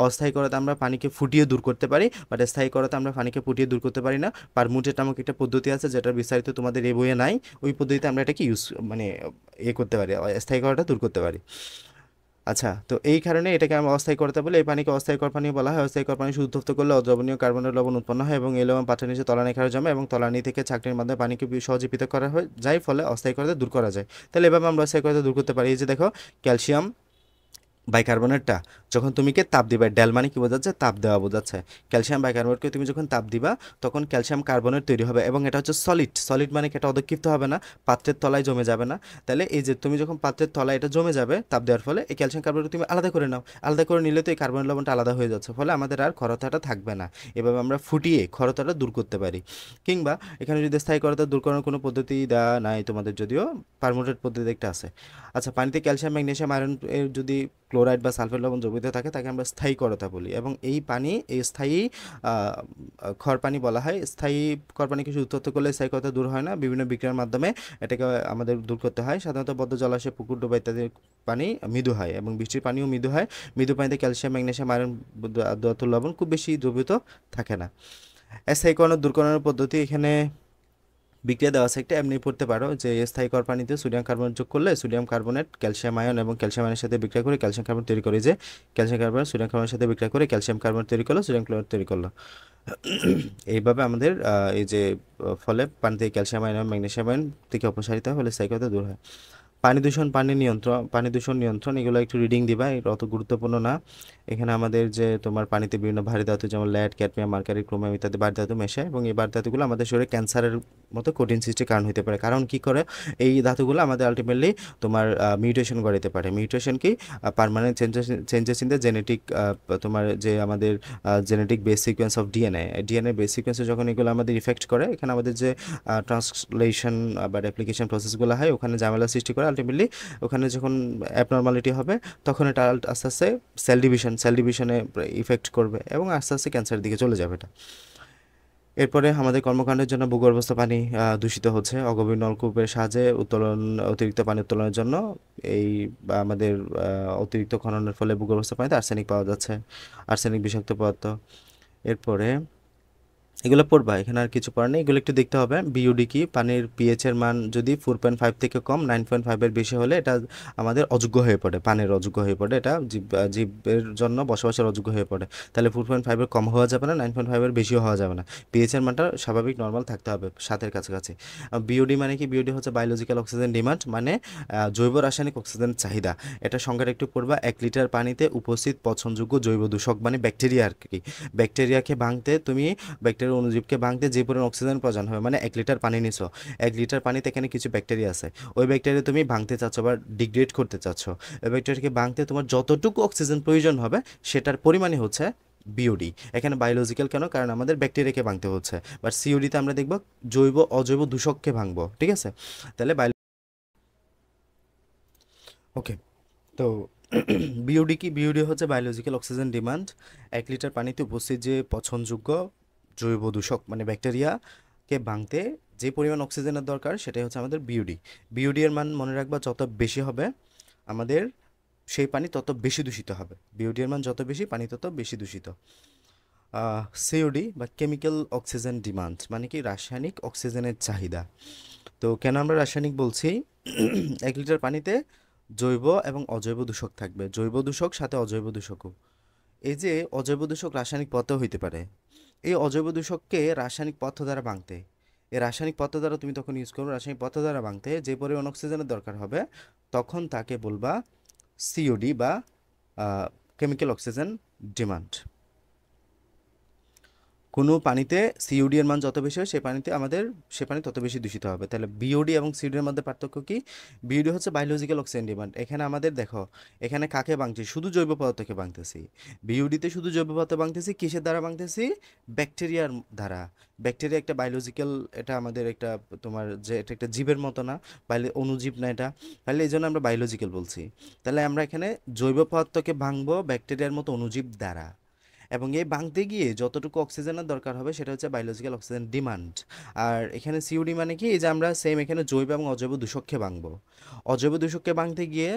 অস্থায়ী করতা আমরা পানিকে ফুটিয়ে দূর করতে পারি, বাট স্থায়ী করতা আমরা পানিকে ফুটিয়ে দূর করতে পারি না। পারমুটেট নামক একটা পদ্ধতি আছে যেটার বিস্তারিত তোমাদের এই বইয়ে নাই, ওই পদ্ধতিতে আমরা এটাকে মানে করতে পারি, স্থায়ী করতা দূর করতে পারি। আচ্ছা, তো এই কারণে এটাকে আমরা অস্থায়ী করতে বলে, এই পানিকে অস্থায়ীকর পানি বলা হয়। অস্থায়ীকর পানি শুদ্ধ করলে অদ্রবণীয় কার্বনের লবণ উৎপন্ন হয় এবং এই লবণ পাত্রের নিচে তলানি আকারে জমে এবং তলানি থেকে ছাঁকনির মাধ্যমে পানিকে সহজে পৃথক করা হয় যায়, ফলে অস্থায়ীকরতা দূর করা যায়। তাহলে এভাবে আমরা অস্থায়ীকরতা দূর করতে পারি। এই যে দেখো ক্যালসিয়াম বাইকার্বনেটটা যখন তুমি তাপ দিবা, ডেল মানে কি বোঝাচ্ছে, তাপ দেওয়া বোঝাচ্ছে। ক্যালসিয়াম বাইকার্বনেটকে তুমি যখন তাপ দিবা তখন ক্যালসিয়াম কার্বনেট তৈরি হবে এবং এটা হচ্ছে সলিড। সলিড মানে কি এটা অদক্ষিপ্ত হবে না, পাত্রের তলায় জমে যাবে না। তাহলে এই যে তুমি যখন পাত্রের তলায় এটা জমে যাবে তাপ দেওয়ার ফলে, এই ক্যালসিয়াম কার্বনেট তুমি আলাদা করে নাও, আলাদা করে নিলে তো এই কার্বনের লবণটা আলাদা হয়ে যাচ্ছে, ফলে আমাদের আর খরতাটা থাকবে না। এভাবে আমরা ফুটিয়ে খরতাটা দূর করতে পারি। কিংবা এখানে যদি স্থায়ী খরতা দূর করার কোনো পদ্ধতি দেওয়া নাই তোমাদের, যদিও পারমুটেট পদ্ধতি একটা আছে। আচ্ছা, পানিতে ক্যালসিয়াম ম্যাগনেসিয়াম আয়রন এর যদি ক্লোরাইড বা সালফেট লবণ দ্রবীভূত থাকে তাকে আমরা স্থায়ী করতা বলি, এবং এই পানি এই স্থায়ী খড় পানি বলা হয়। স্থায়ী খড় পানি কিছু উত্তপ্ত করলে স্থায়ী করতা দূর হয় না, বিভিন্ন বিক্রিয়ার মাধ্যমে এটাকে আমাদের দূর করতে হয়। সাধারণত বদ্ধ জলাশয় পুকুর ডোবা ইত্যাদির পানি মৃদু হয় এবং বৃষ্টির পানিও মৃদু হয়। মৃদু পানিতে ক্যালসিয়াম ম্যাগনেসিয়াম আয়রন ধাতুর লবণ খুব বেশি দ্রবীভূত থাকে না। স্থায়ীকরণ দূরকরণের পদ্ধতি এখানে বিক্রিয়া দেওয়া আছে একটা, এমনি পড়তে পারো যে স্থায়ীকর পানিতে সোডিয়াম কার্বনেট যোগ করলে সোডিয়াম কার্বনেট ক্যালসিয়াম আয়ন এবং ক্যালসিয়াম আয়নের সাথে বিক্রিয়া করে ক্যালসিয়াম কার্বনেট তৈরি করে, যে ক্যালসিয়াম কার্বনেট সোডিয়াম কার্বনের সাথে বিক্রিয়া করে ক্যালসিয়াম কার্বনেট তৈরি করলো, সোডিয়াম ক্লোরাইড তৈরি করলো। এইভাবে আমাদের এই যে ফলে পানিতে ক্যালসিয়াম আয়ন এবং ম্যাগনেসিয়াম আয়ন থেকে অপসারিত হয়, ফলে স্থায়ীকরতা দূর হয়। পানি দূষণ, পানি নিয়ন্ত্রণ, পানি দূষণ নিয়ন্ত্রণ, এগুলো একটু রিডিং দিবা, এটা অত গুরুত্বপূর্ণ না। এখানে আমাদের যে তোমার পানিতে বিভিন্ন ভারী ধাতু যেমন ল্যাড ক্যাডমিয়াম মার্কারি ক্রোমিয়াম ইত্যাদি ভারী ধাতু মেশে এবং এই ভারী ধাতুগুলো আমাদের শরীরে ক্যান্সারের মতো কঠিন সৃষ্টির কারণ হতে পারে। কারণ কি করে, এই ধাতুগুলো আমাদের আলটিমেটলি তোমার মিউটেশন গড়াতে পারে। মিউটেশন কি, permanent changes in the genetic, তোমার যে আমাদের genetic base sequence of DNA base সিকোয়েন্সে যখন এগুলো আমাদের ইফেক্ট করে, এখানে আমাদের যে ট্রান্সলেশন বা রেপ্লিকেশন প্রসেসগুলো হয় ওখানে ঝামেলা সৃষ্টি করে। আলটিমেটলি ওখানে যখন অ্যাবনর্মালিটি হবে তখন এটা আস্তে আস্তে সেল ডিভিশনে ইফেক্ট করবে এবং আস্তে আস্তে ক্যান্সারের দিকে চলে যাবে এটা। এরপরে আমাদের কর্মকাণ্ডের জন্য ভূগর্ভস্থ পানি দূষিত হচ্ছে অগভীর নলকূপের সাহায্যে অতিরিক্ত পানি উত্তোলনের জন্য। এই বা আমাদের অতিরিক্ত খননের ফলে ভূগর্ভস্থ পানিতে আর্সেনিক পাওয়া যাচ্ছে, আর্সেনিক বিষাক্ত পদার্থ। এরপরে এগুলো পড়বা, এখানে আর কিছু পড়া নেই, এগুলো একটু দেখতে হবে। বিইউডি কি, পানির পিএইচের মান যদি 4.5 থেকে কম 9.5-এর বেশি হলে এটা আমাদের অযোগ্য হয়ে পড়ে, পানির অযোগ্য হয়ে পড়ে, এটা জীবের জন্য বসবাসের অযোগ্য হয়ে পড়ে। তাহলে 4.5-এর কম হওয়া যাবে না, 9.5-এর বেশিও হওয়া যাবে না, পিএইচের মানটা স্বাভাবিক নর্মাল থাকতে হবে 7-এর কাছাকাছি। বিইউডি মানে কি, বিইউডি হচ্ছে বায়োলজিক্যাল অক্সিজেন ডিমান্ড, মানে জৈব রাসায়নিক অক্সিজেনের চাহিদা। এটা সংখ্যাটা একটু পড়বা, 1 লিটার পানিতে উপস্থিত পচনযোগ্য জৈব দূষক মানে ব্যাকটেরিয়া আর কি। ব্যাকটেরিয়াকে ভাঙতে তুমি, ব্যাকটেরিয়া অণুজীবকে ভাঙতে যে পরিমাণ অক্সিজেন প্রয়োজন হবে, মানে 1 লিটার পানি নিছো, 1 লিটার পানিতে এখানে কিছু ব্যাকটেরিয়া আছে, ওই ব্যাকটেরিয়া তুমি ভাঙতে চাচ্ছ বা ডিগ্রেড করতে চাচ্ছ, ওই ব্যাকটেরিয়াকে ভাঙতে তোমার যতটুকু অক্সিজেন প্রয়োজন হবে সেটার পরিমাণই হচ্ছে বিওডি। এখানে বায়োলজিক্যাল কেন, কারণ আমাদের ব্যাকটেরিয়াকে ভাঙতে হচ্ছে। বাট সিওডিতে আমরা দেখব জৈব অজৈব দূষককে ভাঙবো, ঠিক আছে। তাহলে ওকে, তো বিওডি কি, বিওডি হচ্ছে বায়োলজিক্যাল অক্সিজেন ডিমান্ড। 1 লিটার পানিতে উপস্থিত যে পচনযোগ্য জৈব দূষক মানে ব্যাকটেরিয়াকে ভাঙতে যে পরিমাণ অক্সিজেনের দরকার সেটাই হচ্ছে আমাদের বিওডি। বিওডি এর মান মনে রাখবা, যত বেশি হবে আমাদের সেই পানি তত বেশি দূষিত হবে। বিওডি এর মান যত বেশি, পানি তত বেশি দূষিত। সিওডি বা কেমিক্যাল অক্সিজেন ডিমান্ড মানে কি, রাসায়নিক অক্সিজেনের চাহিদা। তো কেন আমরা রাসায়নিক বলছি, 1 লিটার পানিতে জৈব এবং অজৈব দূষক থাকবে, জৈব দূষক সাথে অজৈব দূষকও। এই যে অজৈব দূষক রাসায়নিক পথেও হইতে পারে, এই অজৈব দূষককে রাসায়নিক পথ দ্বারা ভাঙতে, এই রাসায়নিক পথ দ্বারা তুমি তখন ইউজ করবে, রাসায়নিক পথ দ্বারা ভাঙতে যে পরিমাণ অক্সিজেনের দরকার হবে তখন তাকে বলবা সিওডি বা কেমিক্যাল অক্সিজেন ডিমান্ড। কোনো পানিতে সিওডি এর মান যত বেশি হয় সে পানি তত বেশি দূষিত হবে। তাহলে বিওডি এবং সিওডি এর মধ্যে পার্থক্য কি? বিওডি হচ্ছে বায়োলজিক্যাল অক্সিজেন ডিমান্ড। এখানে আমাদের দেখো, এখানে কাকে ভাঙছি? শুধু জৈব পদার্থকে ভাঙতেছি। বিওডিতে শুধু জৈব পদার্থ ভাঙতেছি, কিসের দ্বারা ভাঙতেছি? ব্যাকটেরিয়ার দ্বারা। ব্যাকটেরিয়া একটা বায়োলজিক্যাল, এটা আমাদের একটা, তোমার যে এটা একটা জীবের মতো না, অণুজীব না এটা, তাহলে এই জন্য আমরা বায়োলজিক্যাল বলছি। তাহলে আমরা এখানে জৈব পদার্থকে ভাঙবো ব্যাকটেরিয়ার মতো অণুজীব দ্বারা, এবং এই ভাঙতে গিয়ে যতটুকু অক্সিজেনের দরকার হবে সেটা হচ্ছে বায়োলজিক্যাল অক্সিজেন ডিমান্ড। আর এখানে সিওডি মানে কি? এই যে আমরা সেম এখানে জৈব এবং অজৈব দূষককে ভাঙবো। অজৈব দূষককে ভাঙতে গিয়ে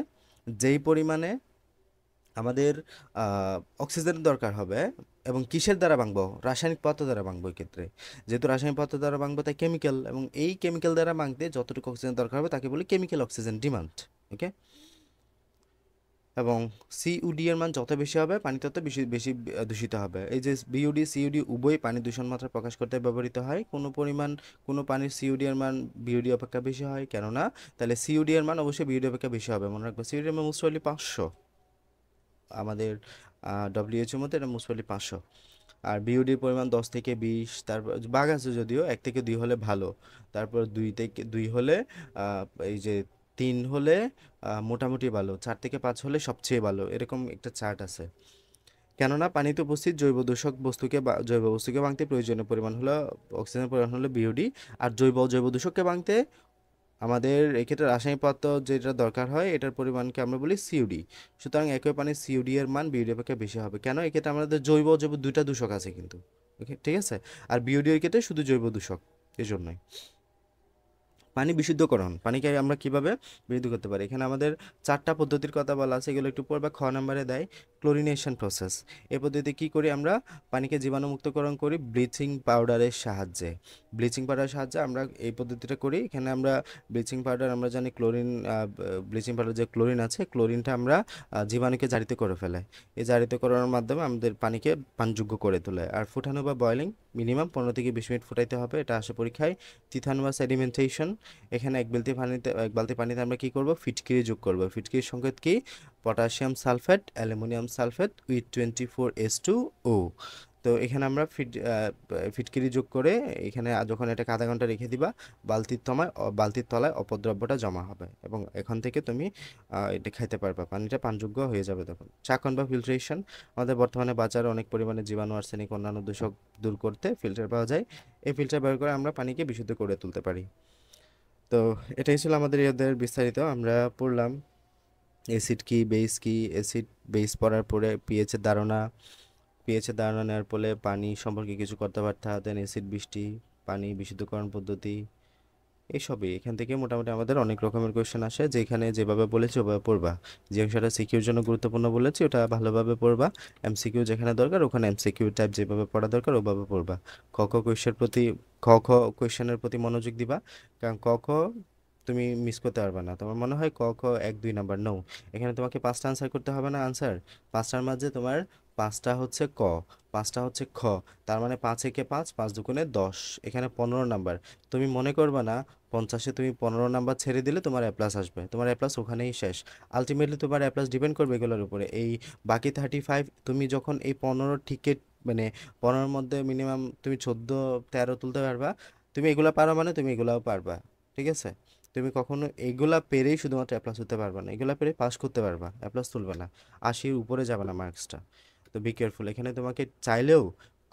যেই পরিমাণে আমাদের অক্সিজেনের দরকার হবে, এবং কিসের দ্বারা ভাঙবো? রাসায়নিক পদার্থ দ্বারা ভাঙবো। এক্ষেত্রে যেহেতু রাসায়নিক পদার্থ দ্বারা ভাঙবো তাই কেমিক্যাল, এবং এই কেমিক্যাল দ্বারা ভাঙতে যতটুকু অক্সিজেন দরকার হবে তাকে বলি কেমিক্যাল অক্সিজেন ডিমান্ড। ওকে। এবং সিইউডি এর মান যত বেশি হবে পানি তত বেশি বেশি দূষিত হবে। এই যে বিইউডি সিইউডি উভয় পানি দূষণ মাত্রা প্রকাশ করতে ব্যবহৃত হয়। কোনো পানির সিইউডি এর মান বিইউডি অপেক্ষা বেশি হয়, কেননা তাহলে সিইউডি এর মান অবশ্যই বিইউডি অপেক্ষা বেশি হবে। মনে রাখবো সিইউডি এর মান মোস্টলি 500, আমাদের ডব্লিউএইচওর মধ্যে এটা মোস্টলি 500। আর বিইউডির পরিমাণ 10 থেকে 20, তারপর বাঘ আছে যদিও 1 থেকে 2 হলে ভালো, তারপর 2 হলে এই যে 3 হলে মোটামুটি ভালো, 4 থেকে 5 হলে সবচেয়ে ভালো, এরকম একটা চার্ট আছে। কেননা পানিতে উপস্থিত জৈব বস্তুকে ভাঙতে প্রয়োজনীয় পরিমাণ হলো অক্সিজেনের পরিমাণ হলো বিইউডি, আর অজৈব দূষককে ভাঙতে আমাদের এক্ষেত্রে রাসায়নিক পদার্থ যেটা দরকার হয় এটার পরিমাণকে আমরা বলি সিইউডি। সুতরাং একই পানির সিইউডি এর মান বিইউডি অপেক্ষা বেশি হবে। কেন? এক্ষেত্রে আমাদের জৈব অজৈব দুইটা দূষক আছে কিন্তু। ওকে, ঠিক আছে। আর বিইউডি এর ক্ষেত্রে শুধু জৈব দূষক, এই জন্যই। পানি বিশুদ্ধকরণ, পানিকে আমরা কিভাবে বিশুদ্ধ করতে পারি? এখানে আমাদের 4টা পদ্ধতির কথা বলা আছে, এগুলো একটু পড়বা। খ নম্বরে দেয় ক্লোরিনেশন প্রসেস। এই পদ্ধতিতে কি করি আমরা? পানিকে জীবাণুমুক্তকরণ করি ব্লিচিং পাউডারের সাহায্যে। ব্লিচিং পাউডারের সাহায্যে আমরা এই পদ্ধতিটা করি। এখানে আমরা ব্লিচিং পাউডার, আমরা জানি ক্লোরিন, ব্লিচিং পাউডার যে ক্লোরিন আছে, ক্লোরিনটা আমরা জীবাণুকে জারিত করে ফেলে। এই জারিত করার মাধ্যমে আমাদের পানিকে পানযোগ্য করে তোলে। আর ফুটানো বা বয়লিং মিনিমাম 15 থেকে 20 মিনিট ফুটাইতে হবে, এটা আসে পরীক্ষায়। তিথান বা সেডিমেন্টেশন, এখানে এক বালতি পানিতে আমরা কি করব? ফিটকিরি যোগ করব। ফিটকিরির সংকেত কি? Potassium sulphate, aluminium sulphate with 24H2O। তো এখানে আমরা ফিটকিরি যোগ করে এখানে যখন এটাকে আধা ঘন্টা রেখে দিবা, বালতির তলায় অপদ্রব্যটা জমা হবে, এবং এখান থেকে তুমি এটা খাইতে পারবা, পানিটা পানযোগ্য হয়ে যাবে তখন। চাকন বা ফিল্ট্রেশন, আমাদের বর্তমানে বাজারে অনেক পরিমাণে জীবাণু, আর্সেনিক, অন্যান্য দূষক দূর করতে ফিল্টার পাওয়া যায়। এই ফিল্টার ব্যবহার করে আমরা পানিকে বিশুদ্ধ করে তুলতে পারি। তো এটাই ছিল আমাদের এদের বিস্তারিত। আমরা পড়লাম অ্যাসিড কি, বেস কি, অ্যাসিড বেস পড়ার পরে পিএইচের ধারণা নেওয়ার ফলে পানি সম্পর্কে কিছু কথাবার্তা, দেন অ্যাসিড বৃষ্টি, পানি বিশুদ্ধকরণ পদ্ধতি, এইসবই। এখান থেকে মোটামুটি আমাদের অনেক রকমের কোয়েশ্চেন আসে, যেখানে যেভাবে বলেছি ওভাবে পড়বা। যে অংশটা সিকিউর জন্য গুরুত্বপূর্ণ বলেছি ওটা ভালোভাবে পড়বা। এমসিকিউ যেখানে দরকার ওখানে এমসিকিউ টাইপ যেভাবে পড়া দরকার ওভাবে পড়বা। ক খ কোয়েশ্চেনের প্রতি মনোযোগ দিবা, কারণ ক খ তুমি মিস করতে পারবে না। তোমার মনে হয় ক খ 1 2 নাম্বার, নো, এখানে তোমাকে 5টা আনসার করতে হবে না। আনসার 5টার মাঝে তোমার 5টা হচ্ছে ক, 5টা হচ্ছে খ, তার মানে 5 একে 5, 5 দুগুণে 10, এখানে 15 নাম্বার। তুমি মনে করবে না 50-এ তুমি 15 নাম্বার ছেড়ে দিলে তোমার এ প্লাস আসবে, তোমার এ প্লাস ওখানেই শেষ। আলটিমেটলি তোমার এ প্লাস ডিপেন্ড করবে এগুলোর উপরে। এই বাকি 35 তুমি যখন এই 15 টিকেট, মানে 15-এর মধ্যে মিনিমাম তুমি 14-13 তুলতে পারবা, তুমি এগুলা পারো মানে তুমি এগুলাও পারবা। ঠিক আছে? তুমি কখনো এগুলা পেরেই শুধুমাত্র এ প্লাস হতে পারবা না, এগুলা পেরে পাস করতে পারবা, এ প্লাস তুলবে না, 80-র উপরে যাবে না মার্কসটা। তো বি কেয়ারফুল। এখানে তোমাকে চাইলেও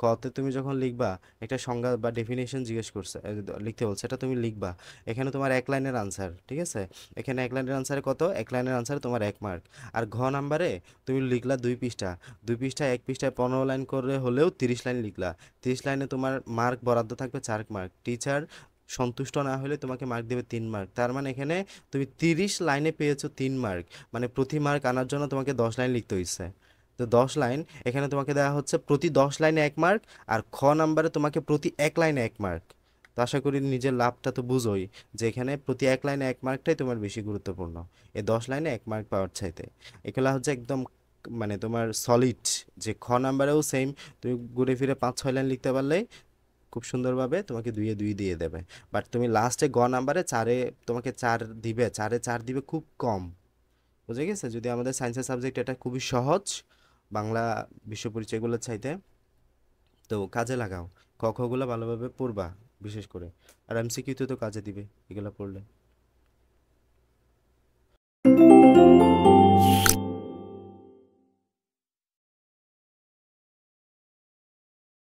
কতে তুমি যখন লিখবা একটা সংজ্ঞা বা ডেফিনেশন জিজ্ঞেস করছে, লিখতে বলছে, এটা তুমি লিখবা। এখানে তোমার 1 লাইনের আনসার, ঠিক আছে? এখানে 1 লাইনের আনসারে কত? 1 লাইনের আনসারে তোমার 1 মার্ক। আর ঘ নাম্বারে তুমি লিখলা 2 পৃষ্ঠা, 2 পৃষ্ঠায় 1 পৃষ্ঠায় 15 লাইন করে হলেও 30 লাইন লিখলা। 30 লাইনে তোমার মার্ক বরাদ্দ থাকবে 4 মার্ক। টিচার সন্তুষ্ট না হলে তোমাকে মার্ক দেবে 3 মার্ক। তার মানে এখানে তুমি 30 লাইনে পেয়েছো 3 মার্ক, মানে প্রতি মার্ক আনার জন্য তোমাকে 10 লাইন লিখতে হয়েছে। তো 10 লাইন এখানে তোমাকে দেওয়া হচ্ছে, প্রতি 10 লাইনে 1 মার্ক, আর খ নাম্বারে তোমাকে প্রতি 1 লাইনে 1 মার্ক। তো আশা করি নিজের লাভটা তো বুঝোই, যে এখানে প্রতি এক লাইনে 1 মার্কটাই তোমার বেশি গুরুত্বপূর্ণ, এই 10 লাইনে 1 মার্ক পাওয়ার চাইতে। এগুলো হচ্ছে একদম মানে তোমার সলিড, যে খ নাম্বারেও সেম, তুমি ঘুরে ফিরে 5-6 লাইন লিখতে পারলেই খুব সুন্দরভাবে তোমাকে 2-2 দিয়ে দেবে। বাট তুমি লাস্টে গ নাম্বারে চারে তোমাকে 4 দিবে, 4-4 দিবে খুব কম। বুঝে গেছে? যদি আমাদের সায়েন্সের সাবজেক্ট এটা খুবই সহজ, বাংলা বিশ্ব পরিচয়গুলোর চাইতে। তো কাজে লাগাও, ক খ গুলো ভালোভাবে পড়বা বিশেষ করে, আর এমসিকিউতে তো কাজে দিবে এগুলো পড়লে।